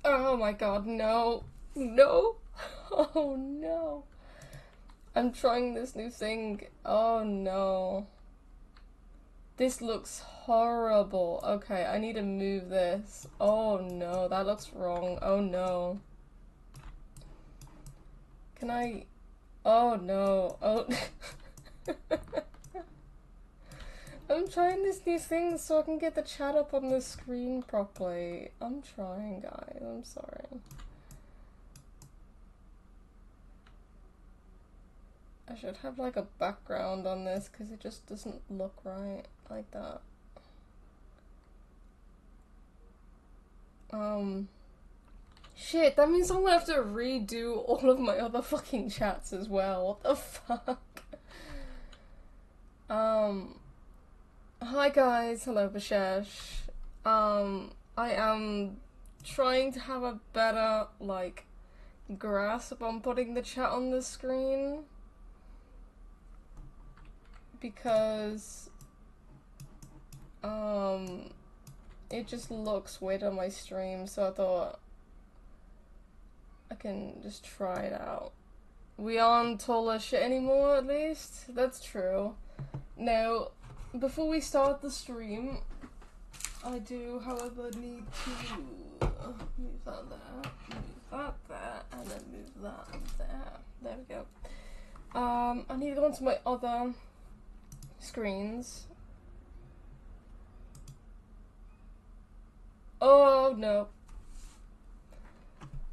Oh my god, no. No. Oh no. I'm trying this new thing. Oh no. This looks horrible. Okay, I need to move this. Oh no, that looks wrong. Oh no. Can I... Oh no. Oh... I'm trying this new thing so I can get the chat up on the screen properly. I'm trying, guys. I'm sorry. I should have like a background on this because it just doesn't look right like that. Shit, that means I'm gonna have to redo all of my other fucking chats as well. What the fuck? Hi guys, hello Bashesh. I am trying to have a better, like, grasp on putting the chat on the screen. Because, it just looks weird on my stream, so I thought I can just try it out. We aren't taller shit anymore, at least? That's true. Now, before we start the stream, I do, however, need to move that there, move that there, and then move that there. There we go. I need to go onto my other screens. Oh no.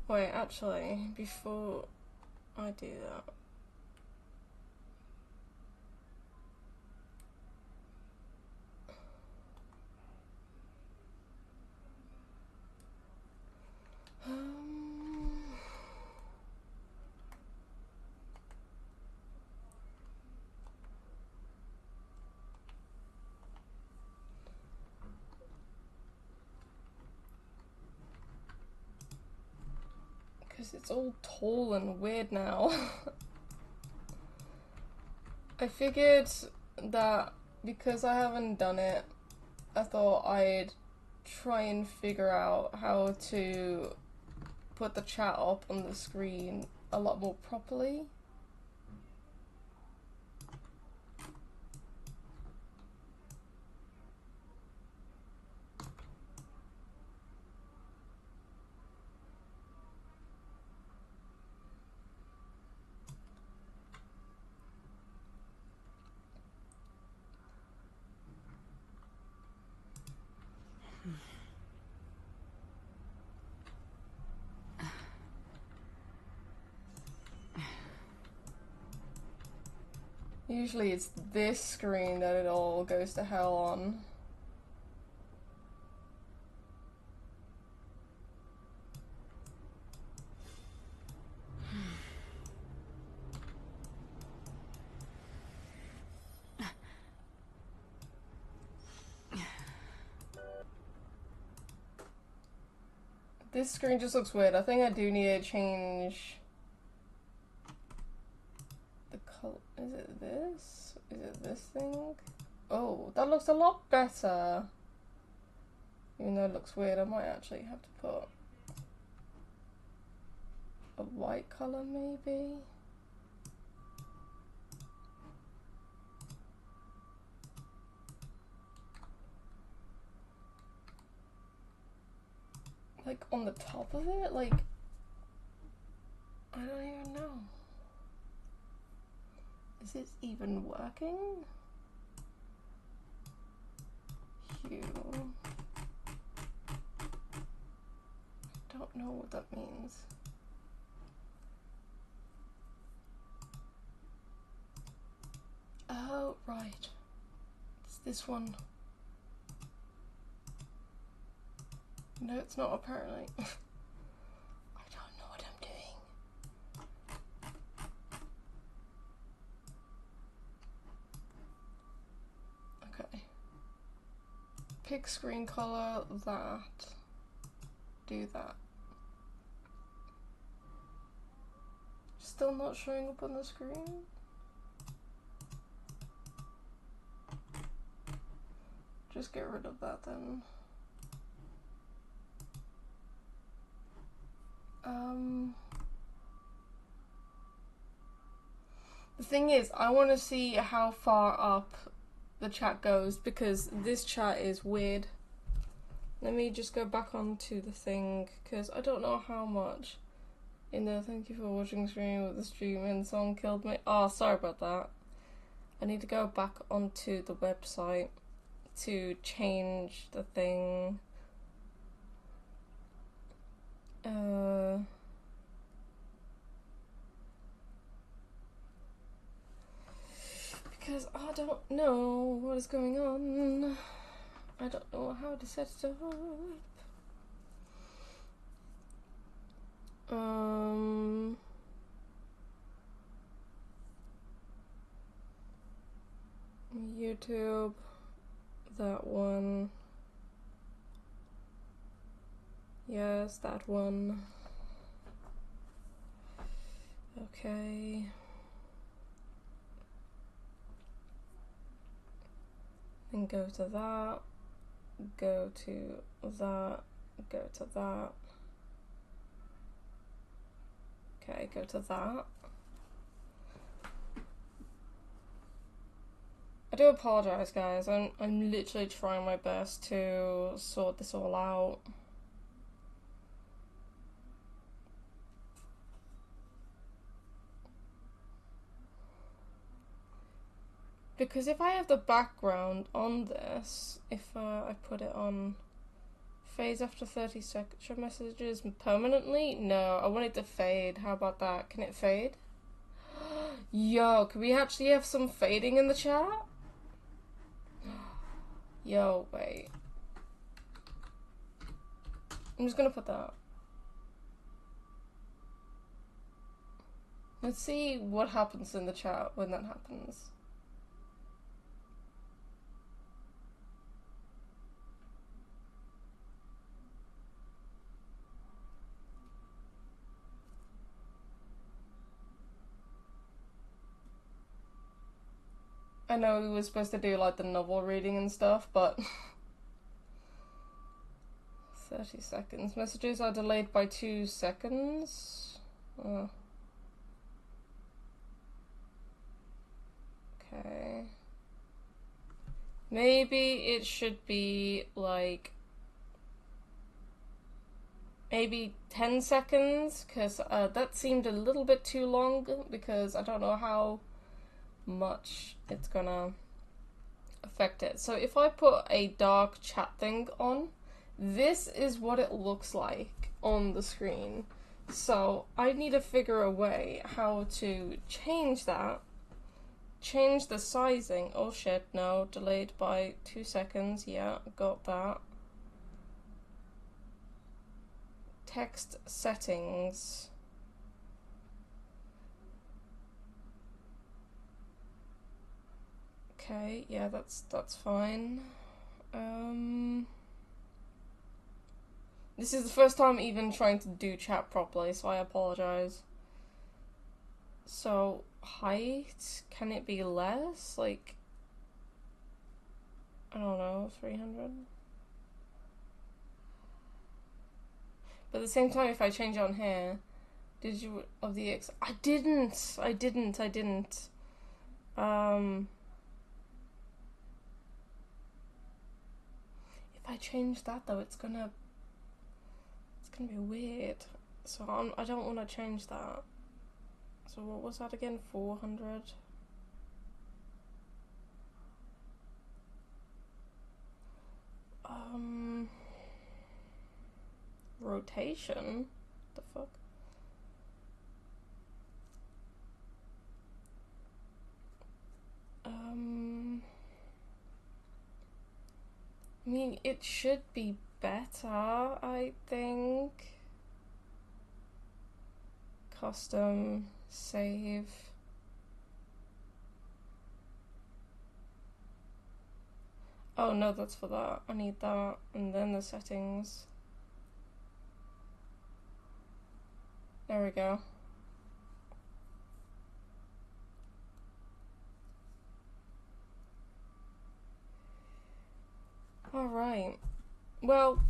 Wait, actually, before I do that. Because it's all tall and weird now. I figured that because I haven't done it, I thought I'd try and figure out how to put the chat up on the screen a lot more properly. Usually it's this screen that it all goes to hell on. This screen just looks weird. I think I do need to change the color. Is it this? Is it this thing? Oh, that looks a lot better. Even though it looks weird, I might actually have to put a white color maybe. Like on the top of it? Like, I don't even know. Is it even working? Hue. I don't know what that means. Oh, right. It's this one. No, it's not apparently. I don't know what I'm doing. Okay. Pick screen color, that. Do that. Still not showing up on the screen? Just get rid of that then. The thing is, I want to see how far up the chat goes because this chat is weird. Let me just go back onto the thing because I don't know how much. In there, thank you for watching stream with the stream and someone killed me. Oh, sorry about that. I need to go back onto the website to change the thing. Because I don't know what is going on. I don't know how to set it up. YouTube, that one. Yes, that one. Okay. Then go to that. Go to that. Go to that. Okay, go to that. I do apologize, guys. I'm literally trying my best to sort this all out. Because if I have the background on this, if I put it on fades after 30 seconds, show messages permanently? No, I want it to fade. How about that? Can it fade? Yo, can we actually have some fading in the chat? Yo, wait. I'm just gonna put that. Let's see what happens in the chat when that happens. I know we were supposed to do like the novel reading and stuff, but 30 seconds. Messages are delayed by 2 seconds. Okay. Maybe it should be like maybe 10 seconds, because that seemed a little bit too long, because I don't know how much it's gonna affect it. So if I put a dark chat thing on, this is what it looks like on the screen. So I need to figure a way how to change that, change the sizing. Oh shit, no, delayed by 2 seconds. Yeah, got that. Text settings. Okay, yeah, that's fine. This is the first time even trying to do chat properly, so I apologize. So, height, can it be less? Like, I don't know, 300? But at the same time, if I change on here, did you, of the X, I didn't. If I change that though, it's gonna be weird. So I don't want to change that. So what was that again? 400. Rotation? The fuck? I mean, it should be better, I think. Custom, save. Oh no, that's for that. I need that. And then the settings. There we go. Alright. Well,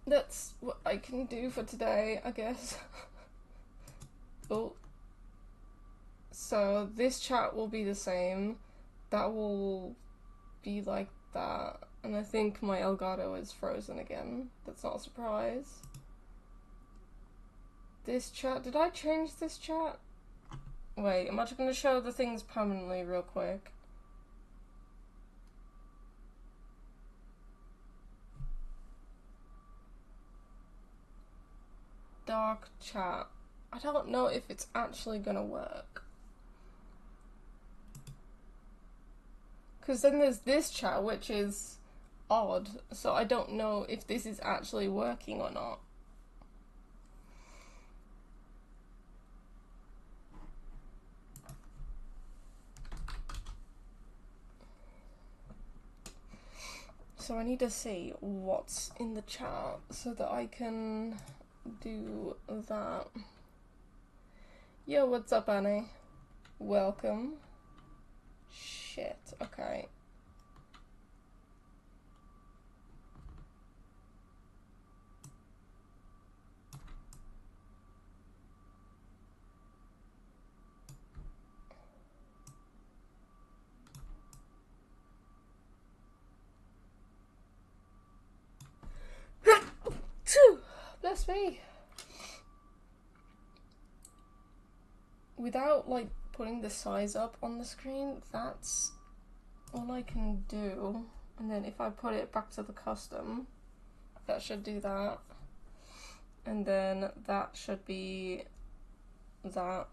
that's what I can do for today, I guess. Oh. So this chat will be the same. That will be like that. And I think my Elgato is frozen again. That's not a surprise. This chat, did I change this chat? Wait, am I just going to show the things permanently real quick? Dark chat. I don't know if it's actually going to work. Because then there's this chat, which is odd, so I don't know if this is actually working or not. So I need to see what's in the chat so that I can do that. Yo, what's up, Annie? Welcome. Shit, okay. Bless me. Without, like, putting the size up on the screen, that's all I can do. And then if I put it back to the custom, that should do that. And then that should be that.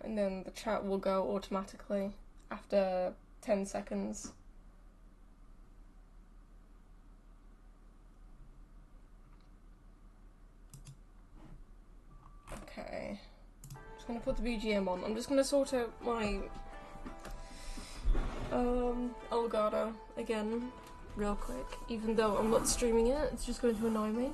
And then the chat will go automatically after 10 seconds. Okay. Just gonna put the BGM on. I'm just gonna sort out my Elgato again real quick. Even though I'm not streaming it, it's just going to annoy me.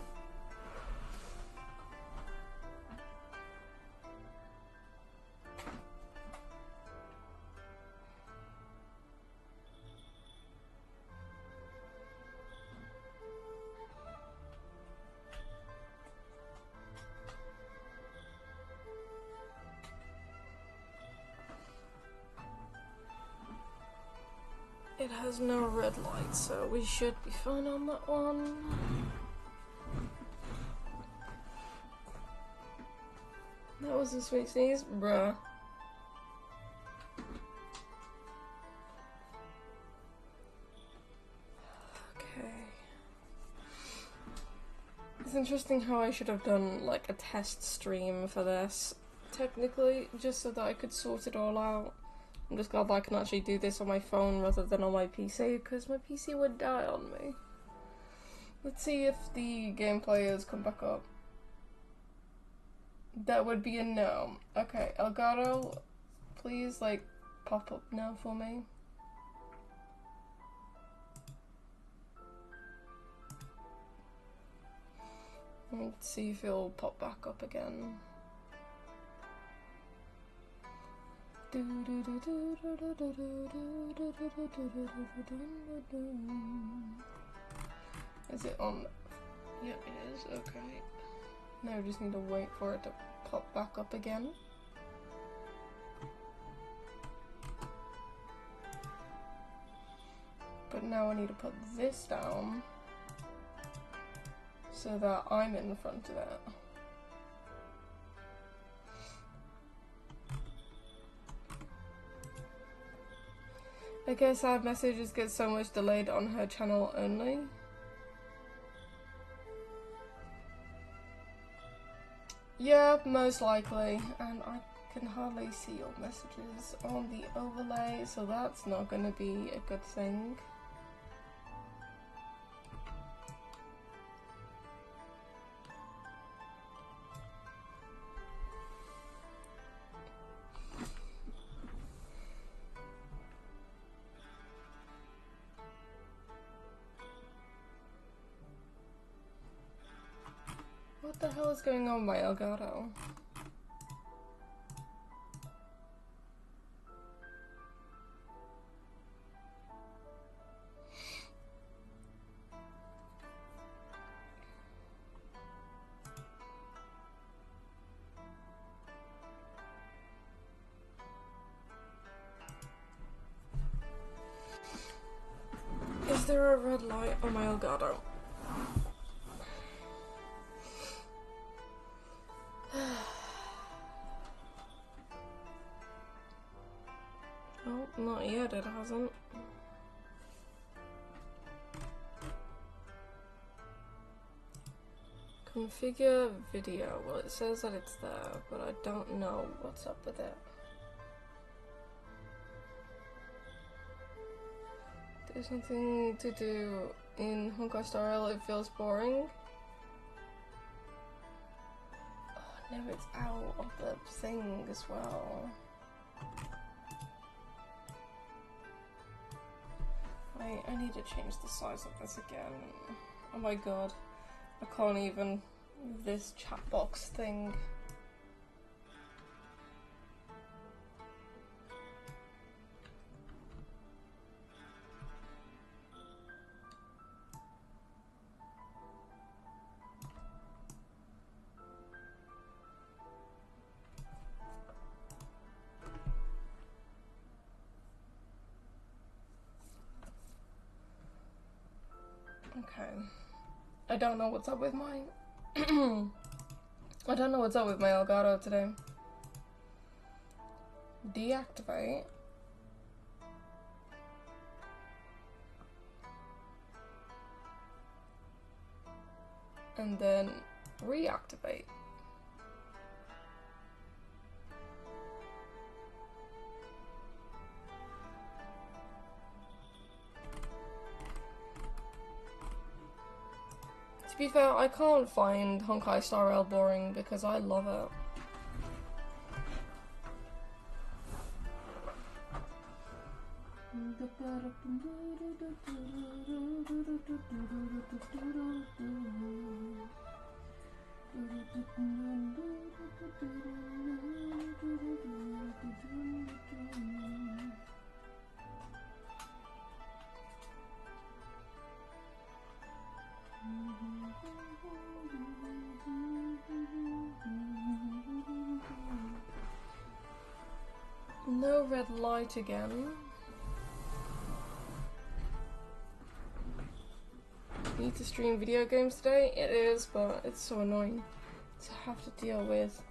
It has no red light, so we should be fine on that one. That was a sweet sneeze, bruh. Okay. It's interesting how I should have done like a test stream for this, technically, just so that I could sort it all out. I'm just glad that I can actually do this on my phone rather than on my PC, because my PC would die on me. Let's see if the game players come back up. That would be a no. Okay, Elgato, please, like, pop up now for me. Let's see if it'll pop back up again. Is it on? Yeah, it is. Okay. Now we just need to wait for it to pop back up again. But now I need to put this down so that I'm in the front of it. I guess our messages get so much delayed on her channel only. Yeah, most likely. And I can hardly see your messages on the overlay, so that's not going to be a good thing. What the hell is going on with my Elgato? there a red light on my Elgato? Oh, not yet, it hasn't. Configure video. Well, it says that it's there, but I don't know what's up with it. There's nothing to do in Honkai style, it feels boring. Oh no, it's out of the thing as well. I need to change the size of this again. Oh my god. I can't even. This chat box thing. Okay. I don't know what's up with my I don't know what's up with my Elgato today. Deactivate. And then reactivate. To be fair, I can't find Honkai Star Rail boring because I love it. No red light again. Need to stream video games today? It is, but it's so annoying to have to deal with.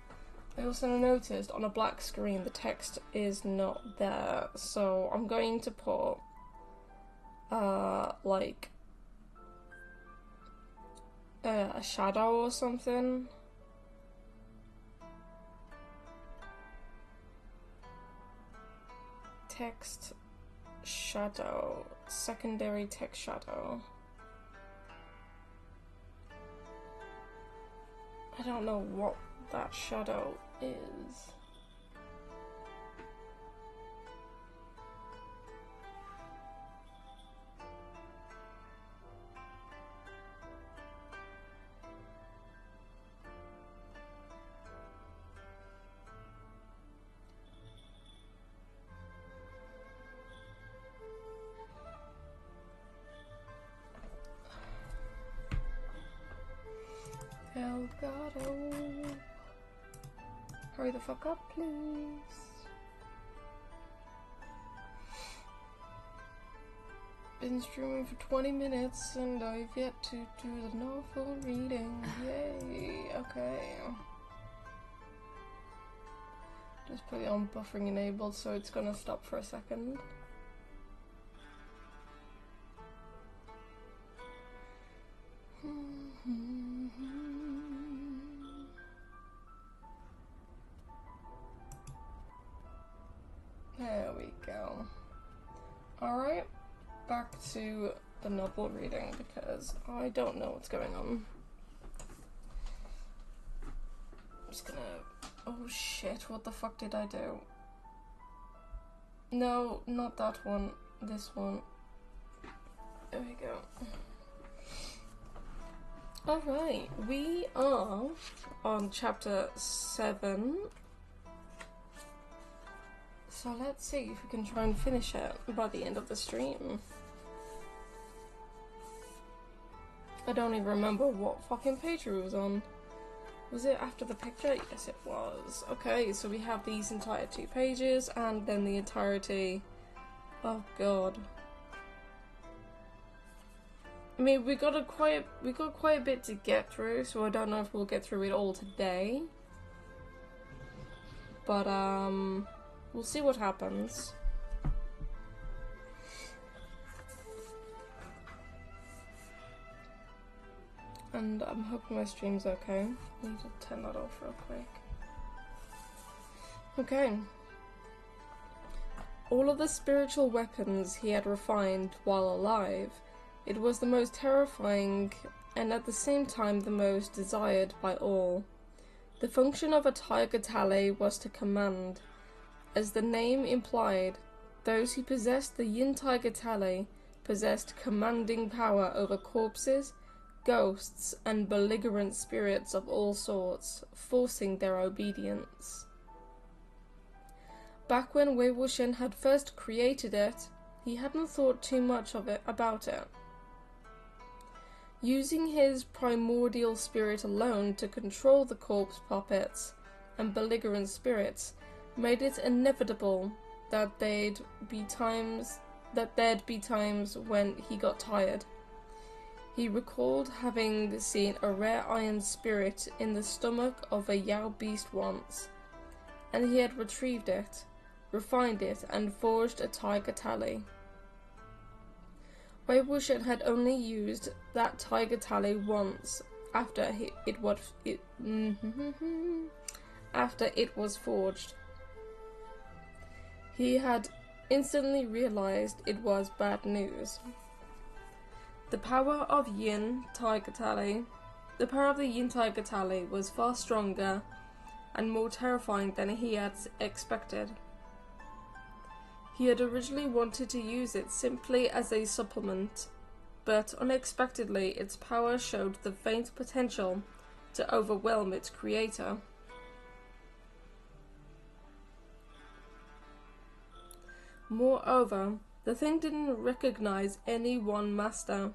I also noticed on a black screen the text is not there, so I'm going to put like a shadow or something. Text shadow, secondary text shadow. I don't know what that shadow is. Elgato. Hurry the fuck up, please. Been streaming for 20 minutes and I've yet to do the novel reading. Yay. Okay. Just put it on buffering enabled so it's gonna stop for a second. There we go. Alright, back to the novel reading because I don't know what's going on. I'm just gonna... Oh shit, what the fuck did I do? No, not that one. This one. There we go. Alright, we are on chapter 7. So let's see if we can try and finish it by the end of the stream. I don't even remember what fucking page we was on. Was it after the picture? Yes, it was. Okay, so we have these entire 2 pages and then the entirety... Oh god. I mean, we got quite a bit to get through, so I don't know if we'll get through it all today. But we'll see what happens. And I'm hoping my stream's okay. I need to turn that off real quick. Okay. All of the spiritual weapons he had refined while alive, it was the most terrifying and at the same time the most desired by all. The function of a tiger tally was to command. As the name implied, those who possessed the yin tiger tally possessed commanding power over corpses, ghosts, and belligerent spirits of all sorts, forcing their obedience. Back when Wei Wuxian had first created it, he hadn't thought too much about it. Using his primordial spirit alone to control the corpse puppets and belligerent spirits made it inevitable that there'd be times when he got tired. He recalled having seen a rare iron spirit in the stomach of a Yao beast once, and he had retrieved it, refined it, and forged a tiger tally. Wei Wuxian had only used that tiger tally once after it was forged. He had instantly realized it was bad news. The power of the Yin Tiger Tally was far stronger and more terrifying than he had expected. He had originally wanted to use it simply as a supplement, but unexpectedly its power showed the faint potential to overwhelm its creator. Moreover, the thing didn't recognize any one master.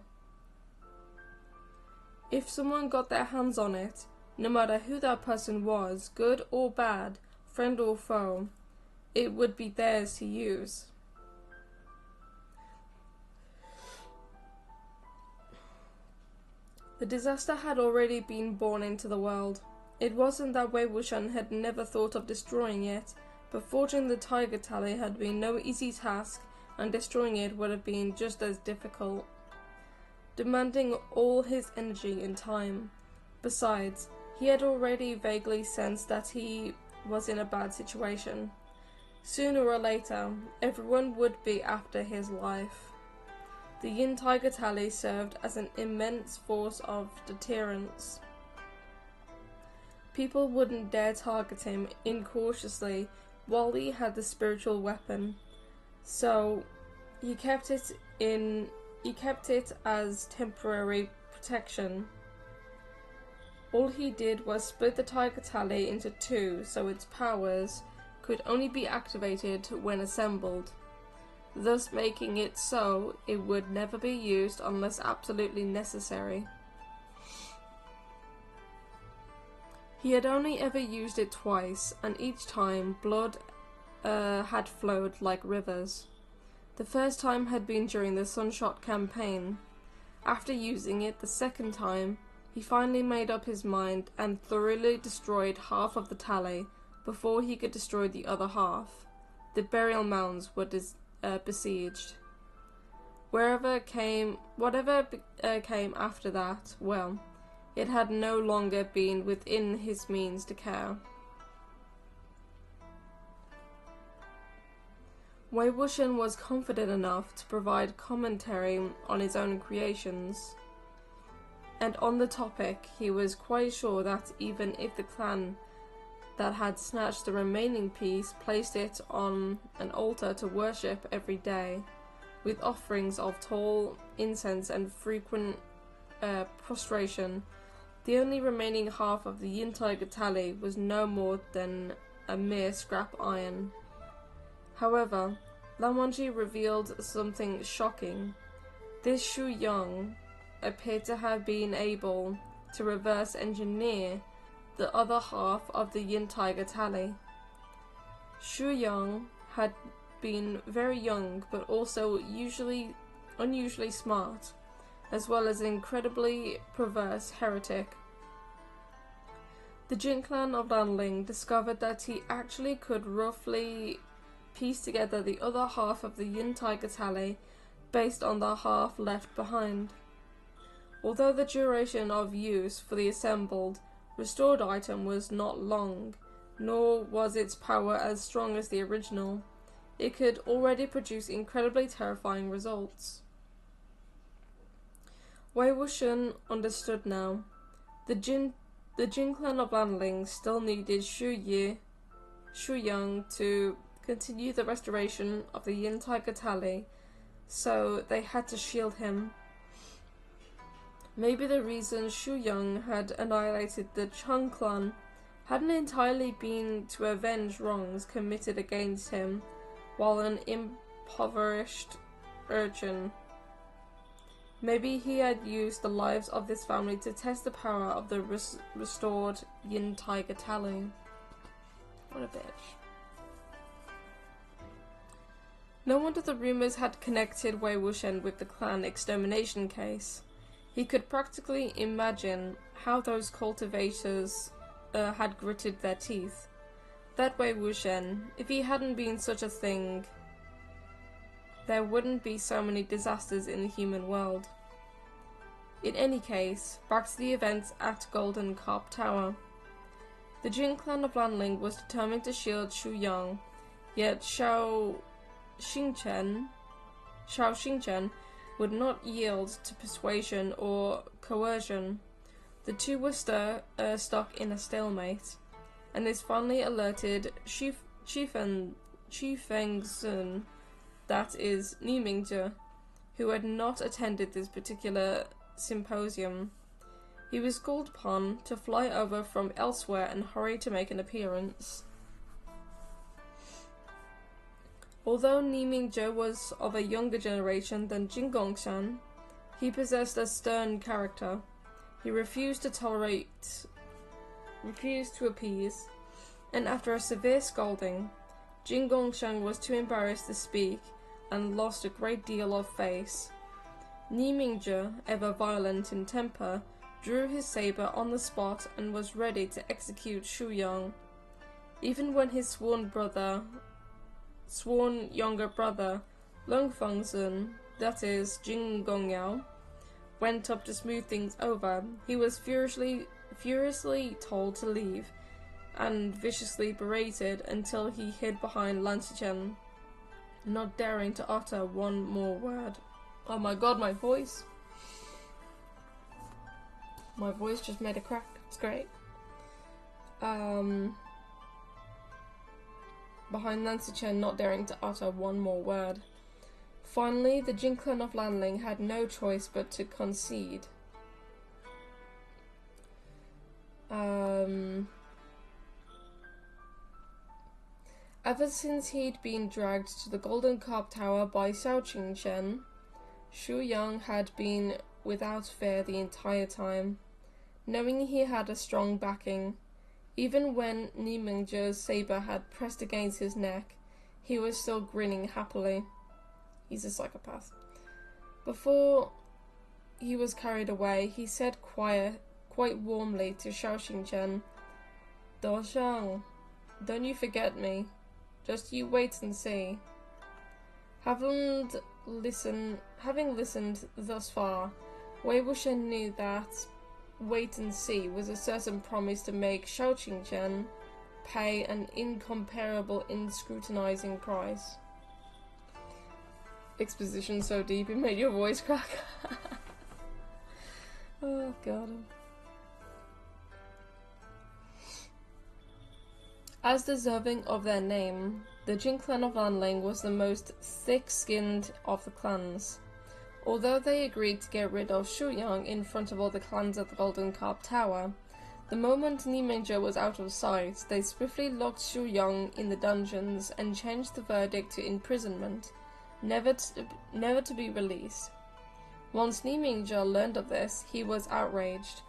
If someone got their hands on it, no matter who that person was, good or bad, friend or foe, it would be theirs to use. The disaster had already been born into the world. It wasn't that Wei Wuxian had never thought of destroying it, but forging the tiger tally had been no easy task, and destroying it would have been just as difficult, demanding all his energy and time. Besides, he had already vaguely sensed that he was in a bad situation. Sooner or later, everyone would be after his life. The Yin Tiger Tally served as an immense force of deterrence. People wouldn't dare target him incautiously while he had the spiritual weapon, so he kept it as temporary protection. All he did was split the Tiger Tally into two so its powers could only be activated when assembled, thus making it so it would never be used unless absolutely necessary. He had only ever used it twice, and each time blood had flowed like rivers. The first time had been during the Sunshot campaign. After using it the second time, he finally made up his mind and thoroughly destroyed half of the tally before he could destroy the other half. The burial mounds were besieged. Whatever came after that, well, it had no longer been within his means to care. Wei Wuxian was confident enough to provide commentary on his own creations, and on the topic he was quite sure that even if the clan that had snatched the remaining piece placed it on an altar to worship every day, with offerings of tall incense and frequent prostration, the only remaining half of the Yin Tiger Tally was no more than a mere scrap iron. However, Lan Wangji revealed something shocking. This Shu Yang appeared to have been able to reverse engineer the other half of the Yin Tiger Tally. Shu Yang had been very young but also unusually smart, as well as an incredibly perverse heretic. The Jin clan of Lanling discovered that he actually could roughly piece together the other half of the Yin Tiger tally based on the half left behind. Although the duration of use for the assembled, restored item was not long, nor was its power as strong as the original, it could already produce incredibly terrifying results. Wei Wuxian understood now. The Jin clan of Lanling still needed Shu Yang to continue the restoration of the Yin Tiger tally, so they had to shield him. Maybe the reason Shu Yang had annihilated the Chung clan hadn't entirely been to avenge wrongs committed against him while an impoverished urchin. Maybe he had used the lives of this family to test the power of the restored Yin Tiger tally. What a bitch. No wonder the rumors had connected Wei Wuxian with the clan extermination case. He could practically imagine how those cultivators had gritted their teeth. That Wei Wuxian, if he hadn't been such a thing, there wouldn't be so many disasters in the human world. In any case, back to the events at Golden Carp Tower. The Jin clan of Lanling was determined to shield Shu Yang, yet Xiao Xingchen would not yield to persuasion or coercion. The two were stuck in a stalemate, and this finally alerted Fengzhen, that is, Ni Mingzhe, who had not attended this particular symposium. He was called upon to fly over from elsewhere and hurry to make an appearance. Although Ni Mingzhe was of a younger generation than Jin Gongshan, he possessed a stern character. He refused to appease, and after a severe scolding, Jin Gongshan was too embarrassed to speak and lost a great deal of face. Ni Mingzhe, ever violent in temper, drew his saber on the spot and was ready to execute Shu Yang. Even when his sworn younger brother, Long Fengzhen, that is, Jin Gongyao, went up to smooth things over, he was furiously told to leave and viciously berated until he hid behind Lan Xichen, not daring to utter one more word. Oh my god, my voice. My voice just made a crack. It's great. Behind Lan Xichen, not daring to utter one more word. Finally, the Jin clan of Lanling had no choice but to concede. Ever since he'd been dragged to the Golden Carp Tower by Xiao Qingchen, Shu Yang had been without fear the entire time, knowing he had a strong backing. Even when Ni Mingzhe's saber had pressed against his neck, he was still grinning happily. He's a psychopath. Before he was carried away, he said quite warmly to Xiao Xingchen, "Doshang, don't you forget me. Just you wait and see." Having listened thus far, Wei Wuxian knew that wait and see was a certain promise to make Xiao Qingchen pay an incomparable, inscrutinizing price. Exposition so deep it made your voice crack. Oh god. As deserving of their name, the Jin clan of Lanling was the most thick-skinned of the clans. Although they agreed to get rid of Shu Yang in front of all the clans at the Golden Carp Tower, the moment Ni Mingzhe was out of sight, they swiftly locked Shu Yang in the dungeons and changed the verdict to imprisonment, never to be released. Once Ni Mingzhe learned of this, he was outraged.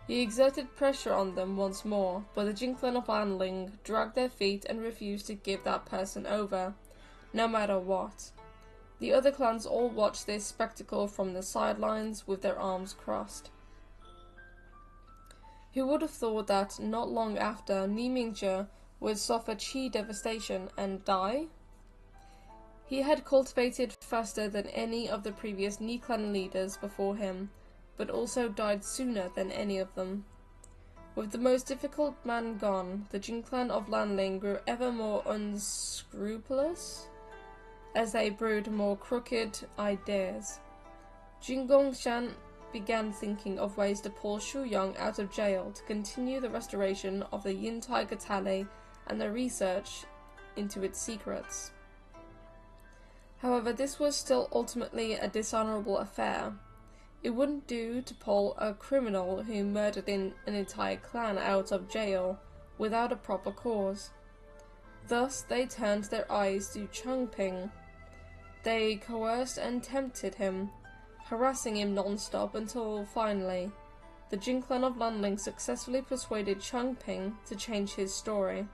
He exerted pressure on them once more, but the Jin clan of Lanling dragged their feet and refused to give that person over, no matter what. The other clans all watched this spectacle from the sidelines with their arms crossed. Who would have thought that not long after, Nimingzhe would suffer qi devastation and die? He had cultivated faster than any of the previous Ni clan leaders before him, but also died sooner than any of them. With the most difficult man gone, the Jin clan of Lanling grew ever more unscrupulous as they brewed more crooked ideas. Jin Gongshan began thinking of ways to pull Shu Yang out of jail to continue the restoration of the Yin Tiger Tally and the research into its secrets. However, this was still ultimately a dishonorable affair. It wouldn't do to pull a criminal who murdered an entire clan out of jail without a proper cause. Thus, they turned their eyes to Changping. They coerced and tempted him, harassing him non-stop until finally, the Jin clan of Lanling successfully persuaded Changping to change his story.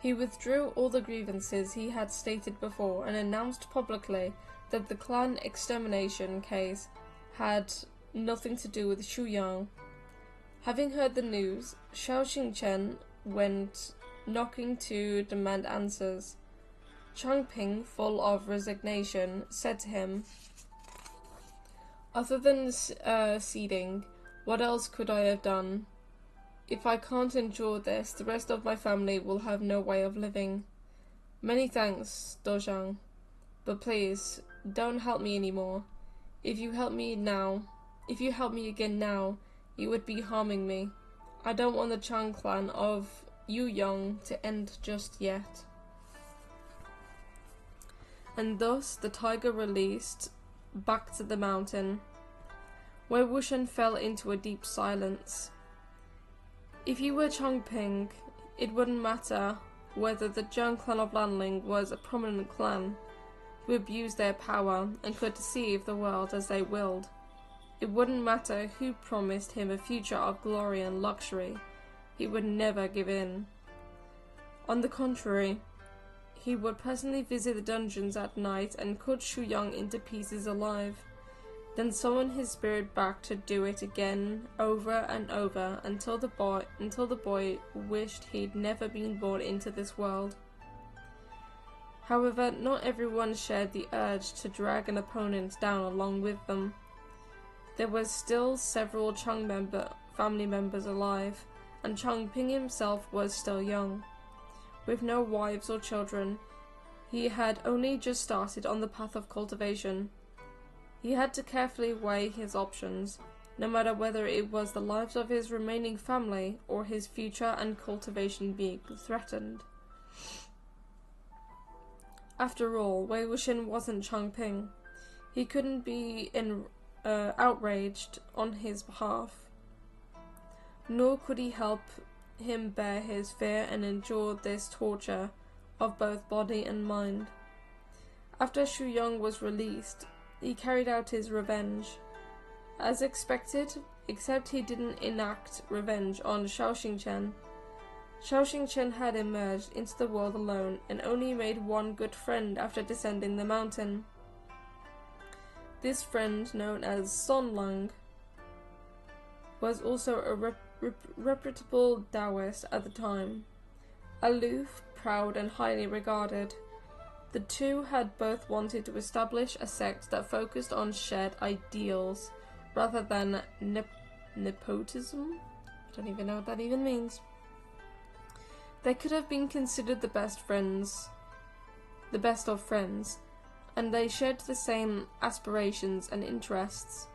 He withdrew all the grievances he had stated before and announced publicly that the clan extermination case had nothing to do with Shu Yang. Having heard the news, Xiao Xingchen went knocking to demand answers. Changping, full of resignation, said to him, "Other than ceding, what else could I have done? If I can't endure this, the rest of my family will have no way of living. Many thanks, Dozhang, but please, don't help me anymore. If you help me again now, you would be harming me. I don't want the Chang clan of Yu Yang to end just yet." And thus the tiger released back to the mountain. Wei Wuxian fell into a deep silence. If you were Changping, it wouldn't matter whether the Zhang clan of Lanling was a prominent clan who abused their power and could deceive the world as they willed. It wouldn't matter who promised him a future of glory and luxury. He would never give in. On the contrary, he would personally visit the dungeons at night and cut Shu Yang into pieces alive, then summon his spirit back to do it again, over and over, until the boy wished he'd never been born into this world. However, not everyone shared the urge to drag an opponent down along with them. There were still several family members alive, and Changping himself was still young. With no wives or children, he had only just started on the path of cultivation. He had to carefully weigh his options, no matter whether it was the lives of his remaining family or his future and cultivation being threatened. After all, Wei Wuxian wasn't Changping. He couldn't be outraged on his behalf, nor could he help him bear his fear and endure this torture of both body and mind. After Shu Yang was released, he carried out his revenge. As expected, except he didn't enact revenge on Xiao Xingchen. Xiao Xingchen had emerged into the world alone and only made one good friend after descending the mountain. This friend, known as Son Lang, was also a reputable Taoist at the time. Aloof, proud, and highly regarded, the two had both wanted to establish a sect that focused on shared ideals rather than nepotism. I don't even know what that even means. They could have been considered the best of friends, and they shared the same aspirations and interests.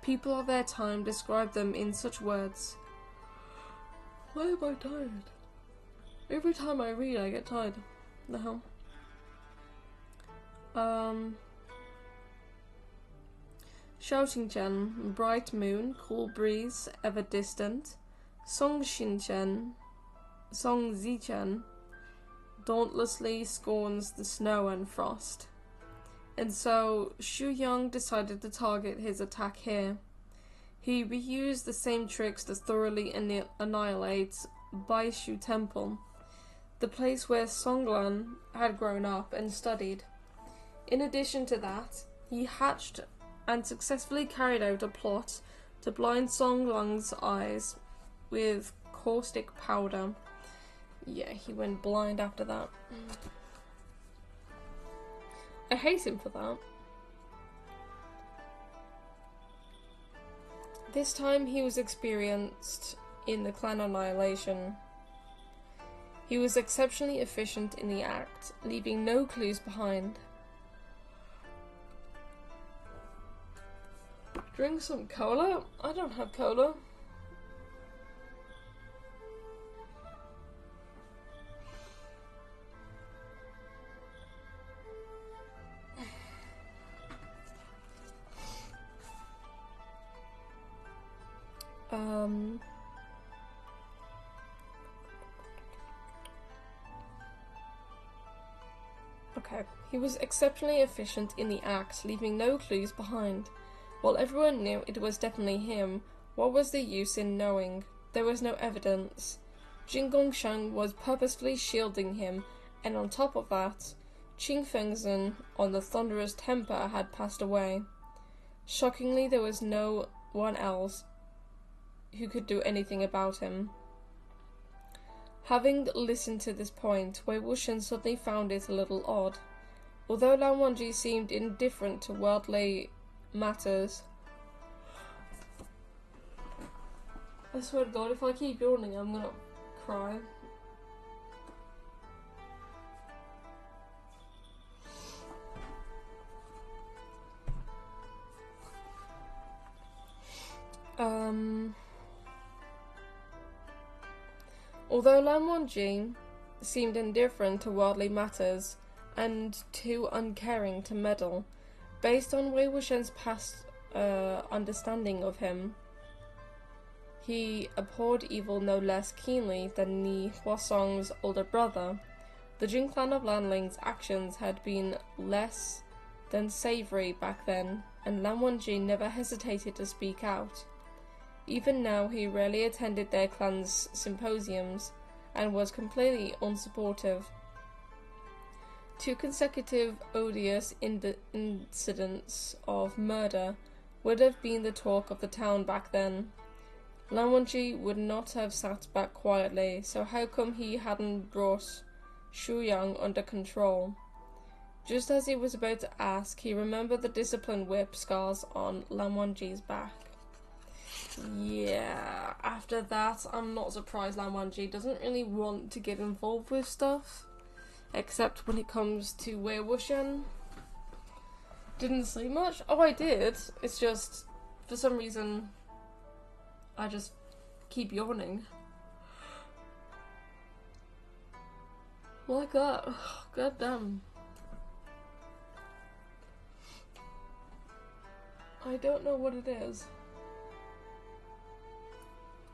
People of their time described them in such words. Why am I tired? Every time I read, I get tired. The hell? Xiao Xingchen, bright moon, cool breeze, ever distant. Song Zichen, dauntlessly scorns the snow and frost. And so Shu Yang decided to target his attack here. He reused the same tricks to thoroughly annihilate Baishu Temple, the place where Songlan had grown up and studied. In addition to that, he hatched and successfully carried out a plot to blind Song Lang's eyes with caustic powder. Yeah, he went blind after that. I hate him for that. This time he was experienced in the clan annihilation. He was exceptionally efficient in the act, leaving no clues behind. Drink some cola? I don't have cola. Okay. He was exceptionally efficient in the act, leaving no clues behind. While everyone knew it was definitely him, what was the use in knowing? There was no evidence. Jin Gongshang was purposefully shielding him, and on top of that, Qing Fengzhen, on the thunderous temper, had passed away. Shockingly, there was no one else who could do anything about him. Having listened to this point, Wei Wuxian suddenly found it a little odd. Although Lan Wangji seemed indifferent to worldly matters, I swear to God, if I keep yawning, I'm gonna cry. Although Lan Wangji seemed indifferent to worldly matters and too uncaring to meddle, based on Wei Wuxian's past understanding of him, he abhorred evil no less keenly than Ni Huasong's older brother. The Jin clan of Lanling's actions had been less than savoury back then, and Lan Wangji never hesitated to speak out. Even now, he rarely attended their clan's symposiums, and was completely unsupportive. 2 consecutive odious incidents of murder would have been the talk of the town back then. Lan Wangji would not have sat back quietly, so how come he hadn't brought Shu Yang under control? Just as he was about to ask, he remembered the discipline whip scars on Lan Wangji's back. Yeah, after that, I'm not surprised Lan Wangji doesn't really want to get involved with stuff, except when it comes to Wei Wuxian. Didn't sleep much? Oh, I did. It's just, for some reason, I just keep yawning. Like that. God damn. I don't know what it is.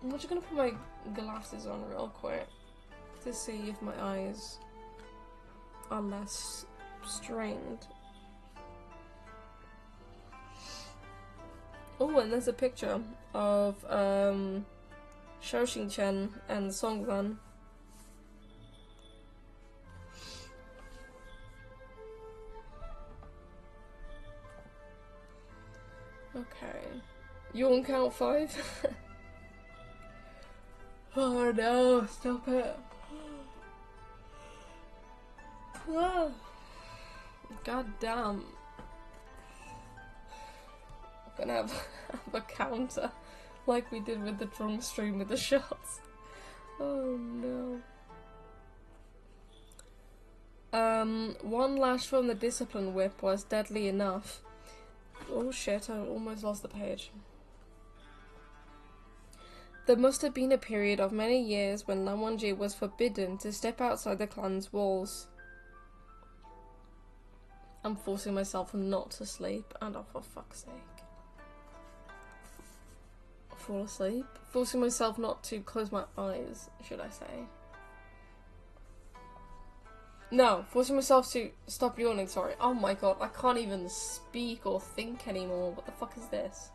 I'm just gonna put my glasses on real quick to see if my eyes are less strained. Oh, and there's a picture of Shao Xingchen and Song Lan. Okay. You on count 5? Oh no, stop it. Ah. God damn. I'm gonna have a counter like we did with the drunk stream with the shots. Oh no. One lash from the discipline whip was deadly enough. Oh shit, I almost lost the page. There must have been a period of many years when Lan Wangji was forbidden to step outside the clan's walls. I'm forcing myself not to sleep, and oh, for fuck's sake. Fall asleep? Forcing myself not to close my eyes, should I say. No, forcing myself to stop yawning, sorry. Oh my god, I can't even speak or think anymore. What the fuck is this?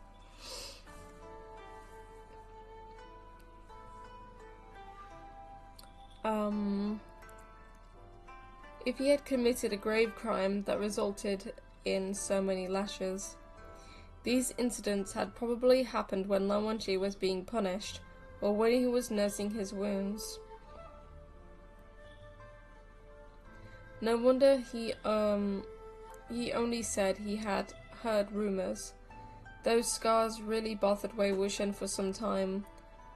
if he had committed a grave crime that resulted in so many lashes. These incidents had probably happened when Lan Wangji was being punished, or when he was nursing his wounds. No wonder he only said he had heard rumors. Those scars really bothered Wei Wuxian for some time,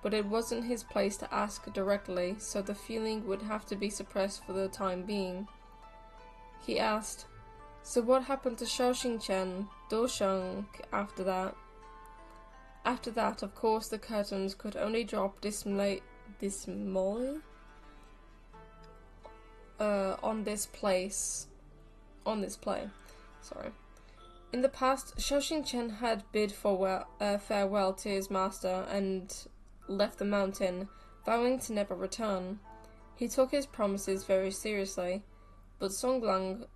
but it wasn't his place to ask directly, so the feeling would have to be suppressed for the time being. He asked, "So what happened to Shaoxingchen, Dosheng, after that?" After that, of course, the curtains could only drop dismally on this play. Sorry. In the past, Shaoxingchen had bid farewell to his master and left the mountain, vowing to never return. He took his promises very seriously, but Songlan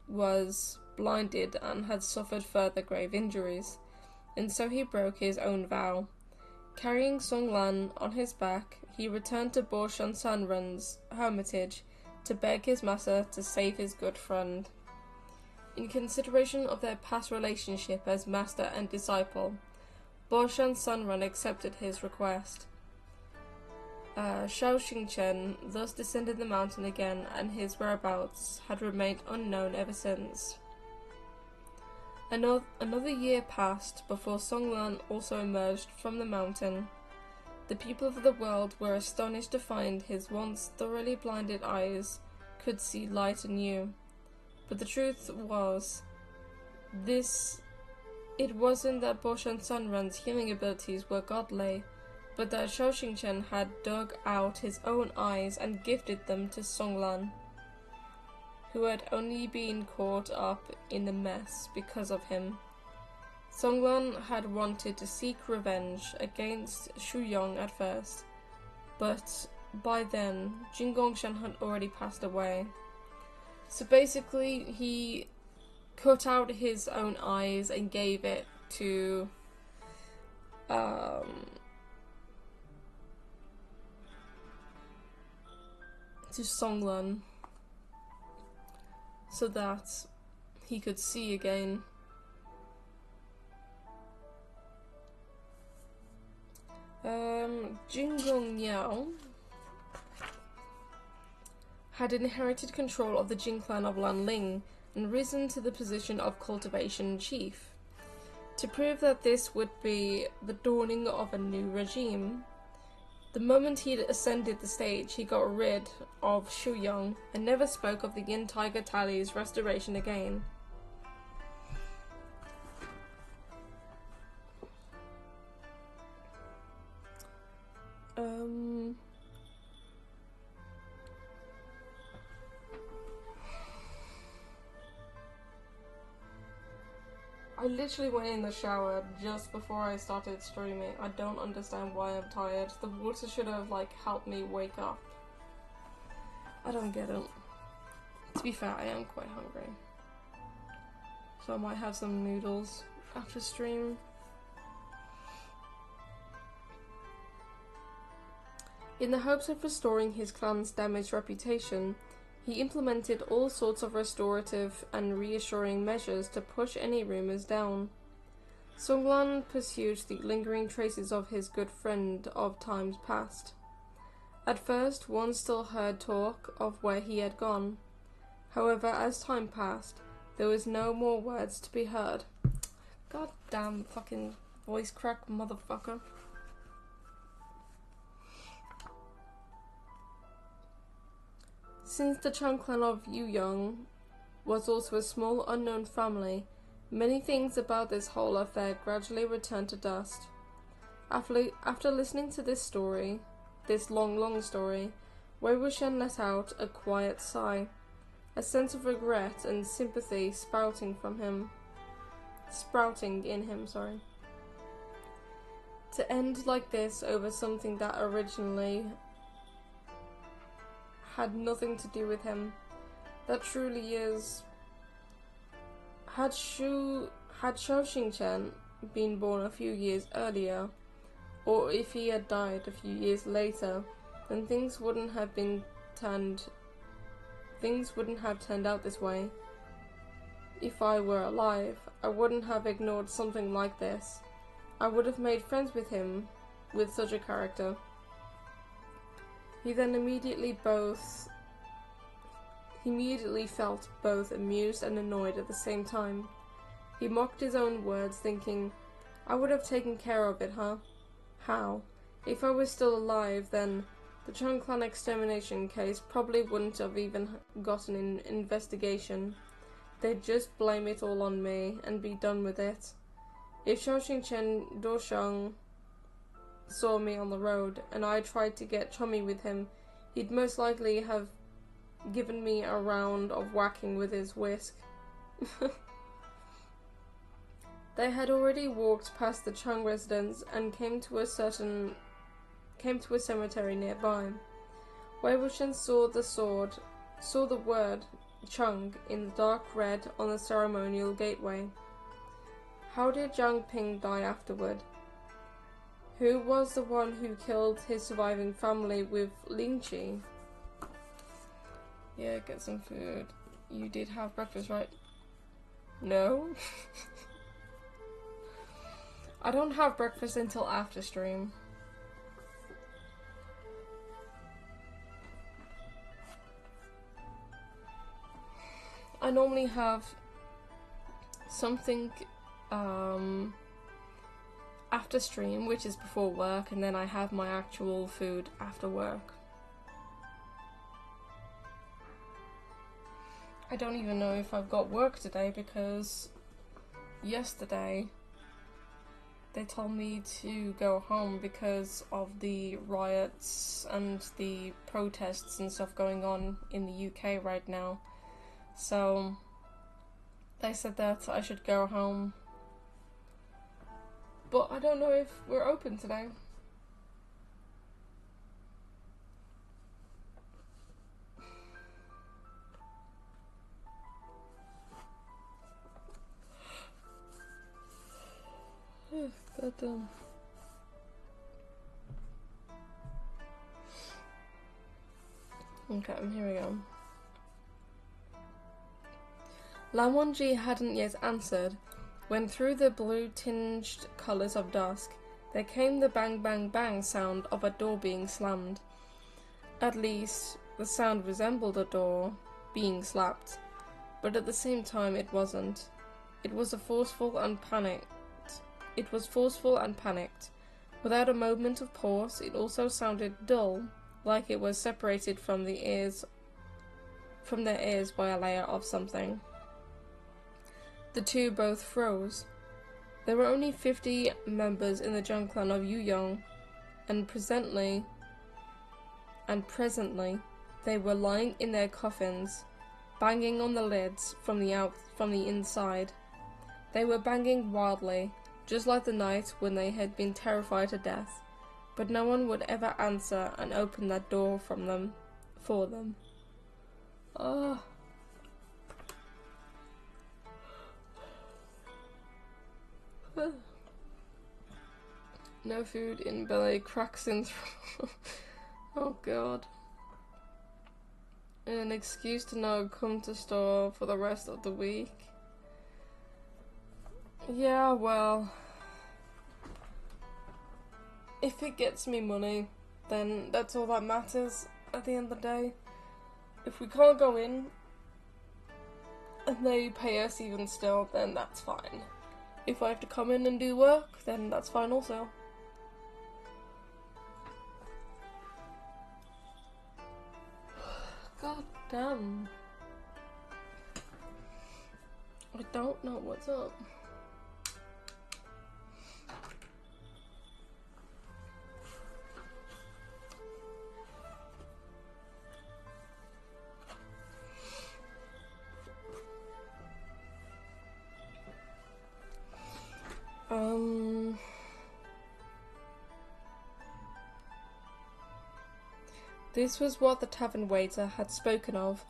was blinded and had suffered further grave injuries, and so he broke his own vow. Carrying Songlan on his back, he returned to Boshan Sanren's hermitage to beg his master to save his good friend. In consideration of their past relationship as master and disciple, Boshan Sanren accepted his request. Shaoxingchen thus descended the mountain again, and his whereabouts had remained unknown ever since. Another year passed before Songlan also emerged from the mountain. The people of the world were astonished to find his once thoroughly blinded eyes could see light anew. But the truth was, it wasn't that Boshan Sanren's healing abilities were godly, but that Shaoxingchen had dug out his own eyes and gifted them to Songlan, who had only been caught up in the mess because of him. Songlan had wanted to seek revenge against Shu Yong at first, but by then, Jin Gongshan had already passed away. So basically, he cut out his own eyes and gave it to Songlan, so that he could see again. Jin Gong had inherited control of the Jin clan of Lanling and risen to the position of Cultivation chief. To prove that this would be the dawning of a new regime, the moment he'd ascended the stage, he got rid of Shu Yong and never spoke of the Yin Tiger Tally's restoration again. I literally went in the shower just before I started streaming. I don't understand why I'm tired. The water should have, helped me wake up. I don't get it. To be fair, I am quite hungry. So I might have some noodles after stream. In the hopes of restoring his clan's damaged reputation, he implemented all sorts of restorative and reassuring measures to push any rumors down. Songlan pursued the lingering traces of his good friend of times past. At first, one still heard talk of where he had gone. However, as time passed, there was no more words to be heard. God damn fucking voice crack motherfucker. Since the Chan clan of Yu Yong was also a small unknown family, many things about this whole affair gradually returned to dust. After listening to this story, this long story, Wei Wuxian let out a quiet sigh, a sense of regret and sympathy sprouting in him. To end like this over something that originally had nothing to do with him. That truly is. Had Shaoxingchen been born a few years earlier, or if he had died a few years later, then things wouldn't have been turned out this way. If I were alive, I wouldn't have ignored something like this. I would have made friends with him, with such a character. He then immediately felt both amused and annoyed at the same time. He mocked his own words, thinking, I would have taken care of it, huh? How? If I was still alive, then the Chung Clan extermination case probably wouldn't have even gotten an investigation. They'd just blame it all on me and be done with it. If Xiaoxing Chen Doshang saw me on the road and I tried to get chummy with him, he'd most likely have given me a round of whacking with his whisk. They had already walked past the Chung residence and came to a cemetery nearby. Wei Wuxian saw the word Chung in the dark red on the ceremonial gateway. How did Jiang Ping die afterward? Who was the one who killed his surviving family with Ling Qi? Yeah, get some food. You did have breakfast, right? No? I don't have breakfast until after stream. I normally have something after stream, which is before work, and then I have my actual food after work. I don't even know if I've got work today because yesterday they told me to go home because of the riots and the protests and stuff going on in the UK right now. So they said that I should go home. But I don't know if we're open today. Goddamn. Okay, here we go. Lan Wangji hadn't yet answered when through the blue-tinged colours of dusk there came the bang bang bang sound of a door being slammed. At least, the sound resembled a door being slapped, but at the same time it wasn't. It was forceful and panicked. Without a moment of pause, it also sounded dull, like it was separated from their ears by a layer of something. The two both froze. There were only 50 members in the Zheng clan of Yuyong, and presently they were lying in their coffins, banging on the lids from the inside. They were banging wildly, just like the night when they had been terrified to death, but no one would ever answer and open that door for them. Oh. No food in belly, cracks in throat. Oh god. An excuse to not come to store for the rest of the week. Yeah, well, if it gets me money, then that's all that matters at the end of the day. If we can't go in and they pay us even still, then that's fine. If I have to come in and do work, then that's fine also. God damn. I don't know what's up. This was what the tavern waiter had spoken of,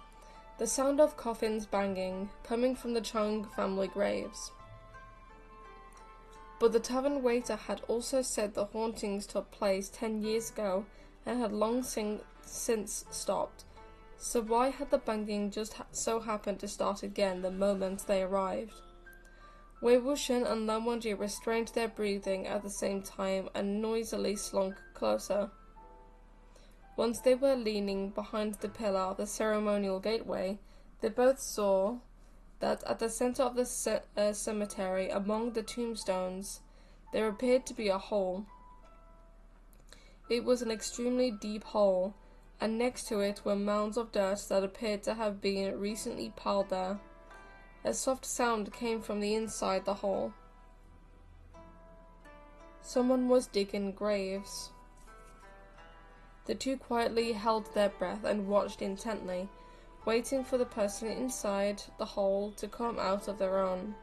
the sound of coffins banging, coming from the Chung family graves. But the tavern waiter had also said the hauntings took place 10 years ago and had long since stopped, So why had the banging just so happened to start again the moment they arrived? Wei Wuxian and Lan Wangji restrained their breathing at the same time and noisily slunk closer. Once they were leaning behind the pillar of the ceremonial gateway, they both saw that at the center of the cemetery, among the tombstones, there appeared to be a hole. It was an extremely deep hole, and next to it were mounds of dirt that appeared to have been recently piled there. A soft sound came from the inside the hole. Someone was digging graves. The two quietly held their breath and watched intently, waiting for the person inside the hole to come out on their own.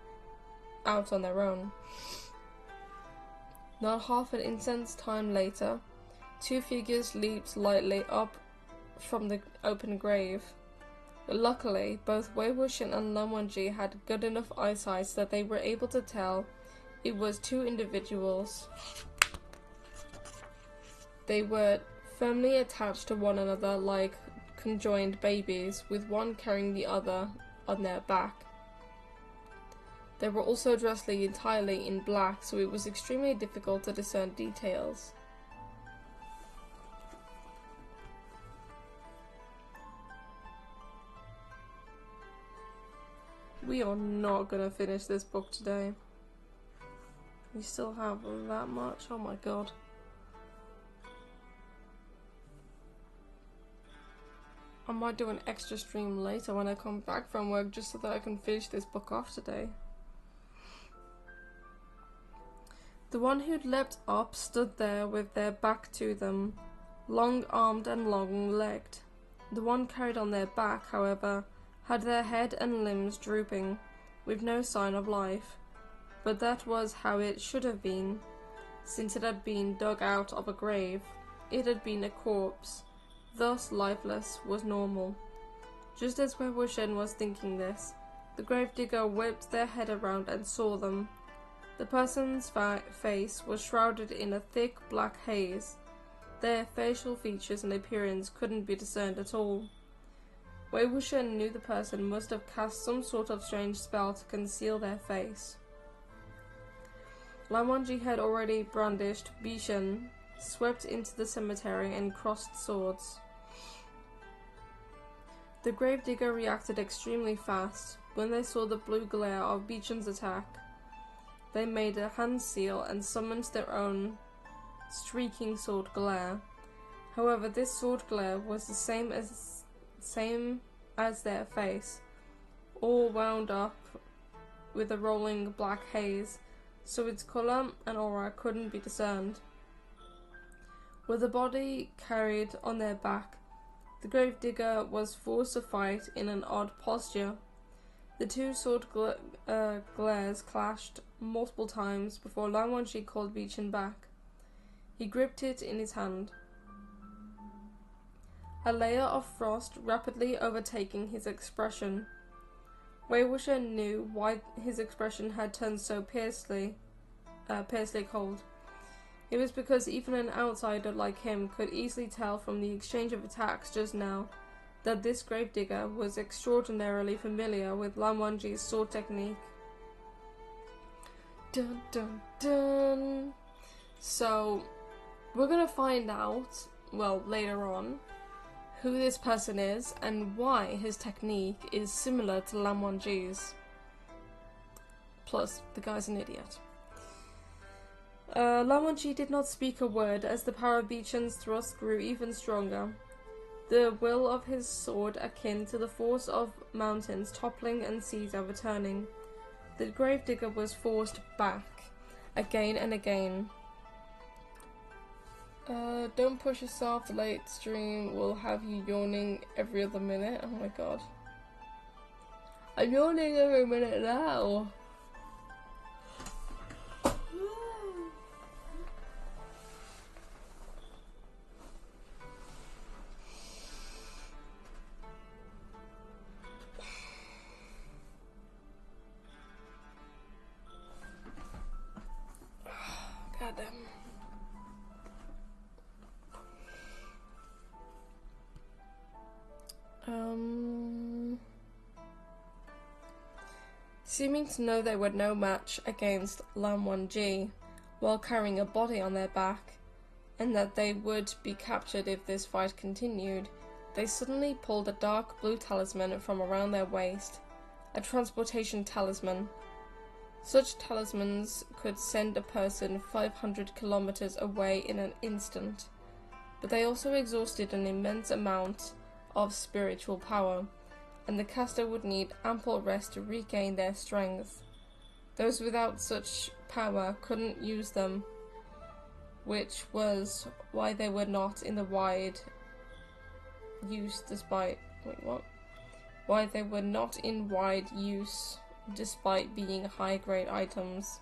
Not half an instant's time later, two figures leaped lightly up from the open grave. Luckily, both Wei Wuxian and Lan Wangji had good enough eyesight that they were able to tell it was two individuals. They were firmly attached to one another like conjoined babies, with one carrying the other on their back. They were also dressed entirely in black, so it was extremely difficult to discern details. We are not gonna finish this book today. We still have that much. Oh my god. I might do an extra stream later when I come back from work just so that I can finish this book off today. The one who'd leapt up stood there with their back to them, long-armed and long-legged. The one carried on their back, however, had their head and limbs drooping, with no sign of life. But that was how it should have been, since it had been dug out of a grave. It had been a corpse, thus lifeless was normal. Just as Wei Wuxian was thinking this, the gravedigger whipped their head around and saw them. The person's face was shrouded in a thick black haze. Their facial features and appearance couldn't be discerned at all. Wei Wuxian knew the person must have cast some sort of strange spell to conceal their face. Lan Wangji had already brandished Bishan, swept into the cemetery and crossed swords. The gravedigger reacted extremely fast. When they saw the blue glare of Bishan's attack, they made a hand seal and summoned their own streaking sword glare. However, this sword glare was the same as their face, all wound up with a rolling black haze, so its colour and aura couldn't be discerned. With the body carried on their back, the gravedigger was forced to fight in an odd posture. The two sword glares clashed multiple times before Lan Wangji called Bishan back. He gripped it in his hand, a layer of frost rapidly overtaking his expression. Wei Wuxian knew why his expression had turned so piercingly cold. It was because even an outsider like him could easily tell from the exchange of attacks just now that this gravedigger was extraordinarily familiar with Lan Wangji's sword technique. Dun dun dun. So, we're gonna find out, well, later on, who this person is and why his technique is similar to Lan Wangji's. Plus, the guy's an idiot. Lan Wangji did not speak a word as the power of Bishan's thrust grew even stronger. The will of his sword akin to the force of mountains toppling and seas overturning. The gravedigger was forced back, again and again. Don't push yourself, the late stream will have you yawning every other minute. Oh my god. I'm yawning every minute now. Goddamn. Seeming to know they were no match against Lan Wangji, while carrying a body on their back, and that they would be captured if this fight continued, they suddenly pulled a dark blue talisman from around their waist, a transportation talisman. Such talismans could send a person 500 kilometers away in an instant, but they also exhausted an immense amount of spiritual power, and the caster would need ample rest to regain their strength. Those without such power couldn't use them, which was why they were not in the wide use why they were not in wide use despite being high-grade items.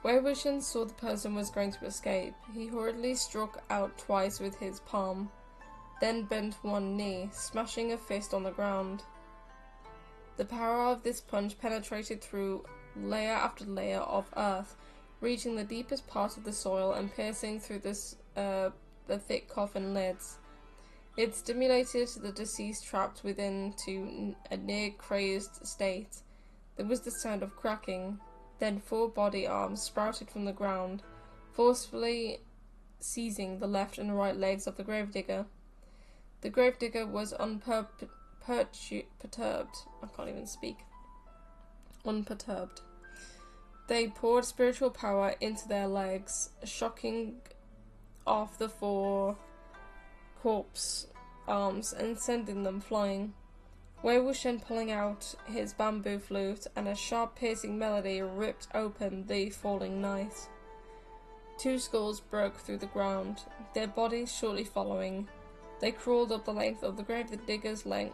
Wei Wuxian saw the person was going to escape. He hurriedly struck out twice with his palm, then bent one knee, smashing a fist on the ground. The power of this punch penetrated through layer after layer of earth, reaching the deepest part of the soil and piercing through the thick coffin lids. It stimulated the deceased trapped within to a near-crazed state. There was the sound of cracking. Then 4 body arms sprouted from the ground, forcefully seizing the left and right legs of the gravedigger. The gravedigger was unperturbed. I can't even speak. Unperturbed. They poured spiritual power into their legs, shocking off the 4 corpse arms and sending them flying. Wei Wuxian pulling out his bamboo flute, and a sharp piercing melody ripped open the falling night. 2 skulls broke through the ground, their bodies shortly following. They crawled up the length of the gravedigger's leg,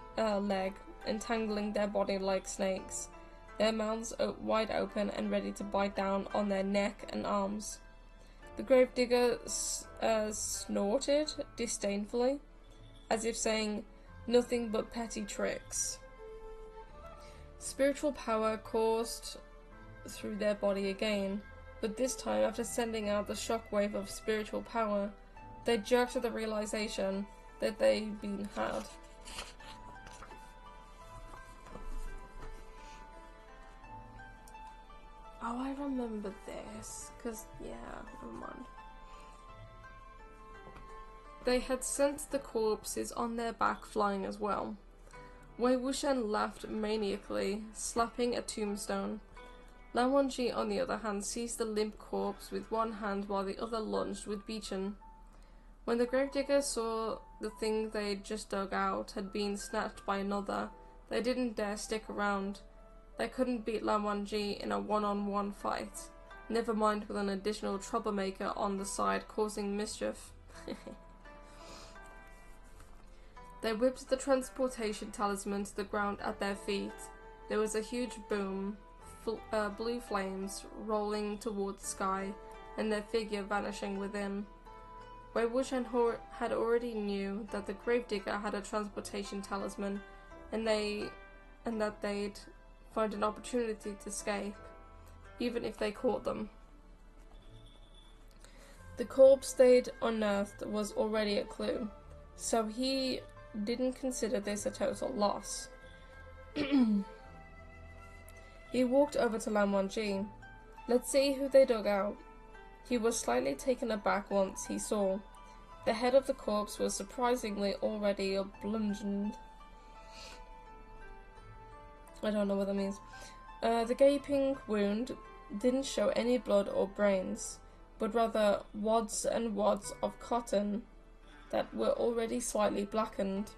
entangling their body like snakes, their mouths wide open and ready to bite down on their neck and arms. The gravedigger snorted disdainfully, as if saying, "Nothing but petty tricks." Spiritual power coursed through their body again, but this time, after sending out the shockwave of spiritual power, they jerked to the realization that they'd been had. Oh, I remember this, because, yeah, never mind. They had sent the corpses on their back flying as well. Wei Wuxian laughed maniacally, slapping a tombstone. Lan Wangji, on the other hand, seized the limp corpse with one hand while the other lunged with beacon. When the gravediggers saw the thing they'd just dug out had been snatched by another, they didn't dare stick around. They couldn't beat Lan Wangji in a one-on-one fight, never mind with an additional troublemaker on the side causing mischief. They whipped the transportation talisman to the ground at their feet. There was a huge boom, blue flames rolling toward the sky, and their figure vanishing within. Wei Wuxian had already knew that the gravedigger had a transportation talisman, and that they'd find an opportunity to escape, even if they caught them. The corpse they'd unearthed was already a clue, so he didn't consider this a total loss. He walked over to Lan Wangji. "Let's see who they dug out." He was slightly taken aback once he saw. The head of the corpse was surprisingly already oblongened. I don't know what that means. The gaping wound didn't show any blood or brains, but rather wads and wads of cotton that were already slightly blackened.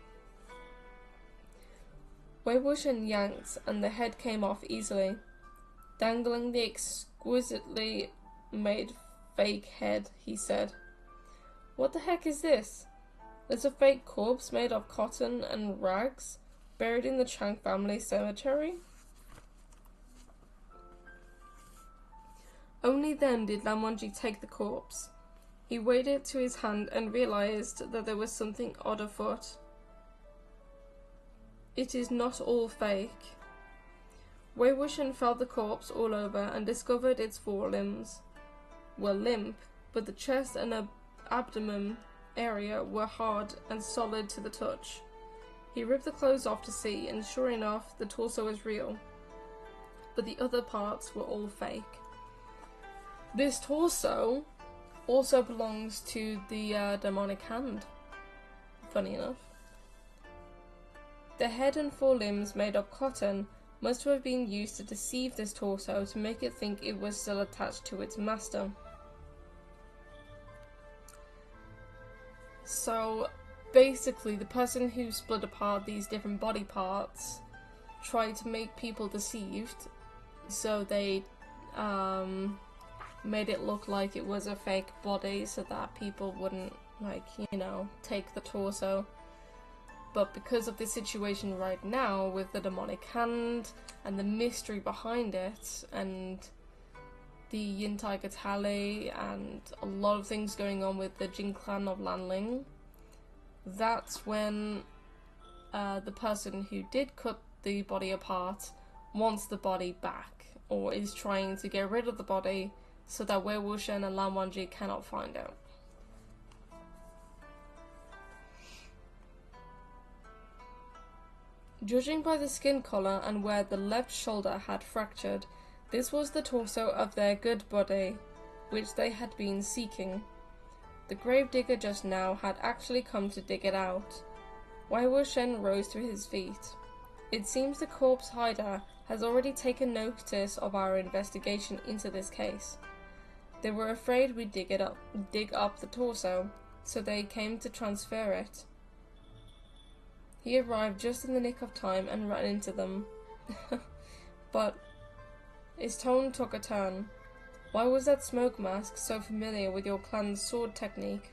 Wei Wuxian yanked, and the head came off easily, dangling the exquisitely made fake head. He said, "What the heck is this? There's a fake corpse made of cotton and rags, buried in the Chang family cemetery?" Only then did Lan Wangji take the corpse. He weighed it to his hand and realized that there was something odd afoot. "It is not all fake." Wei Wuxian felt the corpse all over and discovered its 4 limbs were limp, but the chest and abdomen area were hard and solid to the touch. He ripped the clothes off to see, and sure enough, the torso was real. But the other parts were all fake. This torso also belongs to the demonic hand, funny enough. The head and 4 limbs made of cotton must have been used to deceive this torso to make it think it was still attached to its master. So basically, the person who split apart these different body parts tried to make people deceived, so they made it look like it was a fake body so that people wouldn't, like, you know, take the torso. But because of the situation right now with the demonic hand and the mystery behind it and the Yin Tiger Tally and a lot of things going on with the Jin clan of Lanling, that's when the person who did cut the body apart wants the body back, or is trying to get rid of the body so that Wei Wuxian and Lan Wangji cannot find out. Judging by the skin color and where the left shoulder had fractured, this was the torso of their good body, which they had been seeking. The gravedigger just now had actually come to dig it out. Wei Wuxian rose to his feet. It seems the corpse hider has already taken notice of our investigation into this case. They were afraid we'd dig up the torso, so they came to transfer it. He arrived just in the nick of time and ran into them. But his tone took a turn. Why was that smoke mask so familiar with your clan's sword technique?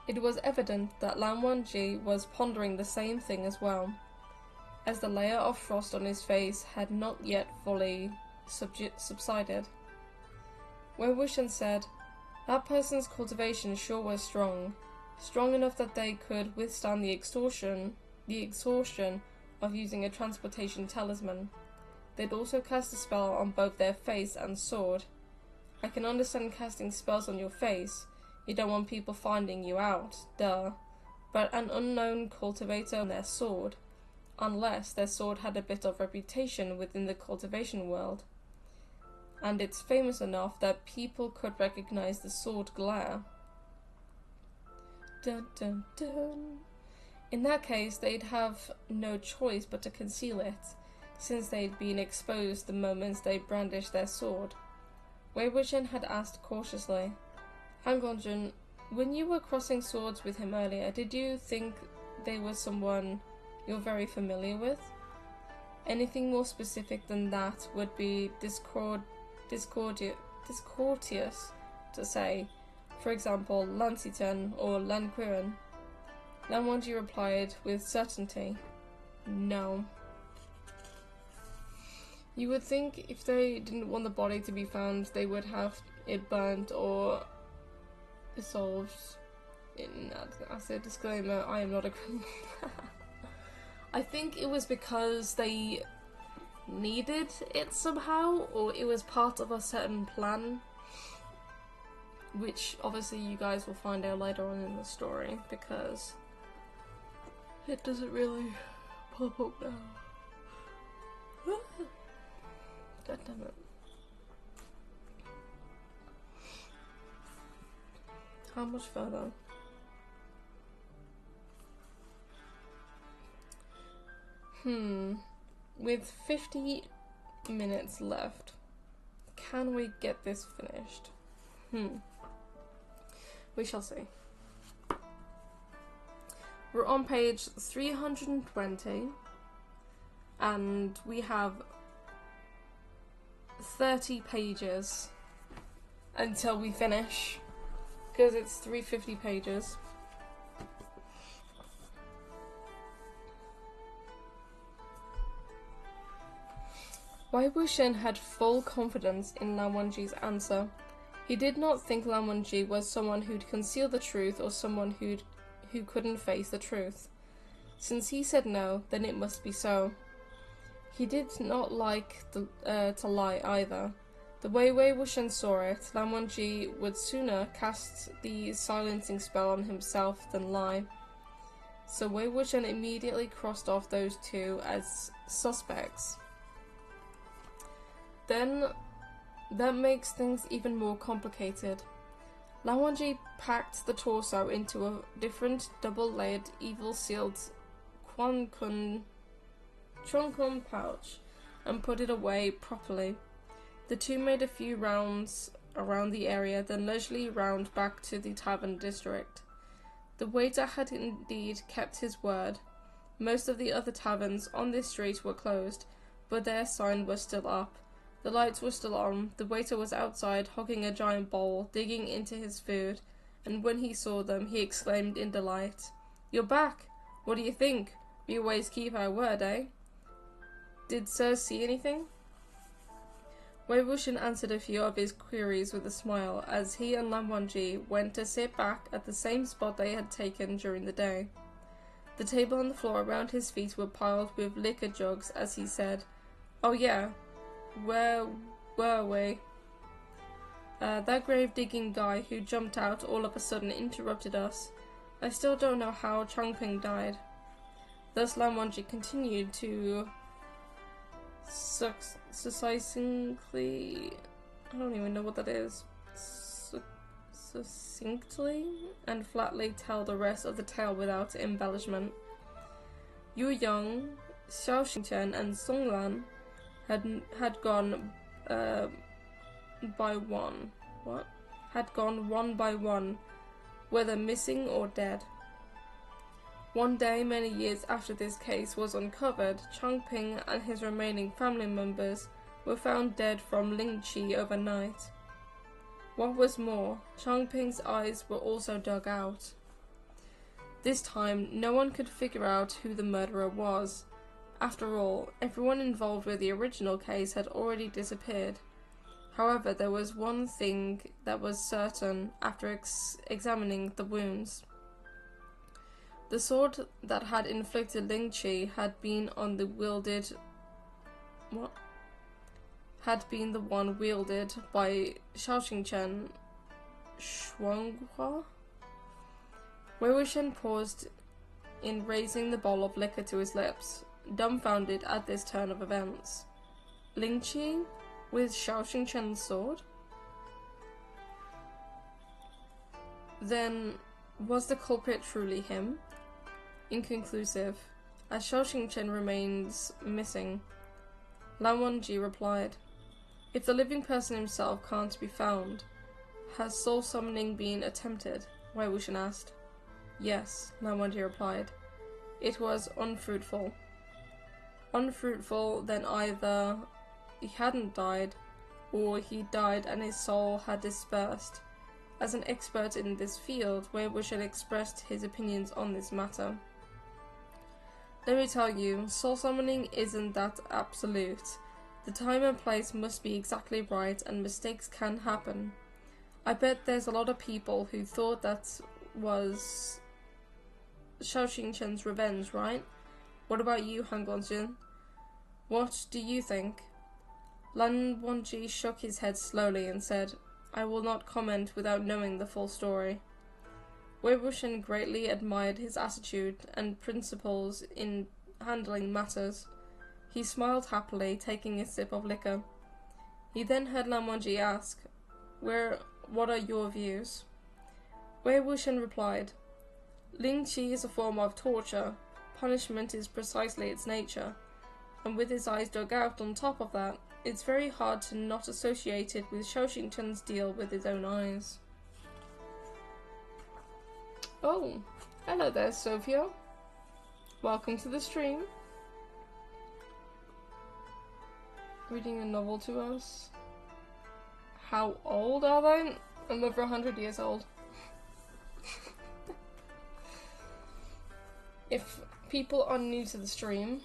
It was evident that Lan Wangji was pondering the same thing as well, as the layer of frost on his face had not yet fully subsided. Wei Wuxian said, "That person's cultivation sure was strong enough that they could withstand the exhaustion of using a transportation talisman. They'd also cast a spell on both their face and sword. I can understand casting spells on your face. You don't want people finding you out, duh. But an unknown cultivator on their sword, unless their sword had a bit of reputation within the cultivation world. And it's famous enough that people could recognize the sword glare." Dun dun dun. In that case, they'd have no choice but to conceal it, since they'd been exposed the moment they brandished their sword. Wei Wuxian had asked cautiously, "Han Gongzhen, when you were crossing swords with him earlier, did you think they were someone you're very familiar with? Anything more specific than that would be discourteous to say. For example, Lan Xiten or Lan Qiren." Lan Wangji replied with certainty, "No." You would think if they didn't want the body to be found, they would have it burnt or dissolved. As a disclaimer, I am not a criminal. I think it was because they needed it somehow, or it was part of a certain plan, which obviously you guys will find out later on in the story, because it doesn't really pop up now. God damn it. How much further? With 50 minutes left, can we get this finished? We shall see. We're on page 320, and we have 30 pages until we finish, because it's 350 pages. Wei Wuxian had full confidence in Lan Wangji's answer. He did not think Lan Wangji was someone who'd conceal the truth or someone who couldn't face the truth. Since he said no, then it must be so. He did not like to lie either. The way Wei Wuxian saw it, Lan Wangji would sooner cast the silencing spell on himself than lie. so Wei Wuxian immediately crossed off those two as suspects. Then, that makes things even more complicated. Lan Wangji packed the torso into a different double-layered evil-sealed Chunkun pouch and put it away properly. The two made a few rounds around the area, then leisurely round back to the tavern district. The waiter had indeed kept his word. Most of the other taverns on this street were closed, but their sign was still up. The lights were still on. The waiter was outside, hogging a giant bowl, digging into his food, and when he saw them, he exclaimed in delight, "You're back! What do you think? We always keep our word, eh? Did Sir see anything?" Wei Wuxian answered a few of his queries with a smile as he and Lan Wangji went to sit back at the same spot they had taken during the day. The table and the floor around his feet were piled with liquor jugs as he said, "Oh yeah, where were we?" That grave-digging guy who jumped out all of a sudden interrupted us. I still don't know how Changping died. Thus Lan Wangji continued to succinctly, I don't even know what that is, succinctly and flatly tell the rest of the tale without embellishment. Yu Yang, Xiao Xingchen, and Song Lan had gone one by one, whether missing or dead. One day, many years after this case was uncovered, Changping and his remaining family members were found dead from Ling Qi overnight. What was more, Changping's eyes were also dug out. This time, no one could figure out who the murderer was. After all, everyone involved with the original case had already disappeared. However, there was one thing that was certain after examining the wounds. The sword that had inflicted Ling Qi had been the one wielded by Xiao Xingchen Shuanghua. Wei Wuxian paused in raising the bowl of liquor to his lips, dumbfounded at this turn of events. Ling Qi with Xiao Xingchen's sword? Then, was the culprit truly him? Inconclusive, as Xiao Xingchen remains missing. Lan Wangji replied, "If the living person himself can't be found, has soul summoning been attempted?" Wei Wuxian asked. "Yes," Lan Wangji replied. "It was unfruitful." Unfruitful, then either he hadn't died, or he died and his soul had dispersed. As an expert in this field, Wei Wuxian expressed his opinions on this matter. "Let me tell you, soul summoning isn't that absolute. The time and place must be exactly right, and mistakes can happen. I bet there's a lot of people who thought that was Xiao Xingchen's revenge, right? What about you, Han Guangxun? What do you think?" Lan Wangji shook his head slowly and said, "I will not comment without knowing the full story." Wei Wuxian greatly admired his attitude and principles in handling matters. He smiled happily, taking a sip of liquor. He then heard Lan Wangji ask, "What are your views?" Wei Wuxian replied, "Ling Qi is a form of torture. Punishment is precisely its nature. And with his eyes dug out on top of that, it's very hard to not associate it with Xiao Xingchen's deal with his own eyes." Oh, hello there, Sophia. Welcome to the stream. Reading a novel to us. How old are they? I'm over 100 years old. If people are new to the stream,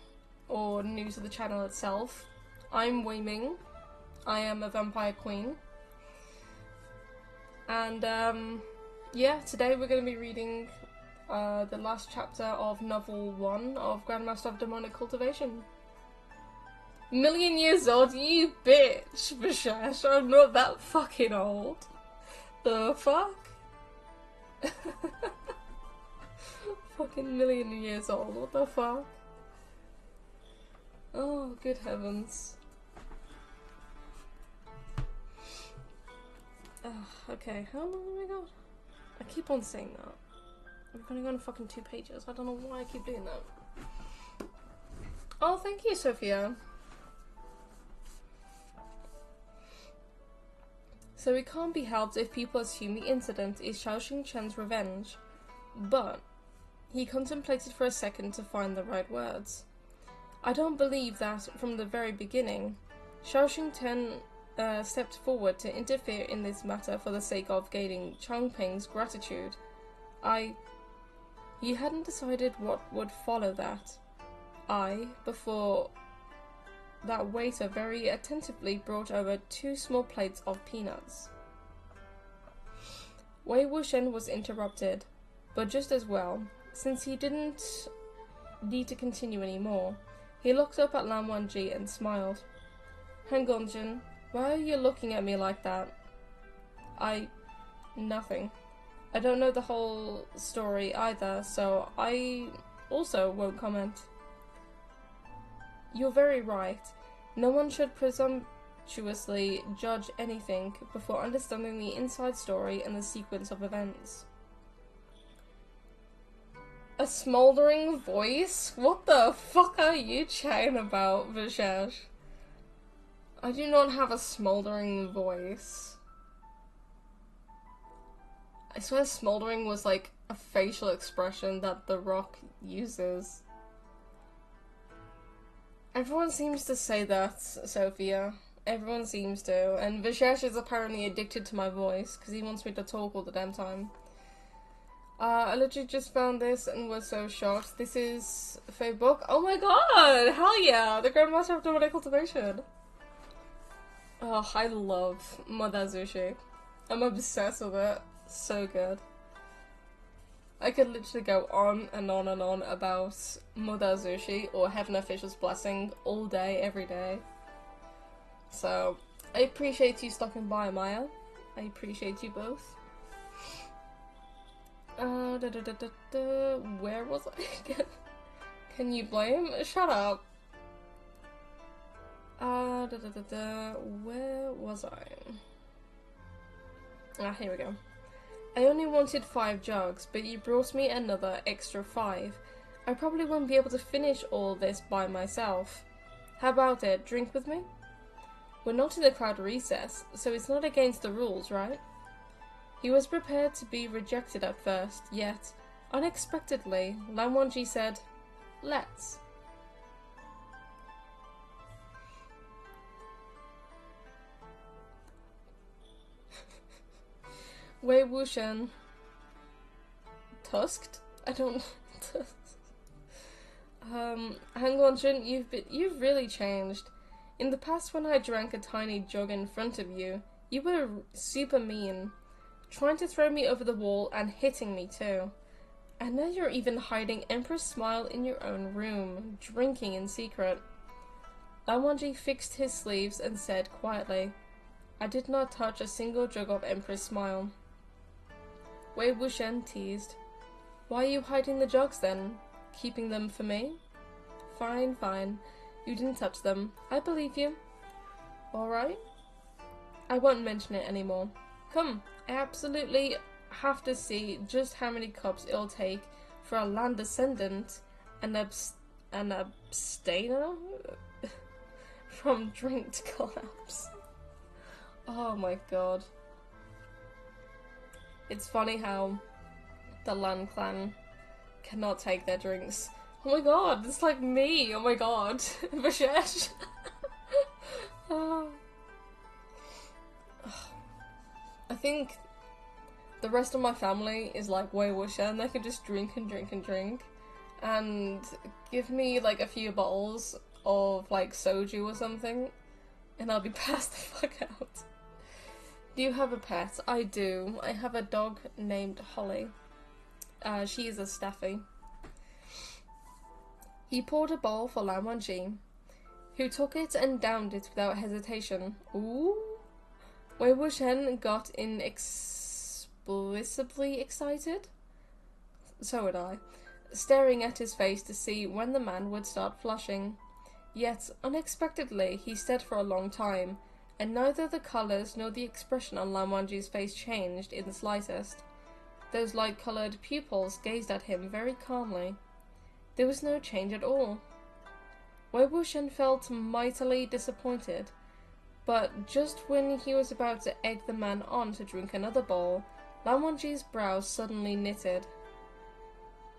or new to the channel itself, I'm Wei Ming. I am a vampire queen. And, yeah, today we're going to be reading the last chapter of novel 1 of Grandmaster of Demonic Cultivation. Million years old, you bitch, Vishesh. I'm not that fucking old. The fuck? fucking million years old. What the fuck? Oh, good heavens. Okay, how long have we got? I keep on saying that. We've only gone fucking 2 pages. I don't know why I keep doing that. Oh, thank you, Sophia. So it can't be helped if people assume the incident is Xiaoxing Chen's revenge. But he contemplated for a second to find the right words. I don't believe that, from the very beginning, Xiaoxing Chen stepped forward to interfere in this matter for the sake of gaining Changping's gratitude. He hadn't decided what would follow that. Before that waiter very attentively brought over 2 small plates of peanuts. Wei Wuxian was interrupted, but just as well, since he didn't need to continue anymore. He looked up at Lan Wangji and smiled. Han Gongjin, why are you looking at me like that? Nothing. I don't know the whole story either, so I also won't comment. You're very right. No one should presumptuously judge anything before understanding the inside story and the sequence of events. A smouldering voice? What the fuck are you chatting about, Vishesh? I do not have a smouldering voice. I swear smouldering was like a facial expression that The Rock uses. Everyone seems to say that, Sophia. Everyone seems to. And Vishesh is apparently addicted to my voice because he wants me to talk all the damn time. I literally just found this and was so shocked. This is a fake book. Oh my god! Hell yeah! The Grandmaster of DOVA Cultivation. Oh, I love Modazushi. I'm obsessed with it. So good. I could literally go on and on and on about Modazushi or Heaven Official's Blessing all day, every day. So, I appreciate you stopping by, Maya. I appreciate you both. Where was I? Can you blame? Shut up. Where was I? Here we go. I only wanted 5 jugs, but you brought me another extra 5. I probably won't be able to finish all this by myself. How about it? Drink with me? We're not in a crowd recess, so it's not against the rules, right? He was prepared to be rejected at first, yet, unexpectedly, Lan Wangji said, "Let's." Wei Wuxian. Tusked? I don't know. Hang on, Jun, you've really changed. In the past, when I drank a tiny jug in front of you, you were super mean. Trying to throw me over the wall and hitting me too. And now you're even hiding Emperor's Smile in your own room, drinking in secret. Lan Wangji fixed his sleeves and said quietly, I did not touch a single jug of Emperor's Smile. Wei Wuxian teased, Why are you hiding the jugs then? Keeping them for me? Fine, fine. You didn't touch them. I believe you. Alright? I won't mention it anymore. Come, I absolutely have to see just how many cups it'll take for a land descendant and an abstainer from drink to collapse. Oh my god. It's funny how the Lan clan cannot take their drinks. Oh my god, it's like me! Oh my god. Vishesh. I think the rest of my family is like Wei Wuxian. They can just drink and drink and drink. And give me like a few bottles of like soju or something. And I'll be passed the fuck out. Do you have a pet? I do. I have a dog named Holly. She is a staffy. He poured a bowl for Lan Wangji, who took it and downed it without hesitation. Ooh. Wei Wuxian got inexplicably excited. So would I. staring at his face to see when the man would start flushing. Yet, unexpectedly, he stared for a long time, and neither the colours nor the expression on Lan Wangji's face changed in the slightest. Those light-coloured pupils gazed at him very calmly. There was no change at all. Wei Wuxian felt mightily disappointed, but just when he was about to egg the man on to drink another bowl, Lan Wangji's brows suddenly knitted.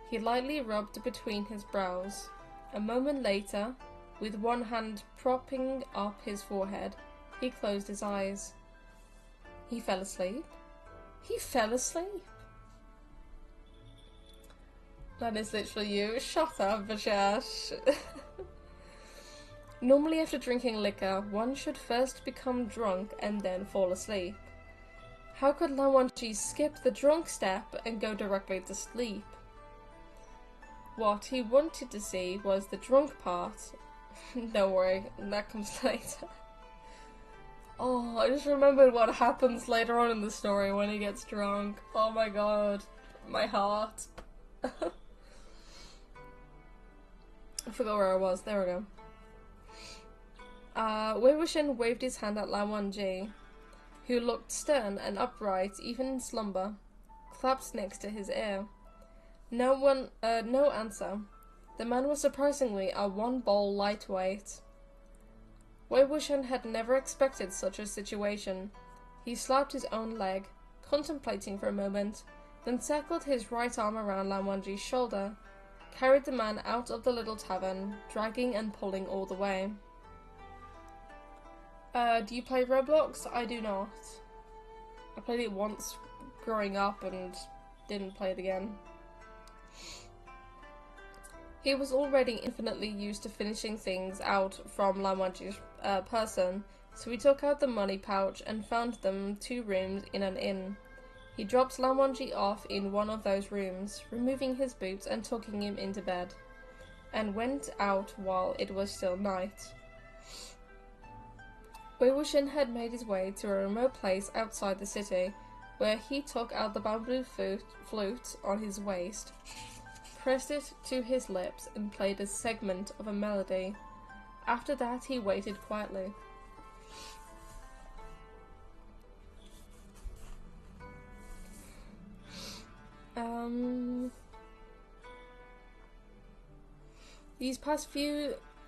He lightly rubbed between his brows. A moment later, with one hand propping up his forehead, he closed his eyes. He fell asleep? He fell asleep! That is literally you. Shut up, Vajash. Normally after drinking liquor, one should first become drunk and then fall asleep. How could Lan Wangji skip the drunk step and go directly to sleep? What he wanted to see was the drunk part. Don't worry, that comes later. Oh, I just remembered what happens later on in the story when he gets drunk. Oh my god, my heart. I forgot where I was, there we go. Wei Wuxian waved his hand at Lan Wangji, who looked stern and upright even in slumber, clapped next to his ear. No answer. The man was surprisingly a one-bowl lightweight. Wei Wuxian had never expected such a situation. He slapped his own leg, contemplating for a moment, then circled his right arm around Lan Wangji's shoulder, carried the man out of the little tavern, dragging and pulling all the way. Do you play Roblox? I do not. I played it once growing up and didn't play it again. He was already infinitely used to finishing things out from Lan Wangji's person, so he took out the money pouch and found them 2 rooms in an inn. He dropped Lan Wangji off in one of those rooms, removing his boots and tucking him into bed, and went out while it was still night. Wei Wuxian had made his way to a remote place outside the city, where he took out the bamboo flute on his waist, pressed it to his lips, and played a segment of a melody. After that, he waited quietly.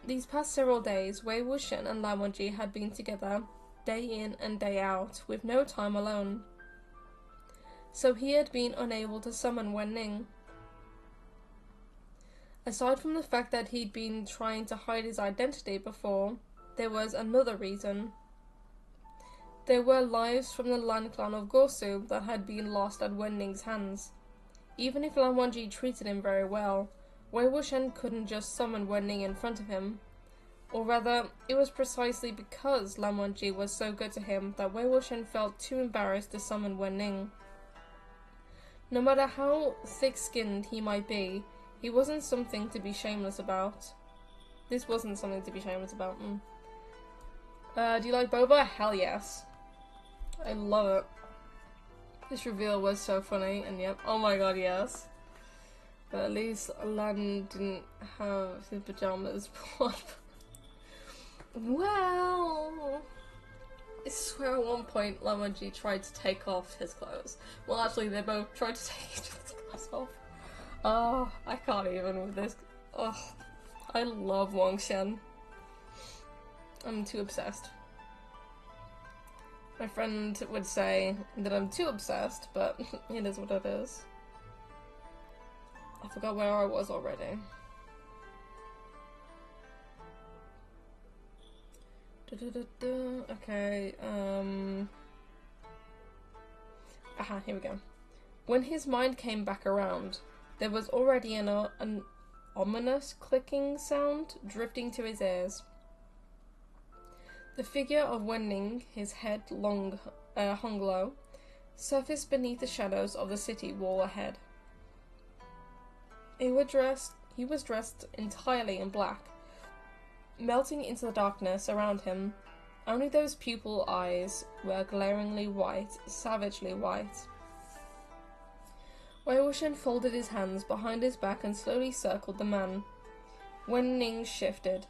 These past several days, Wei Wuxian and Lan Wangji had been together, day in and day out, with no time alone. So he had been unable to summon Wen Ning. Aside from the fact that he'd been trying to hide his identity before, there was another reason. There were lives from the Lan clan of Gorsu that had been lost at Wen Ning's hands. Even if Lan Wangji treated him very well, Wei Wuxian couldn't just summon Wen Ning in front of him. Or rather, it was precisely because Lan Wangji was so good to him that Wei Wuxian felt too embarrassed to summon Wen Ning. No matter how thick-skinned he might be, he wasn't something to be shameless about. This wasn't something to be shameless about. Do you like boba? Hell yes. I love it. This reveal was so funny, and yep, oh my god, yes. But at least Lan didn't have his pajamas pulled up. Well, I swear at one point Lan Wangji tried to take off his clothes. Well, actually, they both tried to take each other's clothes off. Oh, I can't even with this. Oh, I love Wang Xian. I'm too obsessed. My friend would say that I'm too obsessed, but it is what it is. I forgot where I was already. Okay, aha, here we go. When his mind came back around, there was already an ominous clicking sound drifting to his ears. The figure of Wen Ning, his head hung low, surfaced beneath the shadows of the city wall ahead. He was dressed entirely in black, melting into the darkness around him. Only those pupil eyes were glaringly white, savagely white. Wei Wuxian folded his hands behind his back and slowly circled the man. Wen Ning shifted,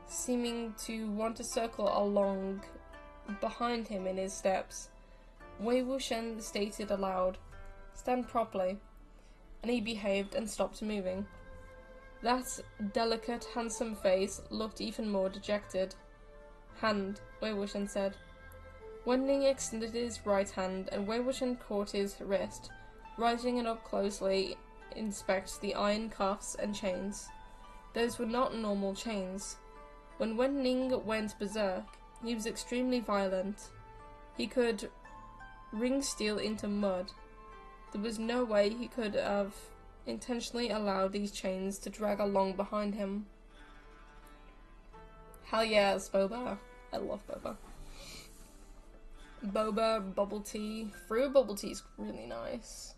seeming to want to circle along behind him in his steps. Wei Wuxian stated aloud, "Stand properly," and he behaved and stopped moving. That delicate, handsome face looked even more dejected. "Hand," Wei Wuxian said. Wen Ning extended his right hand, and Wei Wuxian caught his wrist, rising it up closely, inspect the iron cuffs and chains. Those were not normal chains. When Wen Ning went berserk, he was extremely violent. He could wring steel into mud. There was no way he could have intentionally allowed these chains to drag along behind him. Hell yes, boba. I love boba. Boba, bubble tea. Fruit bubble tea is really nice.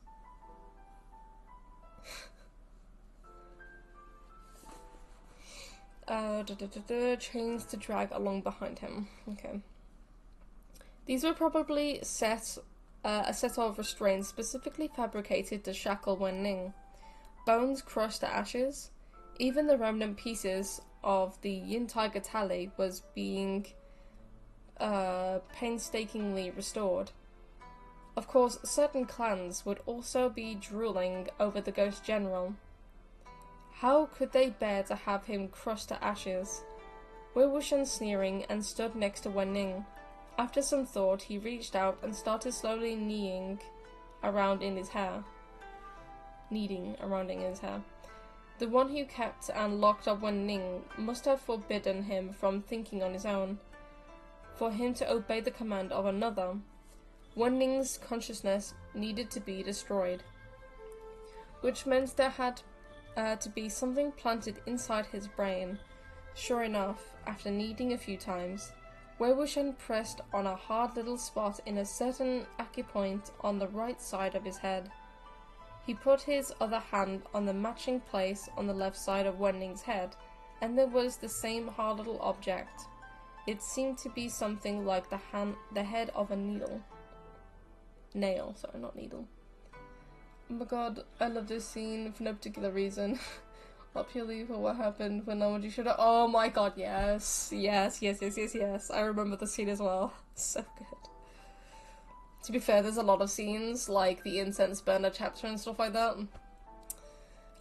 Chains to drag along behind him. Okay. These were probably a set of restraints specifically fabricated to shackle Wen Ning. Bones crushed to ashes. Even the remnant pieces of the Yin Tiger tally was being painstakingly restored. Of course, certain clans would also be drooling over the Ghost General. How could they bear to have him crushed to ashes? Wei Wuxian sneering and stood next to Wen Ning. After some thought, he reached out and started slowly kneading around in his hair. The one who kept and locked up Wen Ning must have forbidden him from thinking on his own. For him to obey the command of another, Wen Ning's consciousness needed to be destroyed, which meant there had to be something planted inside his brain. Sure enough, after kneading a few times, Wei Wuxian pressed on a hard little spot in a certain acupoint on the right side of his head. He put his other hand on the matching place on the left side of Wen Ning's head, and there was the same hard little object. It seemed to be something like the head of a needle. Nail, sorry, not needle. Oh my god, I love this scene for no particular reason. Not purely for what happened when Nobody should have. Oh my god, yes. Yes. I remember the scene as well. So good. To be fair, there's a lot of scenes, like the incense burner chapter and stuff like that.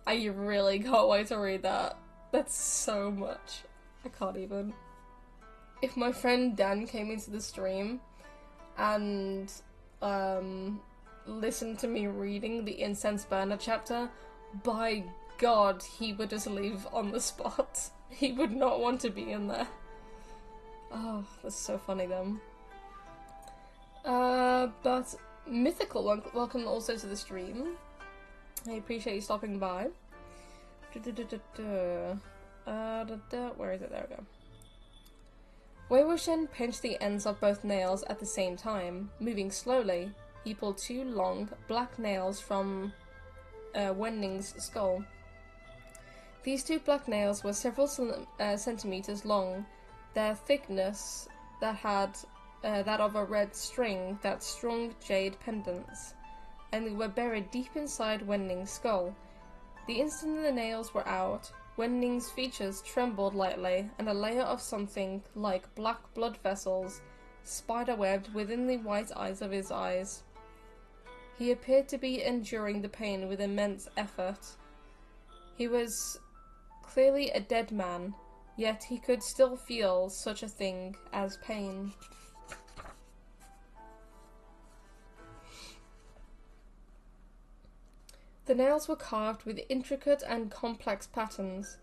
I really can't wait to read that. That's so much. I can't even. If my friend Dan came into the stream and listened to me reading the incense burner chapter, by God, he would just leave on the spot. He would not want to be in there. Oh, that's so funny then. But Mythical, welcome also to the stream. I appreciate you stopping by. Where is it? There we go. Wei Wuxian pinched the ends of both nails at the same time. Moving slowly, he pulled two long, black nails from Wen Ning's skull. These two black nails were several centimeters long, their thickness that had that of a red string that strung jade pendants, and they were buried deep inside Wen Ning's skull. The instant the nails were out, Wen Ning's features trembled lightly, and a layer of something like black blood vessels spiderwebbed within the white eyes of his eyes. He appeared to be enduring the pain with immense effort. He was clearly a dead man, yet he could still feel such a thing as pain. The nails were carved with intricate and complex patterns.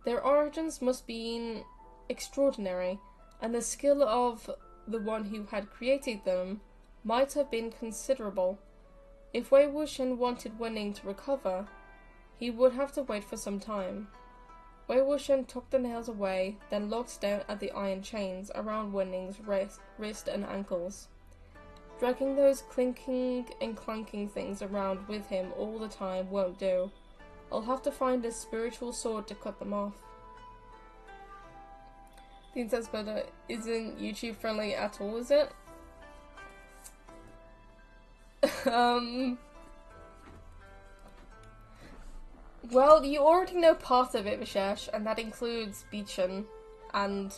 Their origins must be extraordinary, and the skill of the one who had created them might have been considerable. If Wei Wuxian wanted Wen Ning to recover, he would have to wait for some time. Wei Wuxian took the nails away, then looked down at the iron chains around Wen Ning's wrist and ankles. Dragging those clinking and clanking things around with him all the time won't do. I'll have to find a spiritual sword to cut them off. The incense burner isn't YouTube friendly at all, is it? Well, you already know part of it, Vishesh, and that includes Beechin and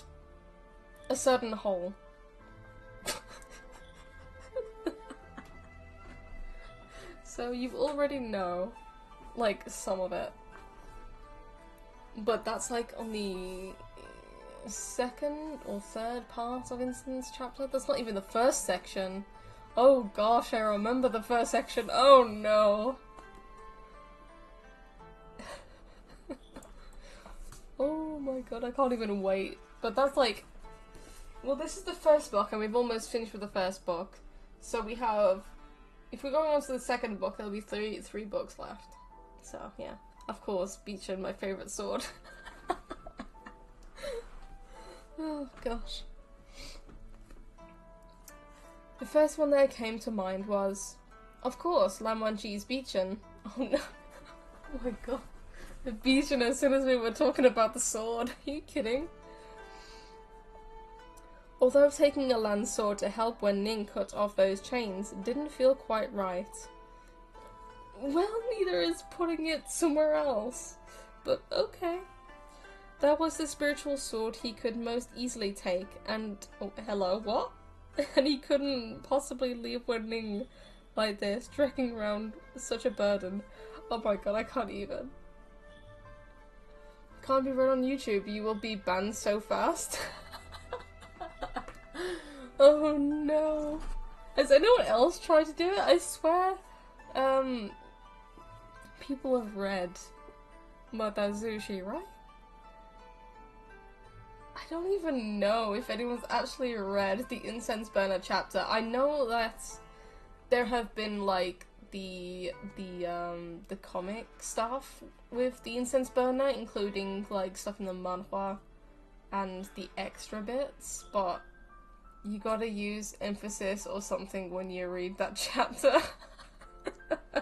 a certain hole. So you already know, like, some of it. But that's like on the second or third part of Instance chapter. That's not even the first section. Oh gosh, I remember the first section. Oh no. Oh my god, I can't even wait. But that's like, well, this is the first book and we've almost finished with the first book. So we have, if we're going on to the second book, there'll be three books left. So yeah, of course, Beechin, my favourite sword. Oh gosh. The first one that came to mind was, of course, Lan Wangji's Beechin. Oh no. Oh my god. The Beechin as soon as we were talking about the sword. Are you kidding? Although taking a Lan sword to help when Ning cut off those chains didn't feel quite right. Well, neither is putting it somewhere else. But okay. That was the spiritual sword he could most easily take, and... oh, hello, what? And he couldn't possibly leave Wen Ning like this, dragging around such a burden. Oh my god, I can't even. Can't be read on YouTube, you will be banned so fast. Oh no. Has anyone else tried to do it? I swear, people have read Matazushi, right? I don't even know if anyone's actually read the Incense Burner chapter. I know that there have been like the comic stuff with the Incense Burner, including like stuff in the manhwa and the extra bits, but you gotta use emphasis or something when you read that chapter. I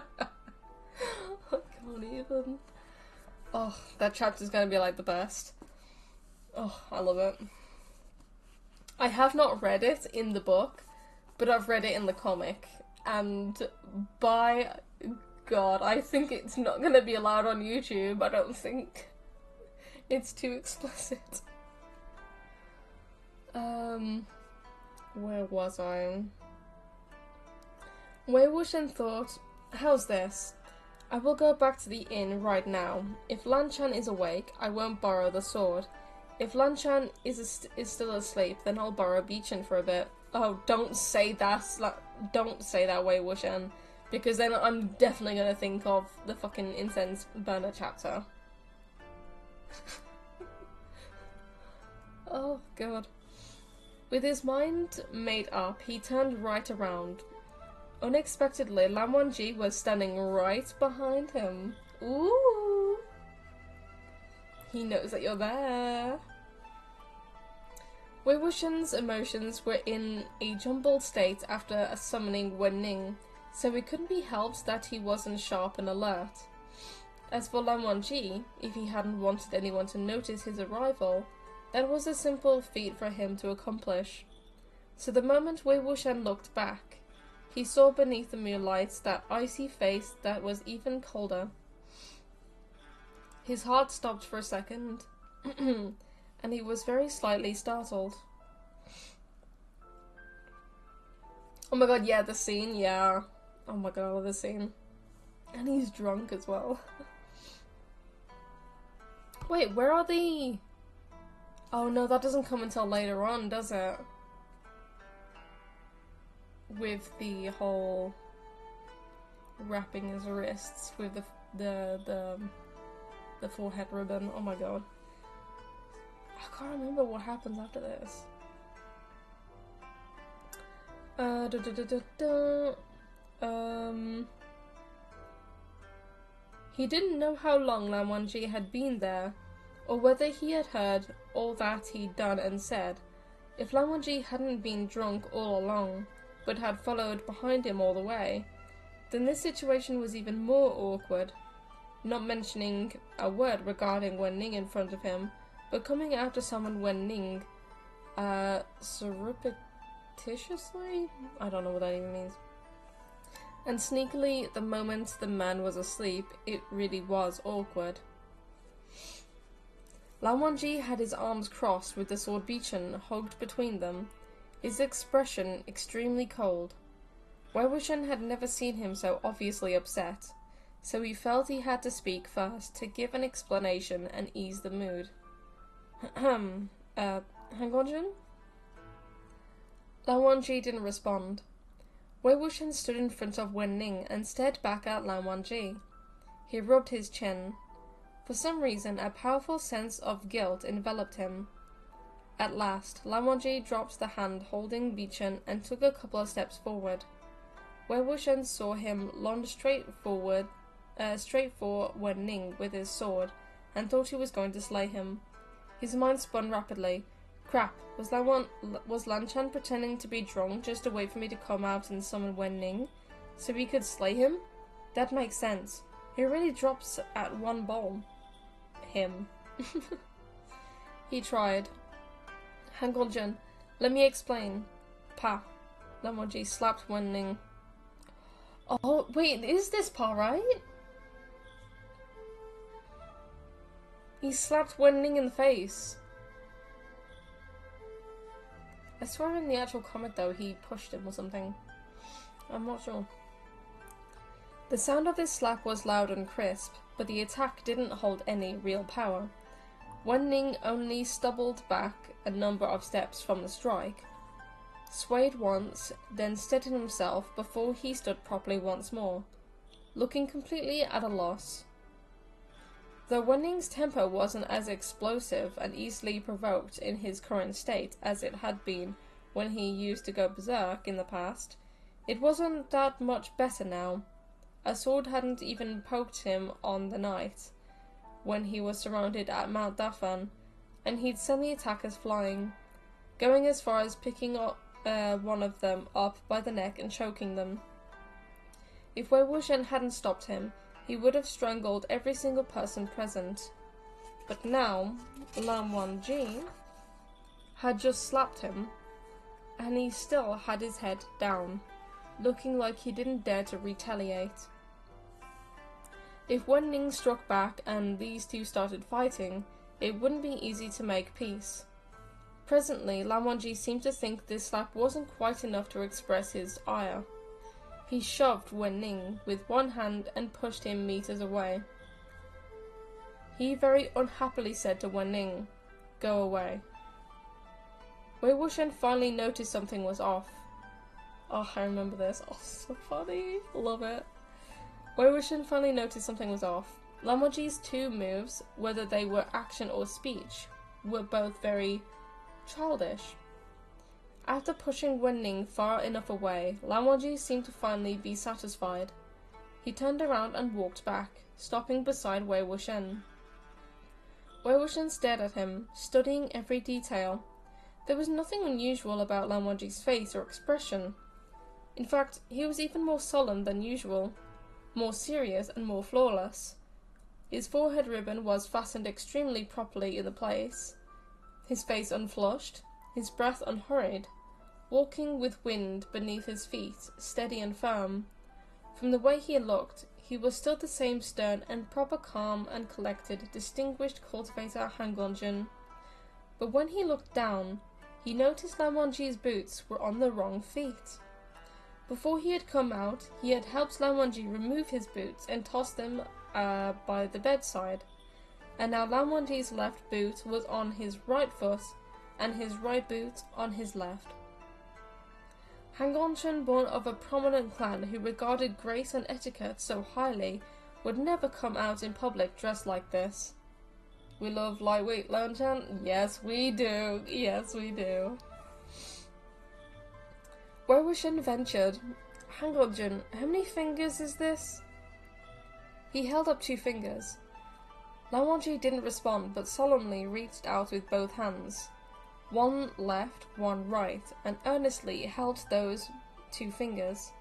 can't even. Oh, that chapter's gonna be like the best. Oh, I love it. I have not read it in the book, but I've read it in the comic, and by God, I think it's not going to be allowed on YouTube. I don't think. It's too explicit. Where was I? Wei Wuxian thought, how's this? I will go back to the inn right now. If Lan Chan is awake, I won't borrow the sword. If Lan Chan is still asleep, then I'll borrow Beechin for a bit. Oh, don't say that. Don't say that, Wei Wuxian. Because then I'm definitely going to think of the fucking Incense Burner chapter. Oh, God. With his mind made up, he turned right around. Unexpectedly, Lan Wangji was standing right behind him. Ooh! He knows that you're there. Wei Wuxian's emotions were in a jumbled state after summoning Wen Ning, so it couldn't be helped that he wasn't sharp and alert. As for Lan Wangji, if he hadn't wanted anyone to notice his arrival, that was a simple feat for him to accomplish. So the moment Wei Wuxian looked back, he saw beneath the moonlight that icy face that was even colder. His heart stopped for a second, and he was very slightly startled. Oh my god, yeah, the scene, yeah. Oh my god, I love the scene. And he's drunk as well. Wait, where are the... Oh no, that doesn't come until later on, does it? With the whole wrapping his wrists with the forehead ribbon. Oh my god. I can't remember what happens after this. He didn't know how long Lan Wangji had been there, or whether he had heard all that he'd done and said. If Lan Wangji hadn't been drunk all along, but had followed behind him all the way, then this situation was even more awkward. Not mentioning a word regarding Wen Ning in front of him, but coming after someone Wen Ning, surreptitiously? I don't know what that even means. And sneakily, the moment the man was asleep, it really was awkward. Lan Wangji had his arms crossed with the sword Bichen hugged between them, his expression extremely cold. Wei Wuxian had never seen him so obviously upset, so he felt he had to speak first to give an explanation and ease the mood. Ahem, Hangonjun? Lan Wangji didn't respond. Wei Wuxian stood in front of Wen Ning and stared back at Lan Wangji. He rubbed his chin. For some reason, a powerful sense of guilt enveloped him. At last, Lan Wangji dropped the hand holding Bichen and took a couple of steps forward. Wei Wuxian saw him lunge straight for Wen Ning with his sword, and thought he was going to slay him. His mind spun rapidly. Crap, was Lan Chan pretending to be drunk just to wait for me to come out and summon Wen Ning, so he could slay him? That makes sense. He really drops at one bowl. Him. He tried. Hangonjun, let me explain. Pa. Lan Wangji slapped Wen Ning. Oh, wait, is this Pa right? He slapped Wen Ning in the face. I swear in the actual comic though he pushed him or something. I'm not sure. The sound of this slap was loud and crisp, but the attack didn't hold any real power. Wen Ning only stumbled back a number of steps from the strike, swayed once, then steadied himself before he stood properly once more, looking completely at a loss. Though Wen Ning's temper wasn't as explosive and easily provoked in his current state as it had been when he used to go berserk in the past, it wasn't that much better now. A sword hadn't even poked him on the night, when he was surrounded at Mount Dafan, and he'd send the attackers flying, going as far as picking up one of them up by the neck and choking them. If Wei Wuxian hadn't stopped him, he would have strangled every single person present. But now, Lan Wangji had just slapped him, and he still had his head down, looking like he didn't dare to retaliate. If Wen Ning struck back and these two started fighting, it wouldn't be easy to make peace. Presently, Lan Wangji seemed to think this slap wasn't quite enough to express his ire. He shoved Wen Ning with one hand and pushed him meters away. He very unhappily said to Wen Ning, "Go away." Wei Wuxian finally noticed something was off. Oh, I remember this. Oh, so funny. Love it. Wei Wuxian finally noticed something was off. Lan Wangji's two moves, whether they were action or speech, were both very childish. After pushing Wen Ning far enough away, Lan Wangji seemed to finally be satisfied. He turned around and walked back, stopping beside Wei Wuxian. Wei Wuxian stared at him, studying every detail. There was nothing unusual about Lan Wangji's face or expression. In fact, he was even more solemn than usual, more serious and more flawless. His forehead ribbon was fastened extremely properly in the place, his face unflushed, his breath unhurried, walking with wind beneath his feet, steady and firm. From the way he looked, he was still the same stern and proper calm and collected, distinguished cultivator Hangonjun. But when he looked down, he noticed Lan Wangji's boots were on the wrong feet. Before he had come out, he had helped Lan Wangji remove his boots and toss them by the bedside, and now Lan Wangji's left boot was on his right foot, and his right boot on his left. Hangonjun, born of a prominent clan who regarded grace and etiquette so highly, would never come out in public dressed like this. We love lightweight Lan Chan? Yes, we do. Yes, we do. Wei Wuxian ventured, "Hangonjun, how many fingers is this?" He held up 2 fingers. Lan Wangji didn't respond, but solemnly reached out with both hands, one left, one right, and earnestly held those 2 fingers.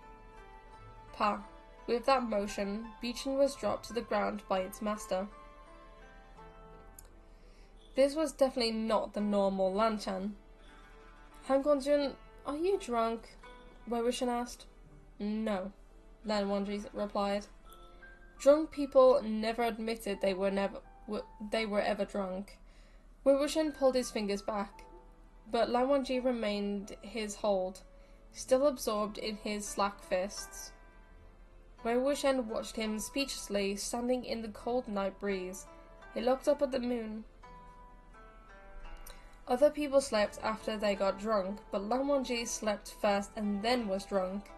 Pa. With that motion, Bichen was dropped to the ground by its master. This was definitely not the normal Lan Chan. "Hangonjun, are you drunk?" Wei Wuxian asked. "No." Lan Wangji replied. Drunk people never admitted they were ever drunk. Wei Wuxian pulled his fingers back, but Lan Wangji remained his hold, still absorbed in his slack fists. Wei Wuxian watched him speechlessly, standing in the cold night breeze. He looked up at the moon. Other people slept after they got drunk, but Lan Wangji slept first and then was drunk.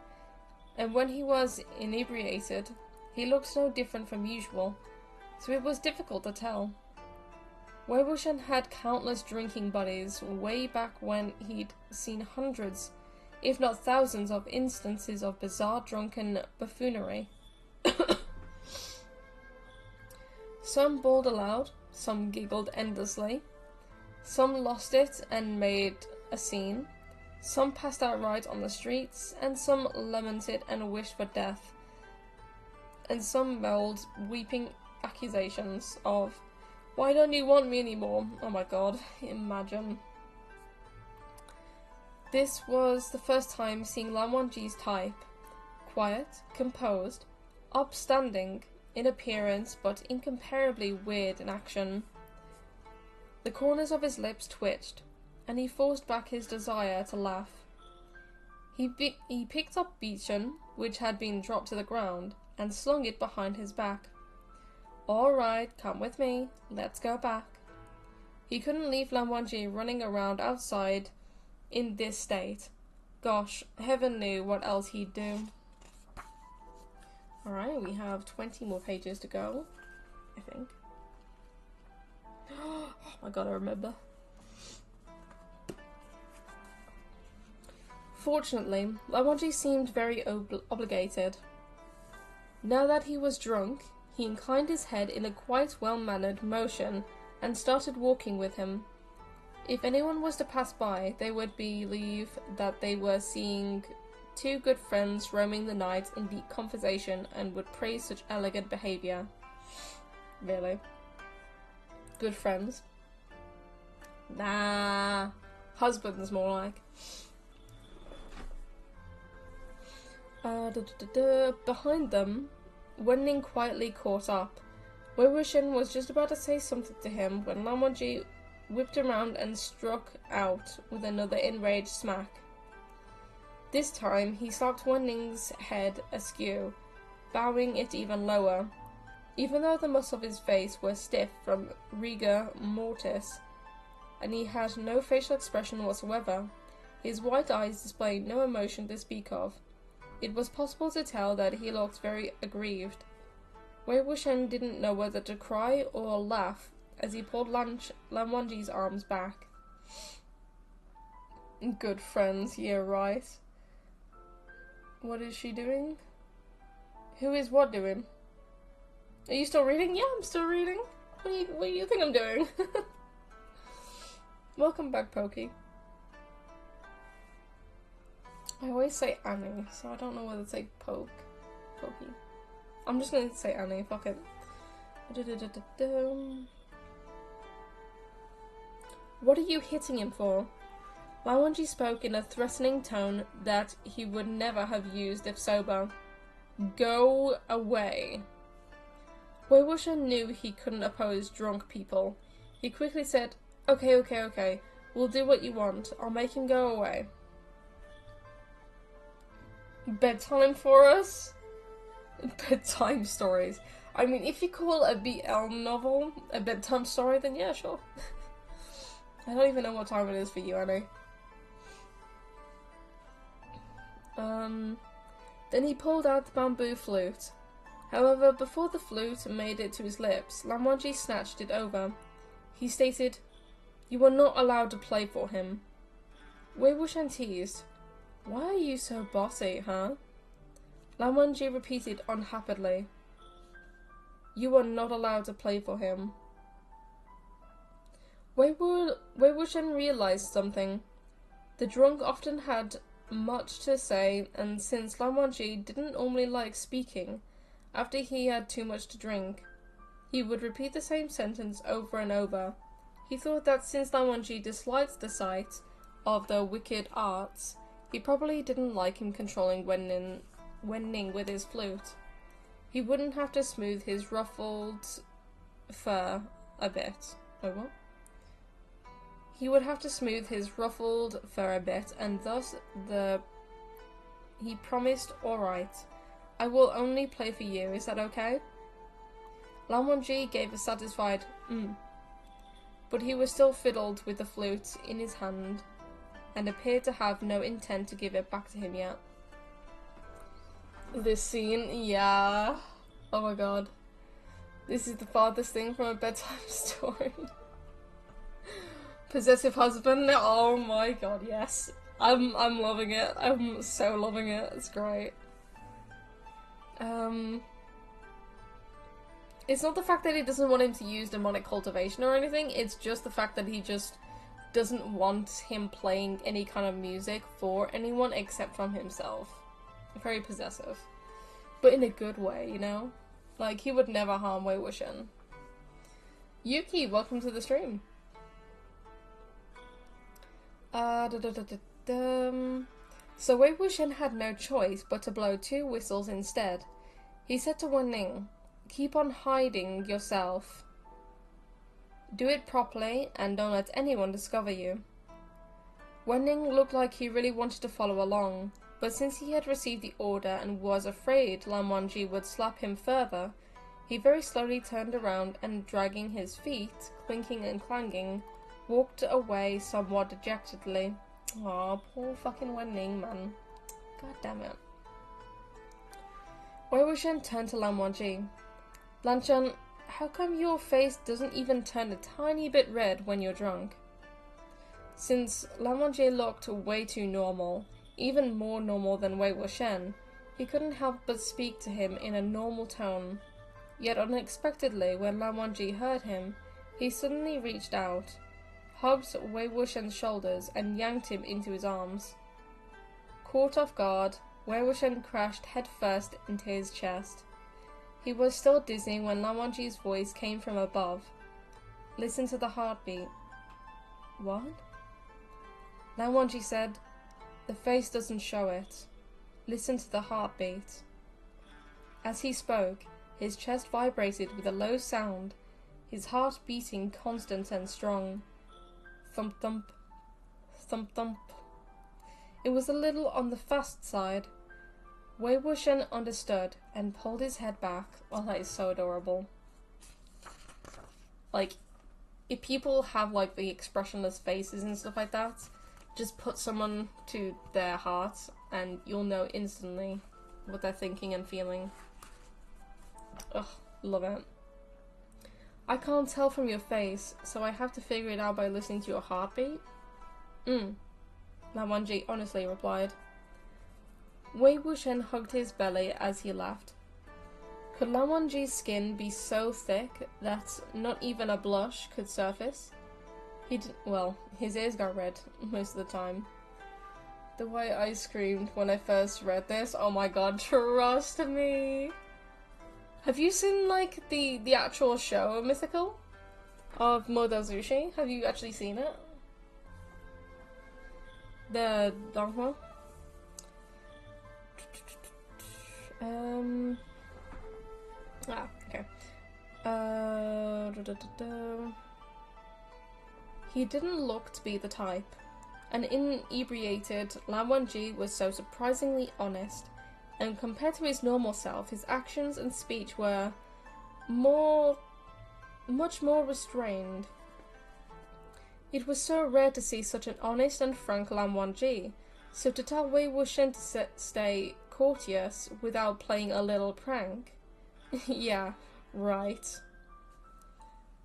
And when he was inebriated, he looked no different from usual, so it was difficult to tell. Wei Wuxian had countless drinking buddies way back when he'd seen hundreds, if not thousands, of instances of bizarre drunken buffoonery. Some bawled aloud, some giggled endlessly, some lost it and made a scene, some passed out right on the streets, and some lamented and wished for death, and some mouthed weeping accusations of, "Why don't you want me anymore?" Oh my god, imagine. This was the first time seeing Lan Wangji's type. Quiet, composed, upstanding in appearance, but incomparably weird in action. The corners of his lips twitched, and he forced back his desire to laugh. He picked up Bichen, which had been dropped to the ground, and slung it behind his back. "All right, come with me. Let's go back." He couldn't leave Lan Wangji running around outside in this state. Gosh, heaven knew what else he'd do. Alright, we have 20 more pages to go, I think. Oh my god, I remember. Fortunately, Lan Wangji seemed very obligated. Now that he was drunk, he inclined his head in a quite well-mannered motion and started walking with him. If anyone was to pass by, they would believe that they were seeing two good friends roaming the night in deep conversation and would praise such elegant behaviour. Really? Good friends? Nah. Husbands, more like. Behind them, Wen Ning quietly caught up. Wei Wuxian was just about to say something to him when Lan Wangji whipped around and struck out with another enraged smack. This time, he slapped Wen Ning's head askew, bowing it even lower. Even though the muscles of his face were stiff from rigor mortis, and he had no facial expression whatsoever, his white eyes displayed no emotion to speak of. It was possible to tell that he looked very aggrieved. Wei Wuxian didn't know whether to cry or laugh as he pulled Lan Wangji's arms back. Good friends, yeah, right. What is she doing? Who is what doing? Are you still reading? Yeah, I'm still reading. What do you think I'm doing? Welcome back, Pokey. I always say Annie, so I don't know whether to say Pokey. I'm just gonna say Annie, fuck it. What are you hitting him for? Lan Wangji spoke in a threatening tone that he would never have used if sober. Go away. Wei Wuxian knew he couldn't oppose drunk people. He quickly said, Okay. We'll do what you want. I'll make him go away. Bedtime for us? Bedtime stories. I mean, if you call a BL novel a bedtime story, then yeah, sure. I don't even know what time it is for you, Annie. Then he pulled out the bamboo flute. However, before the flute made it to his lips, Lan Wangji snatched it over. He stated, "You are not allowed to play for him." Wei Wuxian teased, "Why are you so bossy, huh?" Lan Wangji repeated unhappily, "You are not allowed to play for him." Wei Wuxian realized something. The drunk often had much to say, and since Lan Wangji didn't normally like speaking, after he had too much to drink, he would repeat the same sentence over and over. He thought that since Lan Wangji disliked the sight of the wicked arts, he probably didn't like him controlling Wen Wen Ning with his flute. He wouldn't have to smooth his ruffled fur a bit. Oh, what? He would have to smooth his ruffled fur a bit, and thus he promised, "Alright, I will only play for you, is that okay?" Lan Wangji gave a satisfied but he was still fiddled with the flute in his hand, and appeared to have no intent to give it back to him yet. This scene, yeah. Oh my god. This is the farthest thing from a bedtime story. Possessive husband, oh my god, yes. I'm loving it. I'm so loving it. It's great. It's not the fact that he doesn't want him to use demonic cultivation or anything, it's just the fact that he just doesn't want him playing any kind of music for anyone except from himself. Very possessive. But in a good way, you know? Like, he would never harm Wei Wuxian. Yuki, welcome to the stream. So Wei Wuxian had no choice but to blow 2 whistles instead. He said to Wen Ning, "Keep on hiding yourself. Do it properly and don't let anyone discover you." Wen Ning looked like he really wanted to follow along, but since he had received the order and was afraid Lan Wangji would slap him further, he very slowly turned around and, dragging his feet, clinking and clanging, walked away somewhat dejectedly. Aw, poor fucking Wen Ning, man. God damn it. Wei Wuxian turned to Lan Wangji. "Lan-chan, how come your face doesn't even turn a tiny bit red when you're drunk?" Since Lan Wangji looked way too normal, even more normal than Wei Wuxian, he couldn't help but speak to him in a normal tone. Yet unexpectedly, when Lan Wangji heard him, he suddenly reached out, hugged Wei Wuxian's shoulders, and yanked him into his arms. Caught off guard, Wei Wuxian crashed headfirst into his chest. He was still dizzy when Lan Wangji's voice came from above. "Listen to the heartbeat." "What?" Lan Wangji said, "The face doesn't show it. Listen to the heartbeat." As he spoke, his chest vibrated with a low sound, his heart beating constant and strong. Thump thump, thump thump. It was a little on the fast side. Wei Wuxian understood and pulled his head back. Oh, that is so adorable. Like, if people have, like, the expressionless faces and stuff like that, just put someone to their heart and you'll know instantly what they're thinking and feeling. Ugh, love it. "I can't tell from your face, so I have to figure it out by listening to your heartbeat?" Lan Wangji honestly replied. Wei Wuxian hugged his belly as he laughed. Could Lan Wangji's skin be so thick that not even a blush could surface? Well, his ears got red most of the time. The way I screamed when I first read this, oh my god, trust me! Have you seen, like, the actual show of Mythical? Of Model Zushi? Have you actually seen it? The Donghuo? Okay. He didn't look to be the type. An inebriated Lan Wangji was so surprisingly honest, and compared to his normal self, his actions and speech were much more restrained. It was so rare to see such an honest and frank Lan Wangji, so to tell Wei Wuxian to stay courteous without playing a little prank. Yeah, right.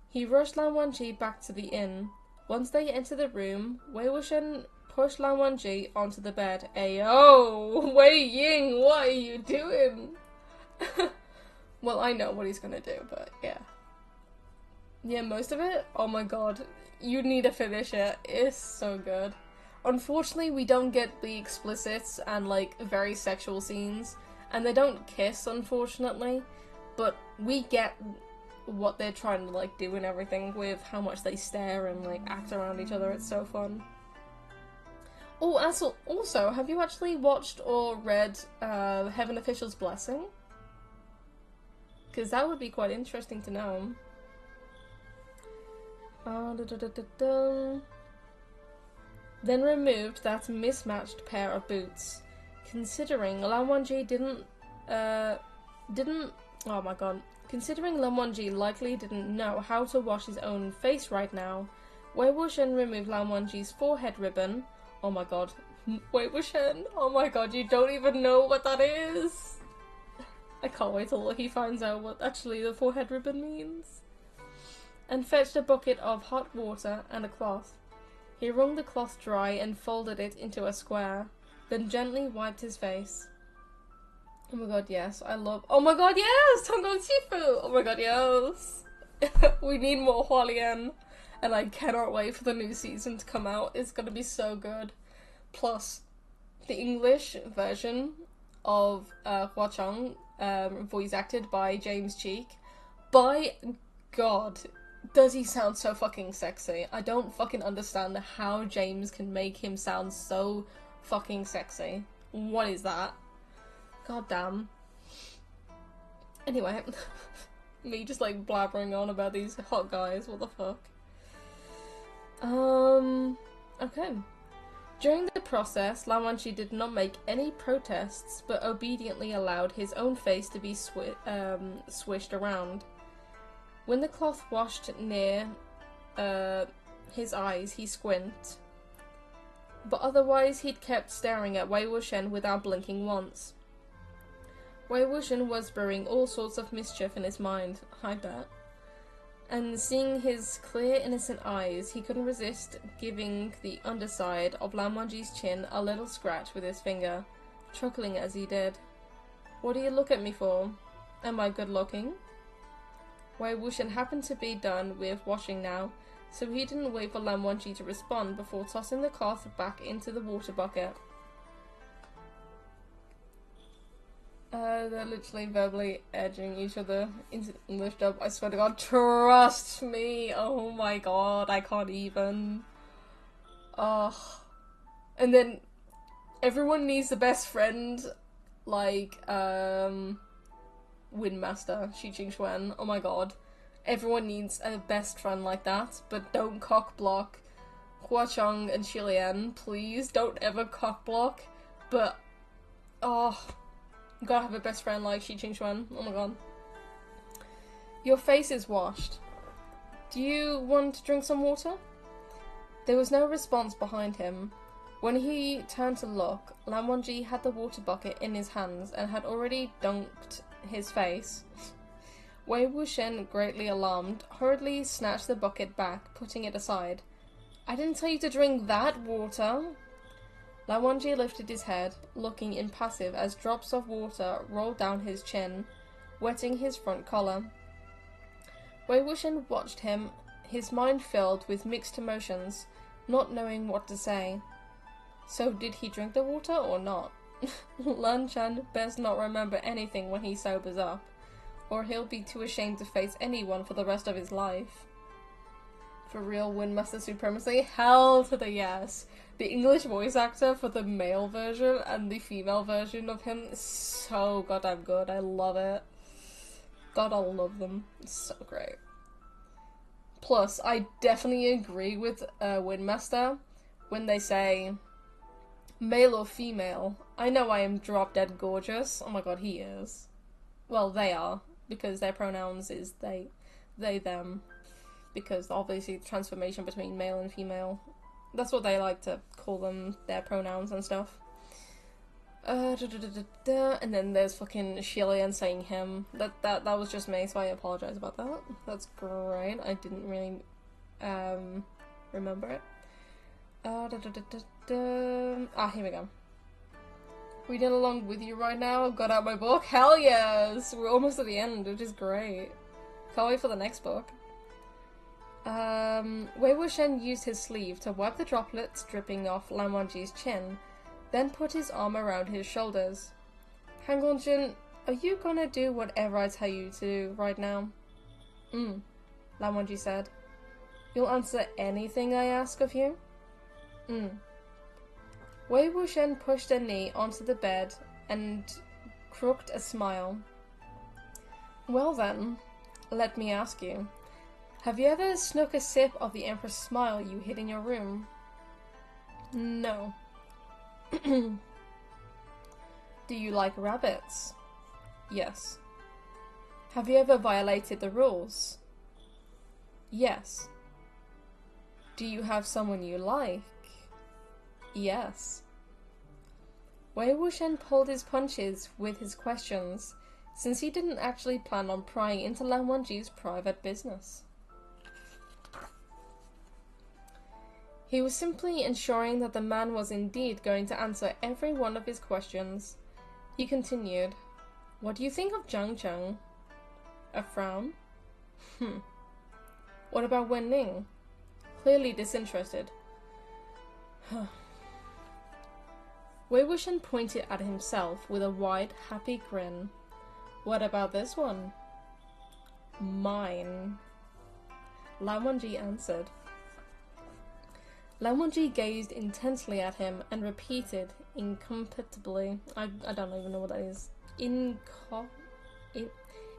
He rushed Lan Wangji back to the inn. Once they entered the room, Wei Wuxian pushed Lan Wangji onto the bed. Ayo, Wei Ying, what are you doing? Well, I know what he's gonna do, but yeah. Yeah, most of it? Oh my god, you need to finish it. It's so good. Unfortunately, we don't get the explicit and, like, very sexual scenes, and they don't kiss, unfortunately, but we get what they're trying to, like, do and everything with how much they stare and, like, act around each other. It's so fun. Oh, also, have you actually watched or read Heaven Official's Blessing? Because that would be quite interesting to know. Then removed that mismatched pair of boots. Considering Lan Wangji oh my god. Considering Lan Wangji likely didn't know how to wash his own face right now, Wei Wuxian removed Lan Wangji's forehead ribbon. Oh my god. Wei Wuxian, oh my god, you don't even know what that is! I can't wait till he finds out what actually the forehead ribbon means. And fetched a bucket of hot water and a cloth. He wrung the cloth dry and folded it into a square, then gently wiped his face. Oh my god, yes, oh my god, yes! Tonggong Shifu! Oh my god, yes! We need more Hualien, and I cannot wait for the new season to come out. It's gonna be so good. Plus, the English version of Hua Chong, voice acted by James Cheek. By god, does he sound so fucking sexy. I don't fucking understand how James can make him sound so fucking sexy. What is that? God damn. Anyway, me just like blabbering on about these hot guys, what the fuck. Okay. During the process, Lan Wangji did not make any protests, but obediently allowed his own face to be swished around. When the cloth washed near his eyes, he squinted. But otherwise, he'd kept staring at Wei Wuxian without blinking once. Wei Wuxian was brewing all sorts of mischief in his mind, I bet. And seeing his clear, innocent eyes, he couldn't resist giving the underside of Lan Wangji's chin a little scratch with his finger, chuckling as he did. What do you look at me for? Am I good looking? Wei Wuxian happened to be done with washing now, so he didn't wait for Lan Wangji to respond before tossing the cloth back into the water bucket. They're literally verbally edging each other into English dub. I swear to god, trust me! Oh my god, I can't even. Ugh. And then, everyone needs a best friend, like, Windmaster, Xi Jingxuan. Oh my god. Everyone needs a best friend like that, but don't cockblock Hua Chong and Xilian. Please, don't ever cockblock. But, oh... You gotta have a best friend like Xi Jingxuan. Oh my god. Your face is washed. Do you want to drink some water? There was no response behind him. When he turned to look, Lan Wangji had the water bucket in his hands and had already dunked his face. Wei Wuxian, greatly alarmed, hurriedly snatched the bucket back, putting it aside. I didn't tell you to drink that water! Lan Wangji lifted his head, looking impassive as drops of water rolled down his chin, wetting his front collar. Wei Wuxian watched him, his mind filled with mixed emotions, not knowing what to say. So did he drink the water or not? Lan Chan best not remember anything when he sobers up, or he'll be too ashamed to face anyone for the rest of his life. For real Windmaster supremacy? Hell to the yes! The English voice actor for the male version and the female version of him is so goddamn good. I love it. God, I love them. It's so great. Plus, I definitely agree with Windmaster when they say male or female. I know I am drop dead gorgeous. Oh my god, he is. Well, they are, because their pronouns is they, them. Because obviously the transformation between male and female. That's what they like to call them, their pronouns and stuff. And then there's fucking Xilian saying him. That was just me, so I apologize about that. That's great. I didn't really remember it. Here we go. Reading along with you right now. I've got out my book. Hell yes! We're almost at the end, which is great. Can't wait for the next book. Wei Wuxian used his sleeve to wipe the droplets dripping off Lan Wangji's chin, then put his arm around his shoulders. Hang on, Jin, are you gonna do whatever I tell you to do right now? Lan Wangji said. You'll answer anything I ask of you? Wei Wuxian pushed a knee onto the bed and crooked a smile. Well then, let me ask you. Have you ever snuck a sip of the Empress Smile you hid in your room? No. Do you like rabbits? Yes. Have you ever violated the rules? Yes. Do you have someone you like? Yes. Wei Wuxian pulled his punches with his questions, since he didn't actually plan on prying into Lan Wangji's private business. He was simply ensuring that the man was indeed going to answer every one of his questions. He continued, "What do you think of Zhang Zheng?" A frown. What about Wei Ming? Clearly disinterested. Wei Wuxian pointed at himself with a wide, happy grin. What about this one? Mine. Lan Wangji answered. Lan Wangji gazed intensely at him and repeated incompatibly. I don't even know what that is.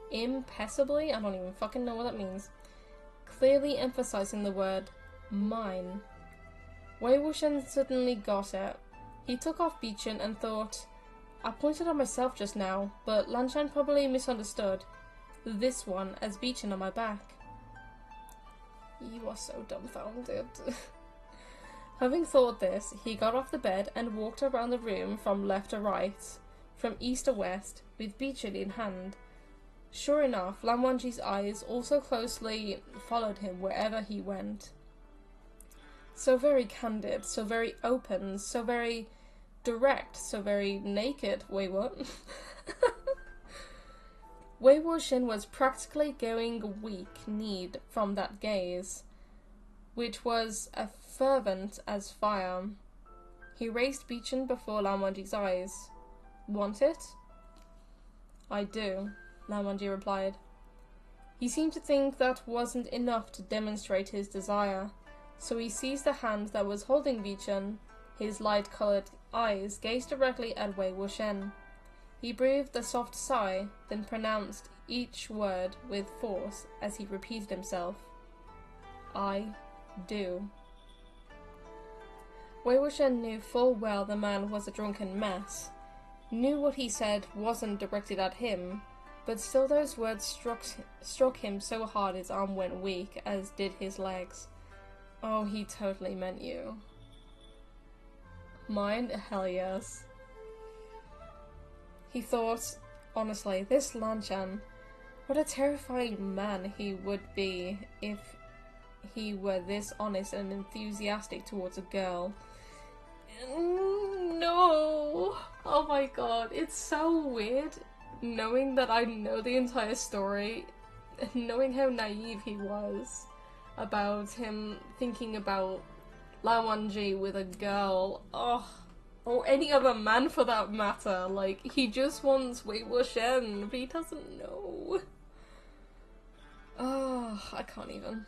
Impeccably? I don't even fucking know what that means. Clearly emphasizing the word mine. Wei Wuxian suddenly got it. He took off Beechin and thought, I pointed at myself just now, but Lanshan probably misunderstood this one as Beechin on my back. You are so dumbfounded. Having thought this, he got off the bed and walked around the room from left to right, from east to west, with Beechin in hand. Sure enough, Lan Wangji's eyes also closely followed him wherever he went. So very candid, so very open, so very direct, so very naked. Wait, what? Wei Wuxian was practically going weak-kneed from that gaze, which was as fervent as fire. He raised Beechin before Lan Wangji's eyes. Want it? I do, Lan Wangji replied. He seemed to think that wasn't enough to demonstrate his desire, so he seized the hand that was holding Beechin. His light-colored eyes gazed directly at Wei Wuxian. He breathed a soft sigh, then pronounced each word with force as he repeated himself. I do. Wei Wuxian knew full well the man was a drunken mess, knew what he said wasn't directed at him, but still those words struck him so hard his arm went weak, as did his legs. Oh, he totally meant you. Mine? Hell yes. He thought, honestly, this Lanshan, what a terrifying man he would be if he were this honest and enthusiastic towards a girl. No! Oh my god, it's so weird knowing that I know the entire story, knowing how naive he was about him thinking about Lan Wangji with a girl. Oh, or any other man for that matter. Like, he just wants Wei Wuxian, but he doesn't know. Oh, I can't even.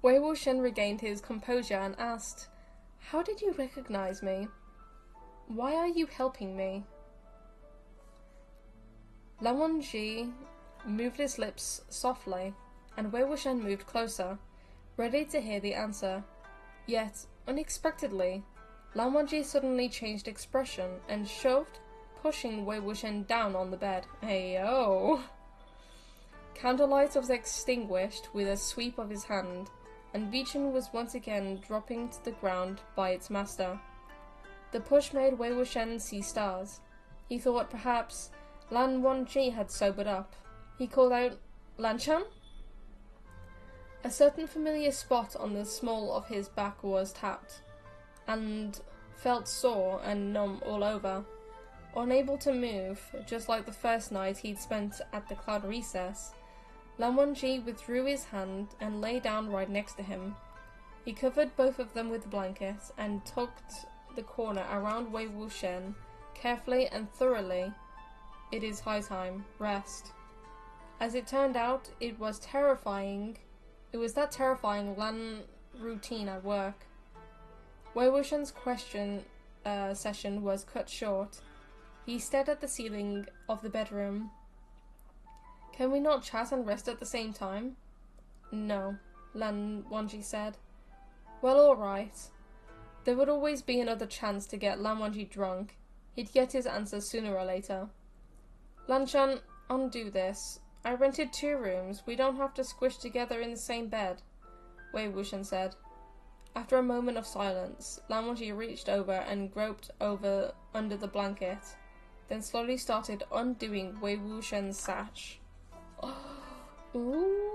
Wei Wuxian regained his composure and asked, How did you recognize me? Why are you helping me? Lan Wangji moved his lips softly, and Wei Wuxian moved closer, ready to hear the answer. Yet, unexpectedly, Lan Wangji suddenly changed expression and shoved, pushing Wei Wuxian down on the bed. Hey-yo! Candlelight was extinguished with a sweep of his hand, and Beechin was once again dropping to the ground by its master. The push made Wei Wuxian see stars. He thought perhaps Lan Wangji had sobered up. He called out, Lanshan? A certain familiar spot on the small of his back was tapped, and felt sore and numb all over. Unable to move, just like the first night he'd spent at the cloud recess, Lan Wangji withdrew his hand and lay down right next to him. He covered both of them with blankets and tucked the corner around Wei Wuxian carefully and thoroughly. It is high time. Rest. As it turned out, it was terrifying. It was that terrifying Lan routine at work. Wei Wuxian's question session was cut short. He stared at the ceiling of the bedroom. Can we not chat and rest at the same time? No, Lan Wangji said. Well, alright. There would always be another chance to get Lan Wangji drunk. He'd get his answers sooner or later. Lanchan, undo this. I rented 2 rooms. We don't have to squish together in the same bed, Wei Wuxian said. After a moment of silence, Lan Wangji reached over and groped over under the blanket, then slowly started undoing Wei Wuxian's sash. Ooh.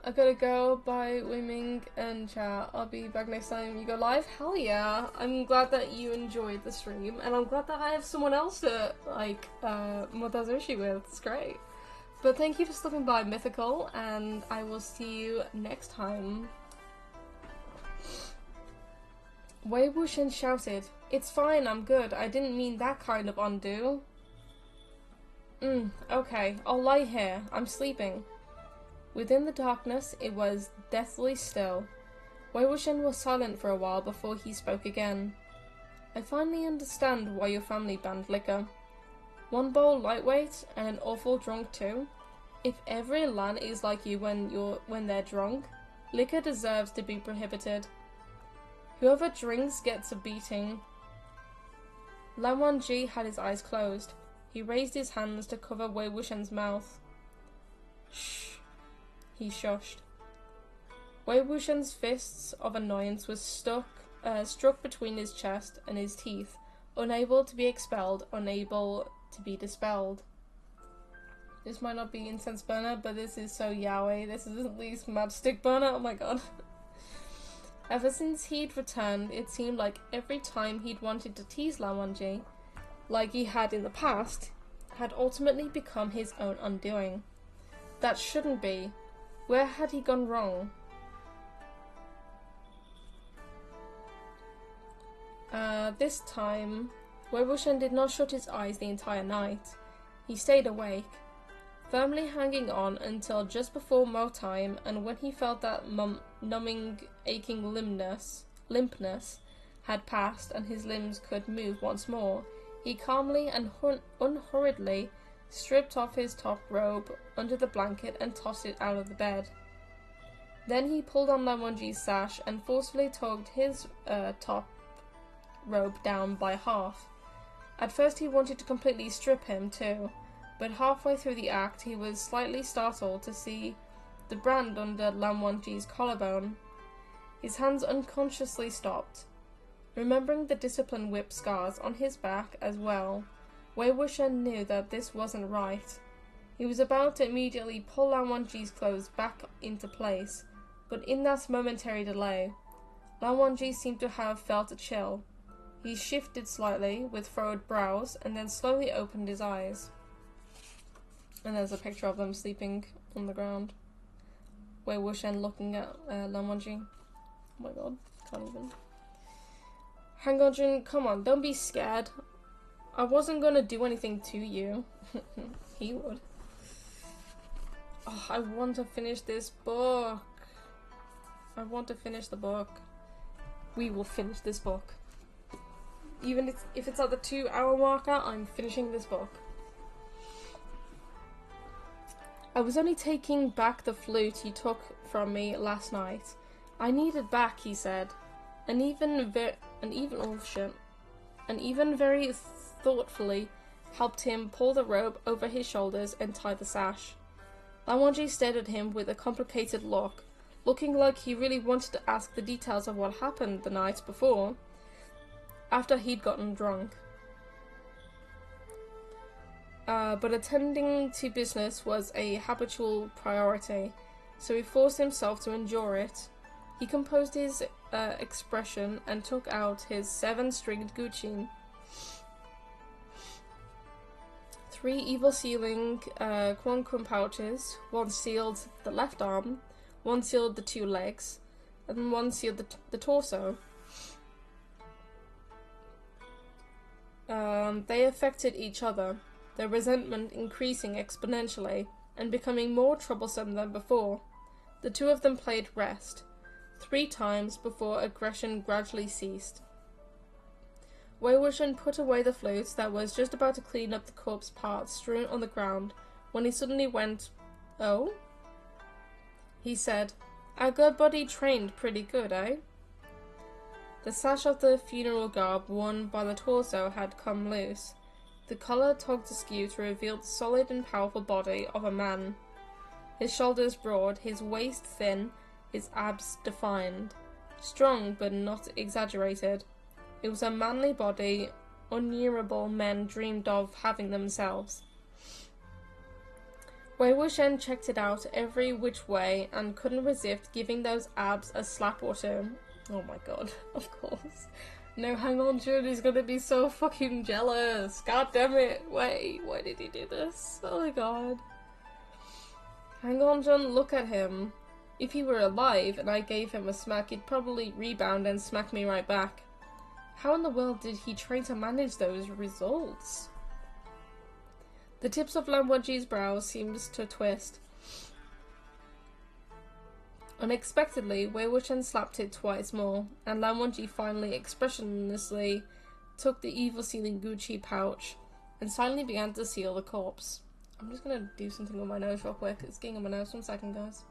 I gotta go. Bye, Wei Ming and chat. I'll be back next time you go live. Hell yeah. I'm glad that you enjoyed the stream, and I'm glad that I have someone else to, like, Motazushi with. It's great. But thank you for stopping by, Mythical, and I will see you next time. Wei Wuxian shouted, It's fine, I'm good. I didn't mean that kind of undo. Okay, I'll lie here. I'm sleeping. Within the darkness, it was deathly still. Wei Wuxian was silent for a while before he spoke again. I finally understand why your family banned liquor. 1 bowl lightweight and an awful drunk too. If every Lan is like you when they're drunk, liquor deserves to be prohibited. Whoever drinks gets a beating. Lan Wangji had his eyes closed. He raised his hands to cover Wei Wuxian's mouth. Shh. He shushed. Wei Wuxian's fists of annoyance was struck between his chest and his teeth, unable to be expelled, unable to be dispelled. This might not be incense burner, but this is so yaoi. This is at least matchstick burner. Oh my god. Ever since he'd returned, it seemed like every time he'd wanted to tease Lan Wangji, like he had in the past, had ultimately become his own undoing. That shouldn't be. Where had he gone wrong? This time, Wei Wuxian did not shut his eyes the entire night. He stayed awake, firmly hanging on until just before mo time, and when he felt that numbing, aching limpness had passed and his limbs could move once more, he calmly and unhurriedly stripped off his top robe under the blanket and tossed it out of the bed. Then he pulled on Lan Wangji's sash and forcefully tugged his top robe down by half. At first he wanted to completely strip him too, but halfway through the act he was slightly startled to see the brand under Lan Wangji's collarbone. His hands unconsciously stopped. Remembering the discipline whip scars on his back as well, Wei Wuxian knew that this wasn't right. He was about to immediately pull Lan Wangji's clothes back into place, but in that momentary delay, Lan Wangji seemed to have felt a chill. He shifted slightly, with furrowed brows, and then slowly opened his eyes. And there's a picture of them sleeping on the ground. Wei Wuxian looking at Lan Wangji. Oh my god, can't even. Hang on, Jun, come on, don't be scared. I wasn't gonna do anything to you. He would. Oh, I want to finish this book. I want to finish the book. We will finish this book. Even if it's at the 2-hour marker, I'm finishing this book. I was only taking back the flute you took from me last night. I need it back, he said. And even very thoughtfully helped him pull the robe over his shoulders and tie the sash. Lan Wangji stared at him with a complicated look, looking like he really wanted to ask the details of what happened the night before, after he'd gotten drunk. But attending to business was a habitual priority, so he forced himself to endure it. He composed his expression and took out his 7-stringed guqin. 3 evil-sealing quanqum pouches, 1 sealed the left arm, 1 sealed the 2 legs, and 1 sealed the torso. They affected each other, their resentment increasing exponentially and becoming more troublesome than before. The 2 of them played rest, 3 times before aggression gradually ceased. Wei Wuxian put away the flute that was just about to clean up the corpse parts strewn on the ground when he suddenly went, "Oh?" He said, "Our good buddy trained pretty good, eh?" The sash of the funeral garb worn by the torso had come loose. The collar tugged askew to reveal the solid and powerful body of a man. His shoulders broad, his waist thin, his abs defined. Strong, but not exaggerated. It was a manly body innumerable men dreamed of having themselves. Wei Wuxian checked it out every which way and couldn't resist giving those abs a slap or two. Oh my god, of course. No, hang on, Jun, he's gonna be so fucking jealous. God damn it. Wait, why did he do this? Oh my god. Hang on, Jun, look at him. If he were alive and I gave him a smack, he'd probably rebound and smack me right back. How in the world did he train to manage those results? The tips of Lan Wangji's brows seemed to twist. Unexpectedly, Wei Wuxian slapped it twice more, and Lan Wangji finally expressionlessly took the evil-seeming Gucci pouch and silently began to seal the corpse. I'm just gonna do something with my nose real quick. It's getting on my nose. 1 second, guys.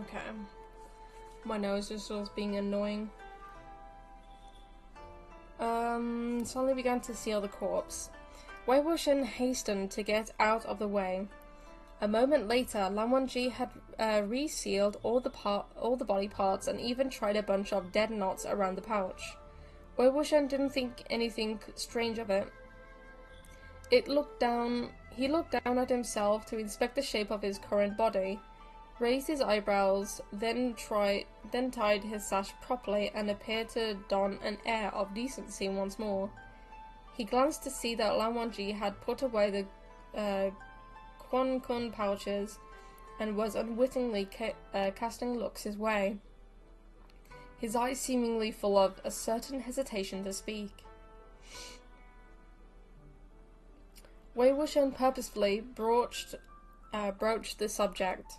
Okay. My nose just was being annoying. Suddenly began to seal the corpse. Wei Wuxian hastened to get out of the way. A moment later, Lan Wangji had resealed all the body parts and even tried a bunch of dead knots around the pouch. Wei Wuxian didn't think anything strange of it. He looked down at himself to inspect the shape of his current body, raised his eyebrows, then tied his sash properly and appeared to don an air of decency once more. He glanced to see that Lan Wangji had put away the Quan Kun pouches and was unwittingly casting looks his way, his eyes seemingly full of a certain hesitation to speak. Wei Wuxian purposefully broached the subject.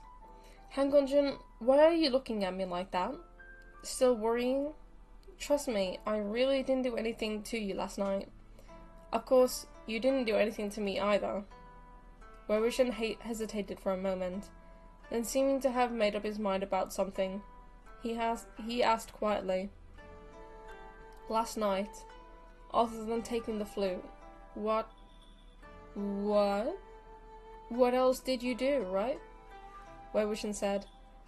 "Hang on, Jun, why are you looking at me like that? Still worrying? Trust me, I really didn't do anything to you last night. Of course, you didn't do anything to me either." Wei Wuxian hesitated for a moment, then seeming to have made up his mind about something, he asked quietly, "Last night, other than taking the flute, what else did you do, right?" Wei Wuxian said,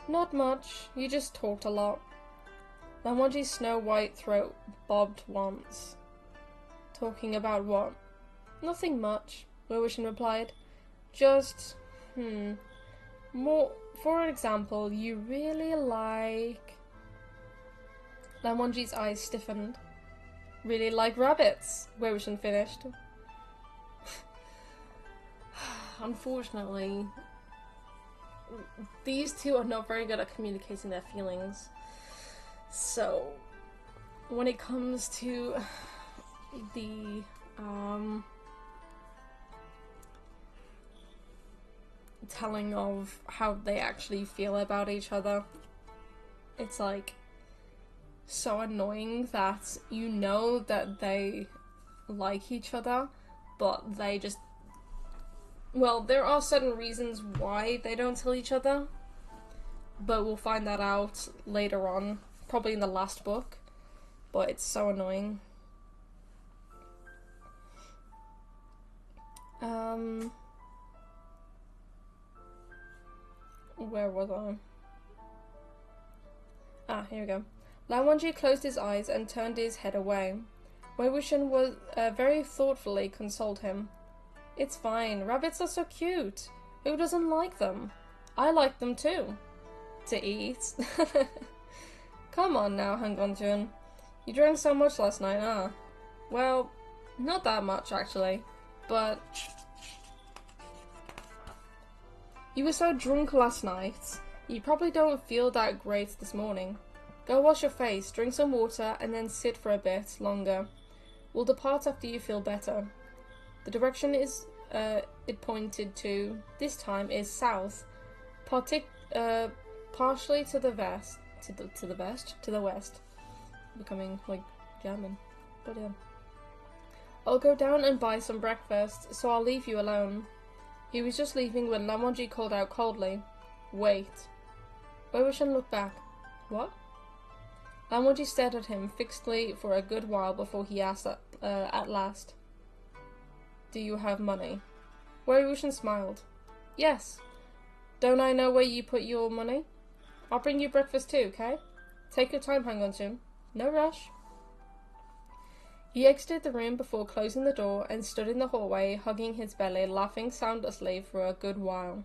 "Not much, you just talked a lot." Lan Wangji's snow-white throat bobbed once. "Talking about what?" "Nothing much," Wei Wuxian replied. "Just, more, for example, you really like..." Lan Wangji's eyes stiffened. "Really like rabbits," Wei Wuxian finished. Unfortunately, these two are not very good at communicating their feelings. So, when it comes to the telling of how they actually feel about each other, it's like so annoying that you know that they like each other, but they just, well, there are certain reasons why they don't tell each other, but we'll find that out later on, probably in the last book, but it's so annoying. Where was I? Here we go. Lan Wangji closed his eyes and turned his head away. Wei Wuxian was very thoughtfully consoled him. "It's fine. Rabbits are so cute. Who doesn't like them? I like them too." to eat. Come on now, Hangonjun. You drank so much last night, huh? Well, not that much actually, but you were so drunk last night, you probably don't feel that great this morning. Go wash your face, drink some water, and then sit for a bit longer. We'll depart after you feel better. The direction it pointed to this time is south, partially to the west, becoming like German. But yeah. I'll go down and buy some breakfast, so I'll leave you alone. He was just leaving when Lamonji called out coldly, "Wait." Wei Wuxian looked back. What? Lamonji stared at him fixedly for a good while before he asked at last, "Do you have money?" Wei Wuxian smiled. "Yes. Don't I know where you put your money? I'll bring you breakfast too, okay? Take your time, Hangonjun. No rush." He exited the room before closing the door and stood in the hallway, hugging his belly, laughing soundlessly for a good while.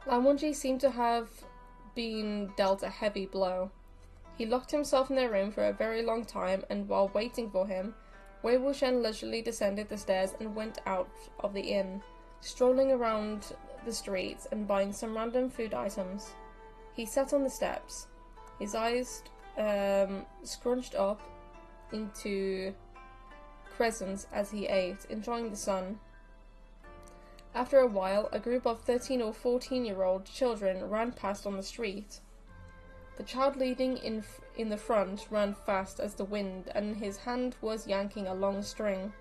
Lamonji seemed to have been dealt a heavy blow. He locked himself in their room for a very long time, and while waiting for him, Wei Wuxian leisurely descended the stairs and went out of the inn, strolling around the streets and buying some random food items. He sat on the steps, his eyes scrunched up into crescents as he ate, enjoying the sun. After a while, a group of 13 or 14-year-old children ran past on the street. The child leading in the front ran fast as the wind, and his hand was yanking a long string.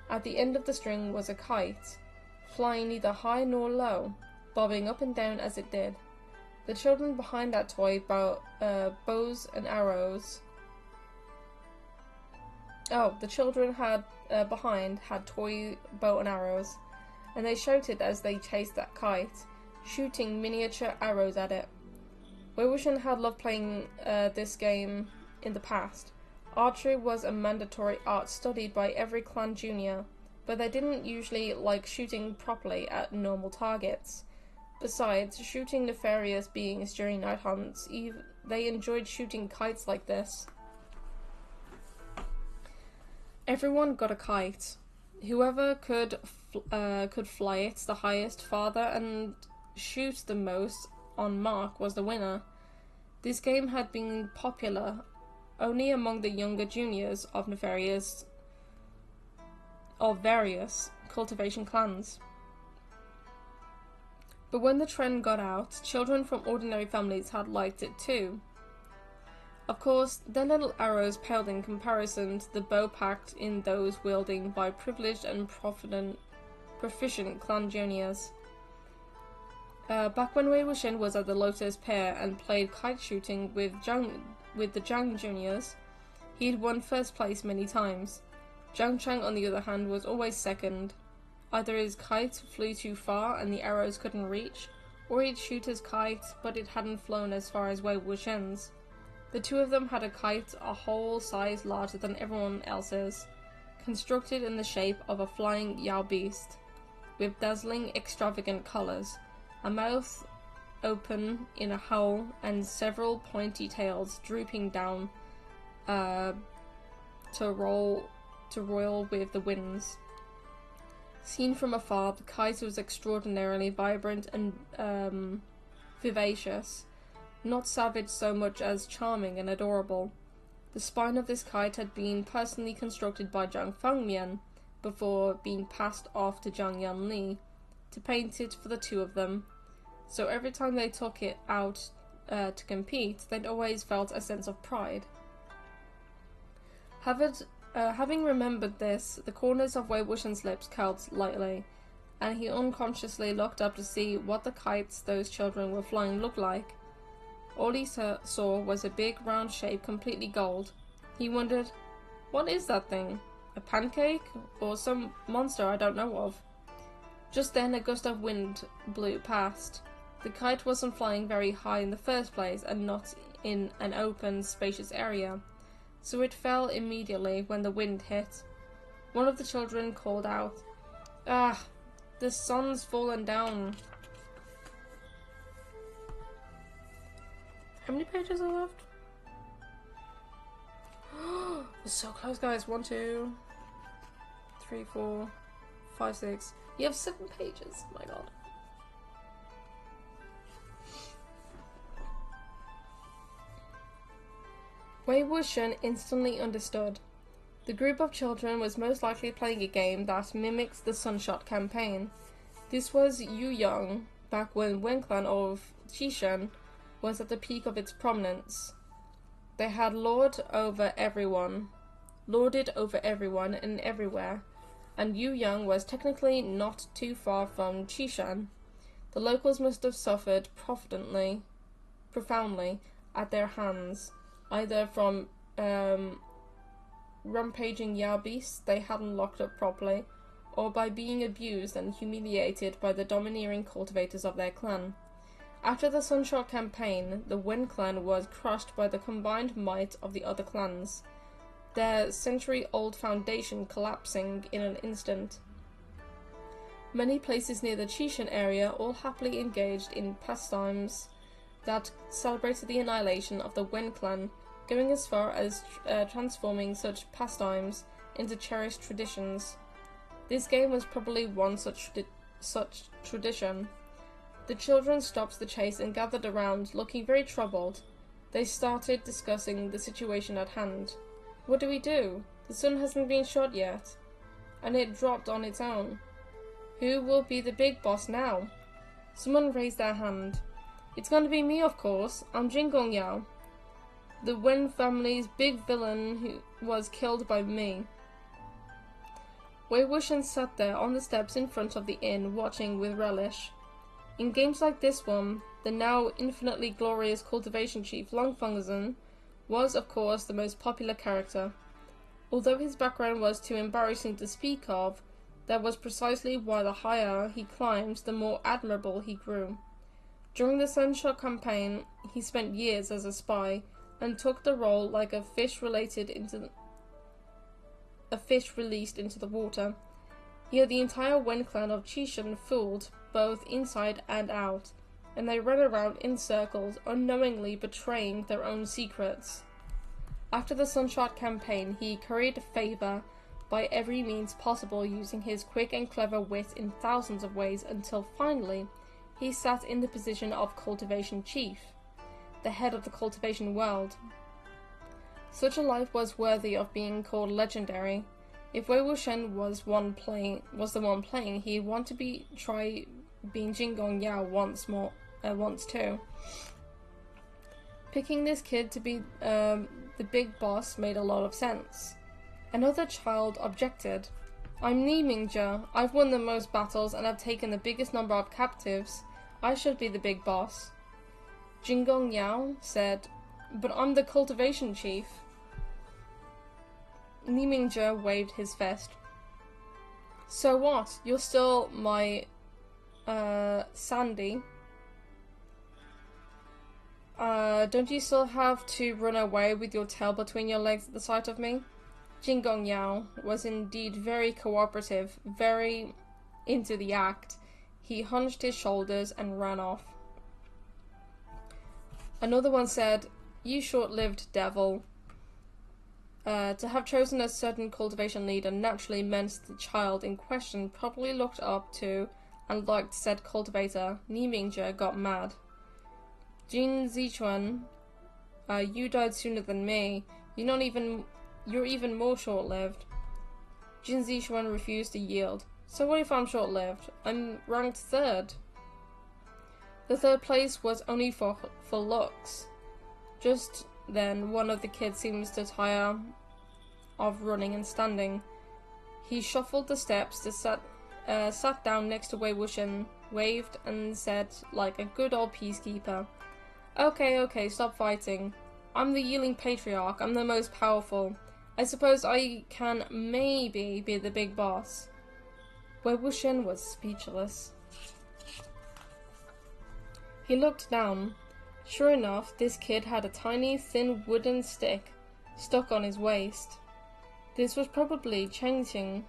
At the end of the string was a kite, flying neither high nor low, bobbing up and down as it did. The children behind that toy bows and arrows. The children behind had toy bow and arrows, and they shouted as they chased that kite, shooting miniature arrows at it. Wei Wuxian had loved playing this game in the past. Archery was a mandatory art studied by every clan junior, but they didn't usually like shooting properly at normal targets. Besides, shooting nefarious beings during night hunts, they enjoyed shooting kites like this. Everyone got a kite. Whoever could fly it the highest farther and shoot the most on mark was the winner. This game had been popular only among the younger juniors of various cultivation clans. But when the trend got out, children from ordinary families had liked it too. Of course, their little arrows paled in comparison to the bow packed in those wielding by privileged and proficient clan juniors. Back when Wei Wuxian was at the Lotus Pair and played kite shooting with the Zhang juniors, he had won first place many times. Zhang Chang, on the other hand, was always second. Either his kite flew too far and the arrows couldn't reach, or he'd shoot his kite, but it hadn't flown as far as Wei Wuxian's. The two of them had a kite a whole size larger than everyone else's, constructed in the shape of a flying Yao beast, with dazzling, extravagant colours, a mouth open in a hole, and several pointy tails drooping down to roil with the winds. Seen from afar, the kite was extraordinarily vibrant and vivacious, not savage so much as charming and adorable. The spine of this kite had been personally constructed by Zhang Fengmian before being passed off to Zhang Yanli to paint it for the two of them, so every time they took it out to compete, they'd always felt a sense of pride. Having remembered this, the corners of Wei Wuxian's lips curled slightly, and he unconsciously looked up to see what the kites those children were flying looked like. All he saw was a big round shape, completely gold. He wondered, what is that thing? A pancake? Or some monster I don't know of? Just then a gust of wind blew past. The kite wasn't flying very high in the first place, and not in an open, spacious area, so it fell immediately when the wind hit. One of the children called out, "Ah, the sun's fallen down." How many pages are left? We're so close, guys. 1, 2, 3, 4, 5, 6. You have 7 pages. Oh my god. Wei Wuxian instantly understood. The group of children was most likely playing a game that mimics the Sunshot campaign. This was Yu Yang, back when Wen Clan of Qishan was at the peak of its prominence. They had lorded over everyone and everywhere, and Yu Yang was technically not too far from Qishan. The locals must have suffered profoundly at their hands, either from rampaging Yao beasts they hadn't locked up properly, or by being abused and humiliated by the domineering cultivators of their clan. After the Sunshot campaign, the Wen clan was crushed by the combined might of the other clans, their century-old foundation collapsing in an instant. Many places near the Qishan area all happily engaged in pastimes that celebrated the annihilation of the Wen clan, going as far as transforming such pastimes into cherished traditions. This game was probably one such tradition. The children stopped the chase and gathered around, looking very troubled. They started discussing the situation at hand. What do we do? The sun hasn't been shot yet, and it dropped on its own. Who will be the big boss now? Someone raised their hand. It's going to be me, of course. I'm Jingong Yao, the Wen family's big villain who was killed by me. Wei Wuxian sat there on the steps in front of the inn, watching with relish. In games like this one, the now infinitely glorious Cultivation chief Long Fengzhen was, of course, the most popular character. Although his background was too embarrassing to speak of, that was precisely why the higher he climbed, the more admirable he grew. During the Sunshot campaign, he spent years as a spy, and took the role like a fish released into the water. He had the entire Wen clan of Qishan fooled, both inside and out, and they ran around in circles, unknowingly betraying their own secrets. After the Sunshot campaign, he curried favor by every means possible, using his quick and clever wit in thousands of ways, until finally he sat in the position of Cultivation chief, the head of the cultivation world. Such a life was worthy of being called legendary. If Wei Wuxian was the one playing, he'd want to try being Jingong Yao once too. Picking this kid to be the big boss made a lot of sense. Another child objected. I'm Ni Mingjia. I've won the most battles and have taken the biggest number of captives. I should be the big boss. Jingong Yao said, but I'm the cultivation chief. Ni Mingjia waved his fist. So what? You're still my Sandy. Don't you still have to run away with your tail between your legs at the sight of me? Jingong Yao was indeed very cooperative, very into the act. He hunched his shoulders and ran off. Another one said, you short-lived devil. To have chosen a certain cultivation leader naturally meant the child in question probably looked up to and liked said cultivator. Ni Mingjia got mad. Jin Zichuan, you died sooner than me. You're even more short-lived. Jin Zichuan refused to yield. So what if I'm short-lived? I'm ranked 3rd. The 3rd place was only for looks. Just then, one of the kids seems to tire of running and standing. He shuffled the steps to sat down next to Wei Wuxian, waved and said, like a good old peacekeeper, Okay, stop fighting. I'm the Yiling Patriarch. I'm the most powerful. I suppose I can maybe be the big boss. Wei Wuxian was speechless. He looked down. Sure enough, this kid had a tiny, thin wooden stick stuck on his waist. This was probably Chengqing.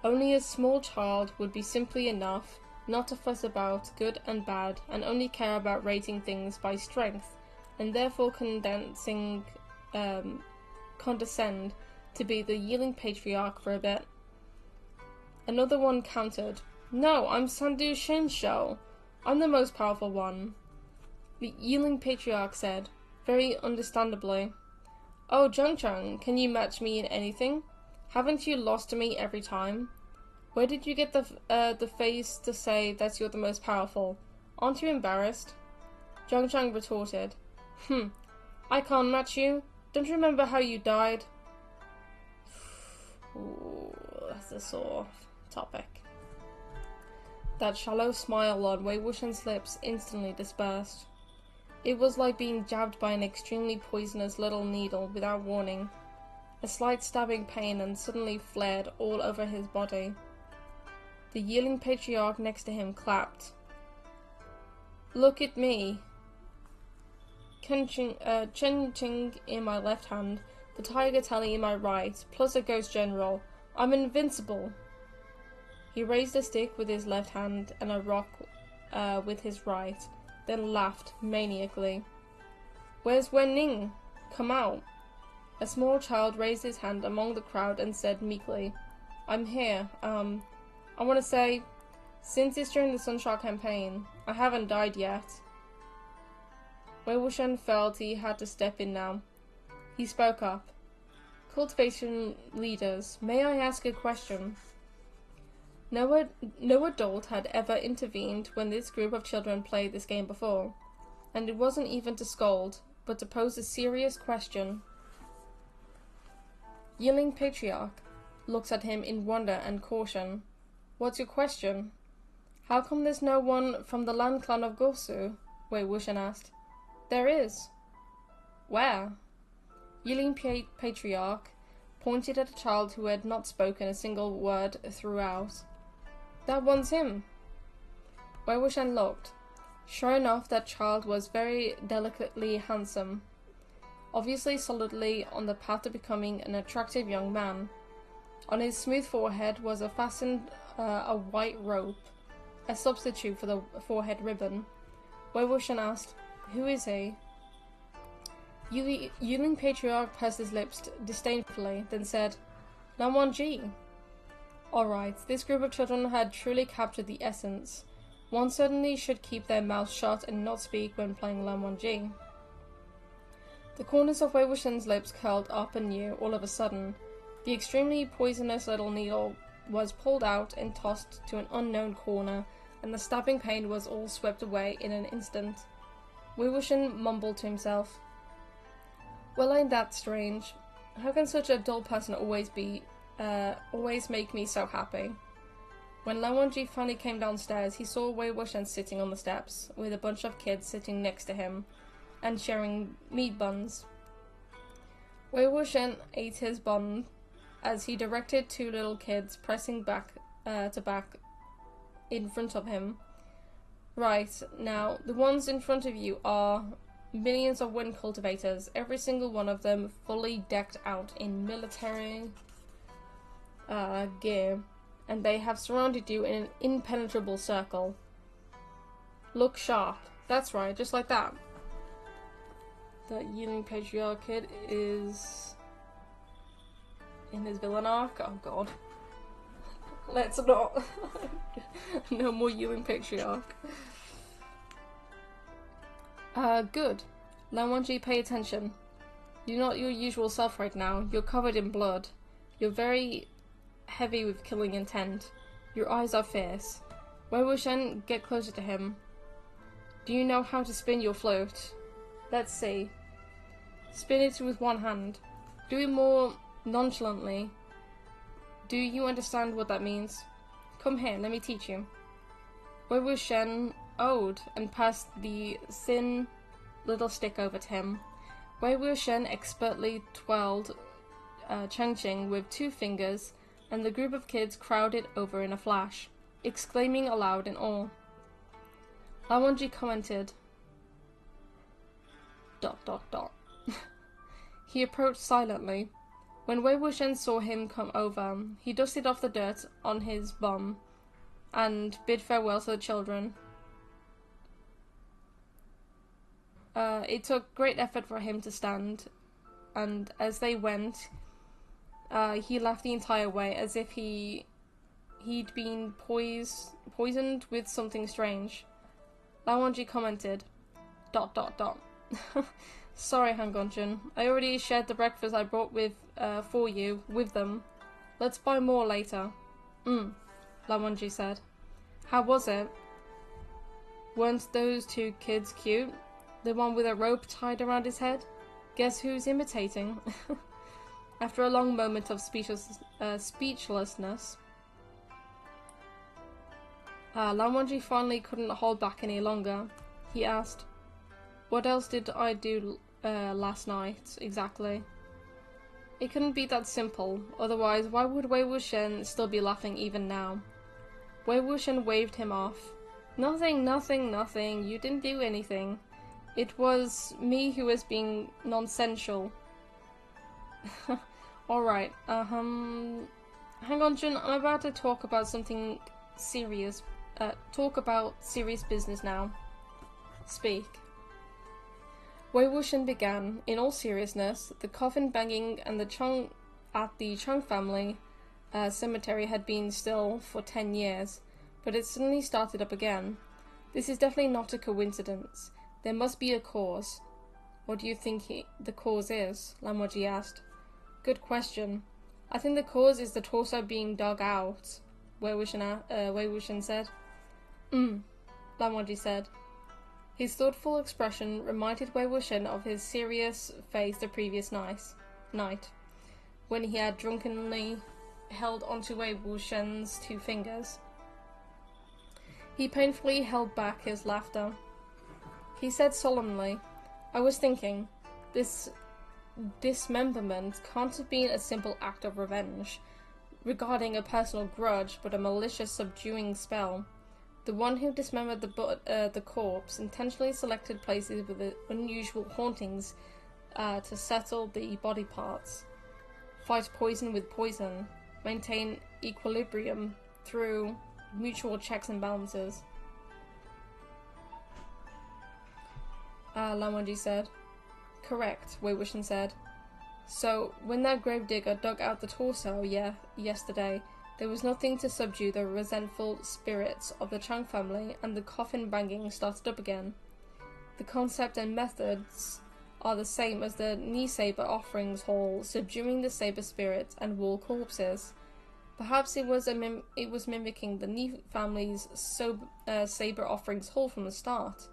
Only a small child would be simply enough not to fuss about good and bad, and only care about rating things by strength, and therefore condescend to be the yielding patriarch for a bit. Another one countered, "No, I'm Sandu Shinshou. I'm the most powerful one." The yielding patriarch said, very understandably, "Oh, Chung, can you match me in anything? Haven't you lost to me every time? Where did you get the face to say that you're the most powerful? Aren't you embarrassed?" Chung retorted, "I can't match you. Don't you remember how you died?" Ooh, that's a sore topic. That shallow smile on Wei Wuxian's lips instantly dispersed. It was like being jabbed by an extremely poisonous little needle without warning. A slight stabbing pain and suddenly flared all over his body. The yielding patriarch next to him clapped. "Look at me. Chen Qing in my left hand, the Tiger Telly in my right, plus a Ghost General. I'm invincible." He raised a stick with his left hand and a rock with his right, then laughed maniacally. "Where's Wei Ming? Come out." A small child raised his hand among the crowd and said meekly, "I'm here. I want to say, since it's during the Sunshot campaign, I haven't died yet." Wei Wuxian felt he had to step in now. He spoke up. "Cultivation leaders, may I ask a question?" No adult had ever intervened when this group of children played this game before, and it wasn't even to scold, but to pose a serious question. Yielding Patriarch looks at him in wonder and caution. "What's your question?" "How come there's no one from the Land Clan of Gosu?" Wei Wuxian asked. "There is." "Where?" Yielding Patriarch pointed at a child who had not spoken a single word throughout. "That one's him." Wei Wuxian looked. Sure enough, that child was very delicately handsome, obviously solidly on the path to becoming an attractive young man. On his smooth forehead was fastened a white rope, a substitute for the forehead ribbon. Wei Wuxian asked, "Who is he?" Yielding Patriarch pursed his lips disdainfully, then said, "Lan Wangji." Alright, this group of children had truly captured the essence. One certainly should keep their mouths shut and not speak when playing Lan Wangji. The corners of Wei Wuxian's lips curled up anew all of a sudden. The extremely poisonous little needle was pulled out and tossed to an unknown corner, and the stabbing pain was all swept away in an instant. Wei Wuxian mumbled to himself, "Well, ain't that strange? How can such a dull person always make me so happy?" When Lan Wangji finally came downstairs, he saw Wei Wuxian sitting on the steps, with a bunch of kids sitting next to him, and sharing meat buns. Wei Wuxian ate his bun as he directed two little kids pressing back in front of him. "Right, now, the ones in front of you are millions of wind cultivators, every single one of them fully decked out in military gear, and they have surrounded you in an impenetrable circle. Look sharp. That's right, just like that." That Yielding Patriarch kid is in his villain arc. Oh god. Let's not. No more Yielding Patriarch. Good. Lan Wangji, pay attention. You're not your usual self right now. You're covered in blood. You're very heavy with killing intent. Your eyes are fierce. Wei Wuxian, get closer to him. Do you know how to spin your float? Let's see. Spin it with one hand. Do it more nonchalantly. Do you understand what that means? Come here, let me teach you. Wei Wuxian owed and passed the thin little stick over to him. Wei Wuxian expertly twirled Chen Qing with 2 fingers, and the group of kids crowded over in a flash, exclaiming aloud in awe. Lan Wangji commented, ... He approached silently. When Wei Wuxian saw him come over, he dusted off the dirt on his bum and bid farewell to the children. It took great effort for him to stand, and as they went, he laughed the entire way as if he'd been poisoned with something strange. Lao Wangji commented, ... Sorry, Hangonjun. I already shared the breakfast I brought for you with them. Let's buy more later. Lao Wangji said. How was it? Weren't those two kids cute? The one with a rope tied around his head? Guess who's imitating? After a long moment of speechlessness, Lao Wangji finally couldn't hold back any longer. He asked, what else did I do last night, exactly? It couldn't be that simple, otherwise why would Wei Wuxian still be laughing even now? Wei Wuxian waved him off. Nothing, you didn't do anything. It was me who was being nonsensical. Alright, hang on, Jun, I'm about to talk about something serious. Talk about serious business now. Speak. Wei Wuxian began. In all seriousness, the coffin banging and the Chang family cemetery had been still for 10 years, but it suddenly started up again. This is definitely not a coincidence. There must be a cause. What do you think the cause is? Lao Wangji asked. Good question. I think the cause is the torso being dug out, Wei Wuxian said. Lao Wangji said. His thoughtful expression reminded Wei Wuxian of his serious face the previous night, when he had drunkenly held onto Wei Wuxian's 2 fingers. He painfully held back his laughter. He said solemnly, I was thinking, this dismemberment can't have been a simple act of revenge, regarding a personal grudge, but a malicious subduing spell. The one who dismembered the corpse intentionally selected places with unusual hauntings to settle the body parts, fight poison with poison, maintain equilibrium through mutual checks and balances. Lao Wangji said. Correct, Wei Wuxian said. So, when that gravedigger dug out the torso yesterday, there was nothing to subdue the resentful spirits of the Chang family, and the coffin banging started up again. The concept and methods are the same as the Ni Saber offerings hall, subduing the saber spirits and wall corpses. Perhaps it was mimicking the Ni family's saber offerings hall from the start.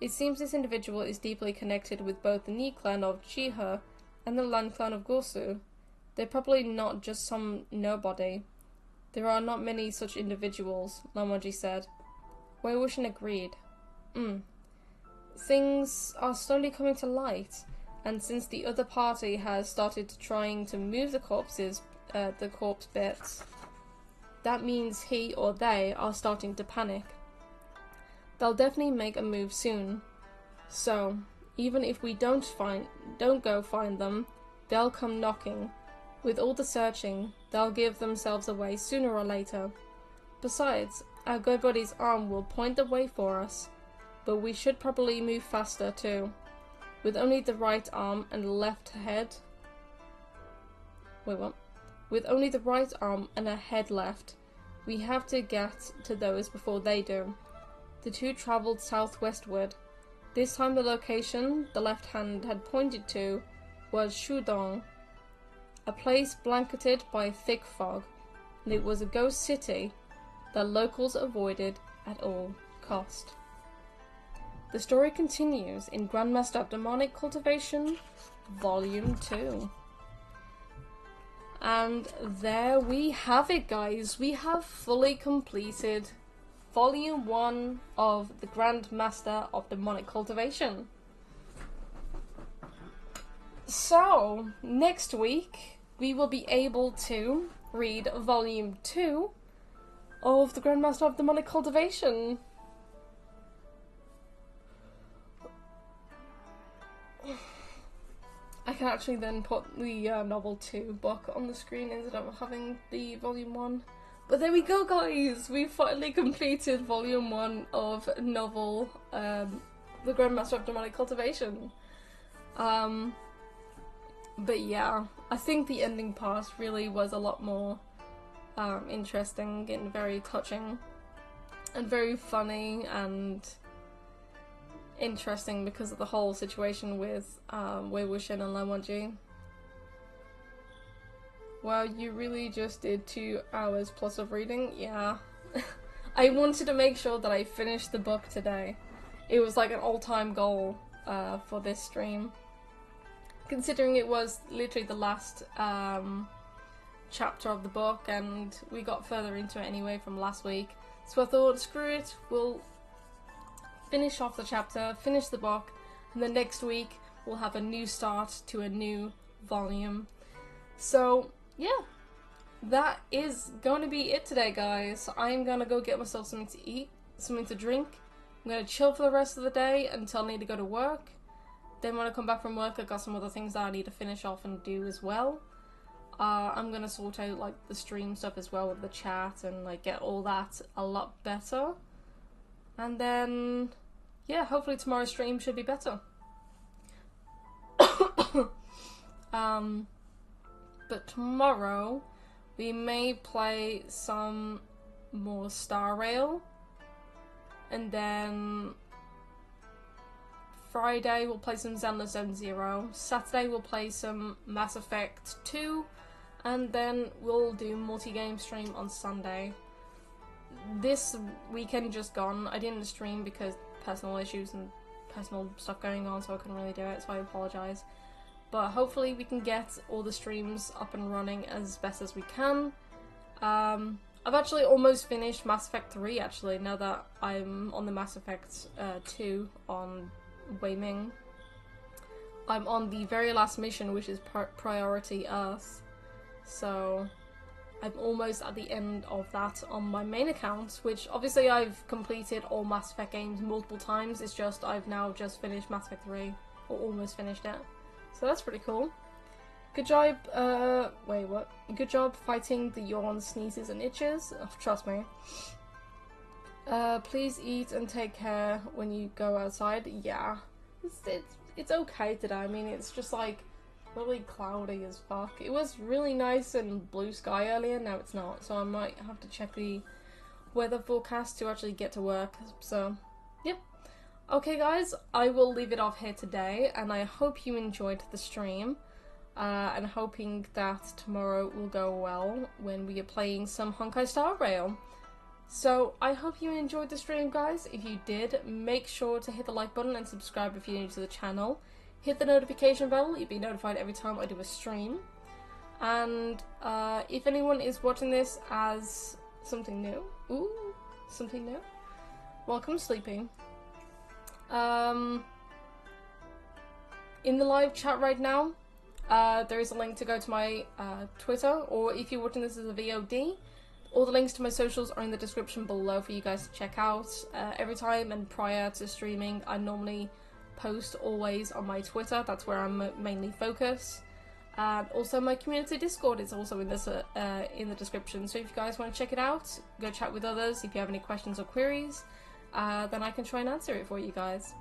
It seems this individual is deeply connected with both the Ni clan of Jihe and the Lan clan of Gosu. They're probably not just some nobody. There are not many such individuals, Lao Wangji said. Wei Wuxian agreed. Things are slowly coming to light, and since the other party has started trying to move the corpse bits, that means he or they are starting to panic. They'll definitely make a move soon. So, even if we don't go find them, they'll come knocking. With all the searching, they'll give themselves away sooner or later. Besides, our good buddy's arm will point the way for us, but we should probably move faster too. With only the right arm and left head... Wait, what? With only the right arm and a head left, we have to get to those before they do. The two travelled southwestward. This time the location the left hand had pointed to was Shudong, a place blanketed by thick fog, and it was a ghost city that locals avoided at all cost. The story continues in Grandmaster of Demonic Cultivation, Volume 2. And there we have it, guys. We have fully completed Volume 1 of the Grandmaster of Demonic Cultivation. So, next week, we will be able to read Volume 2 of the Grandmaster of Demonic Cultivation. I can actually then put the Novel 2 book on the screen instead of having the Volume 1. But there we go, guys! We've finally completed Volume 1 of Novel the Grandmaster of Dramatic Cultivation. But yeah, I think the ending part really was a lot more interesting and very touching and very funny and interesting because of the whole situation with Wei Ming and Lan Wangji. Wow, you really just did 2 hours plus of reading? Yeah. I wanted to make sure that I finished the book today. It was like an all-time goal for this stream. Considering it was literally the last chapter of the book and we got further into it anyway from last week. So I thought, screw it, we'll finish off the chapter, finish the book, and then next week we'll have a new start to a new volume. So, yeah, that is going to be it today, guys. I'm going to go get myself something to eat, something to drink. I'm going to chill for the rest of the day until I need to go to work. Then when I come back from work, I've got some other things that I need to finish off and do as well. I'm going to sort out like the stream stuff as well with the chat and like get all that a lot better. And then, yeah, hopefully tomorrow's stream should be better. But tomorrow we may play some more Star Rail, and then Friday we'll play some Zenless Zone Zero. Saturday we'll play some Mass Effect 2, and then we'll do multi-game stream on Sunday. This weekend just gone, I didn't stream because personal issues and personal stuff going on, so I couldn't really do it, so I apologise. But hopefully we can get all the streams up and running as best as we can. I've actually almost finished Mass Effect 3 actually, now that I'm on the Mass Effect 2 on Wei Ming. I'm on the very last mission, which is Priority Earth. So I'm almost at the end of that on my main account, which obviously I've completed all Mass Effect games multiple times. It's just I've now just finished Mass Effect 3, or almost finished it. So that's pretty cool. Good job, wait, what? Good job fighting the yawns, sneezes, and itches. Oh, trust me. Please eat and take care when you go outside. Yeah, it's okay today. I mean, it's just like really cloudy as fuck. It was really nice and blue sky earlier, now it's not. So I might have to check the weather forecast to actually get to work. So, yep. Okay guys, I will leave it off here today, and I hope you enjoyed the stream, and hoping that tomorrow will go well when we are playing some Honkai Star Rail. So I hope you enjoyed the stream, guys. If you did, make sure to hit the like button and subscribe if you're new to the channel. Hit the notification bell, you'll be notified every time I do a stream. And if anyone is watching this as something new, welcome sleeping. In the live chat right now, there is a link to go to my Twitter, or if you're watching this as a VOD, all the links to my socials are in the description below for you guys to check out. Every time and prior to streaming, I normally post always on my Twitter. That's where I'm mainly focused. Also, my community Discord is also in this in the description. So if you guys want to check it out, go chat with others. If you have any questions or queries, then I can try and answer it for you guys.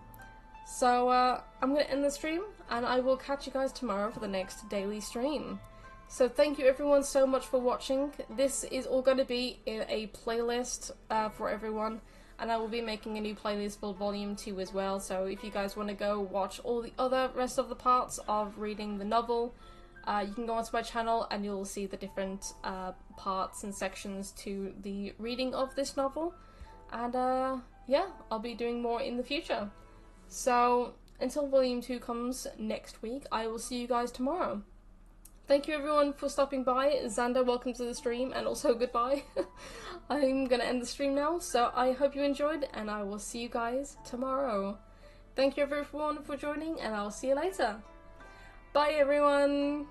So I'm going to end the stream, and I will catch you guys tomorrow for the next daily stream. So thank you everyone so much for watching. This is all going to be in a playlist for everyone, and I will be making a new playlist for Volume 2 as well. So if you guys want to go watch all the other rest of the parts of reading the novel, you can go onto my channel and you'll see the different parts and sections to the reading of this novel. And yeah, I'll be doing more in the future. So until Volume 2 comes next week, I will see you guys tomorrow. Thank you everyone for stopping by. Xander, welcome to the stream, and also goodbye. I'm gonna end the stream now, so I hope you enjoyed, and I will see you guys tomorrow. Thank you everyone for joining, and I'll see you later. Bye everyone!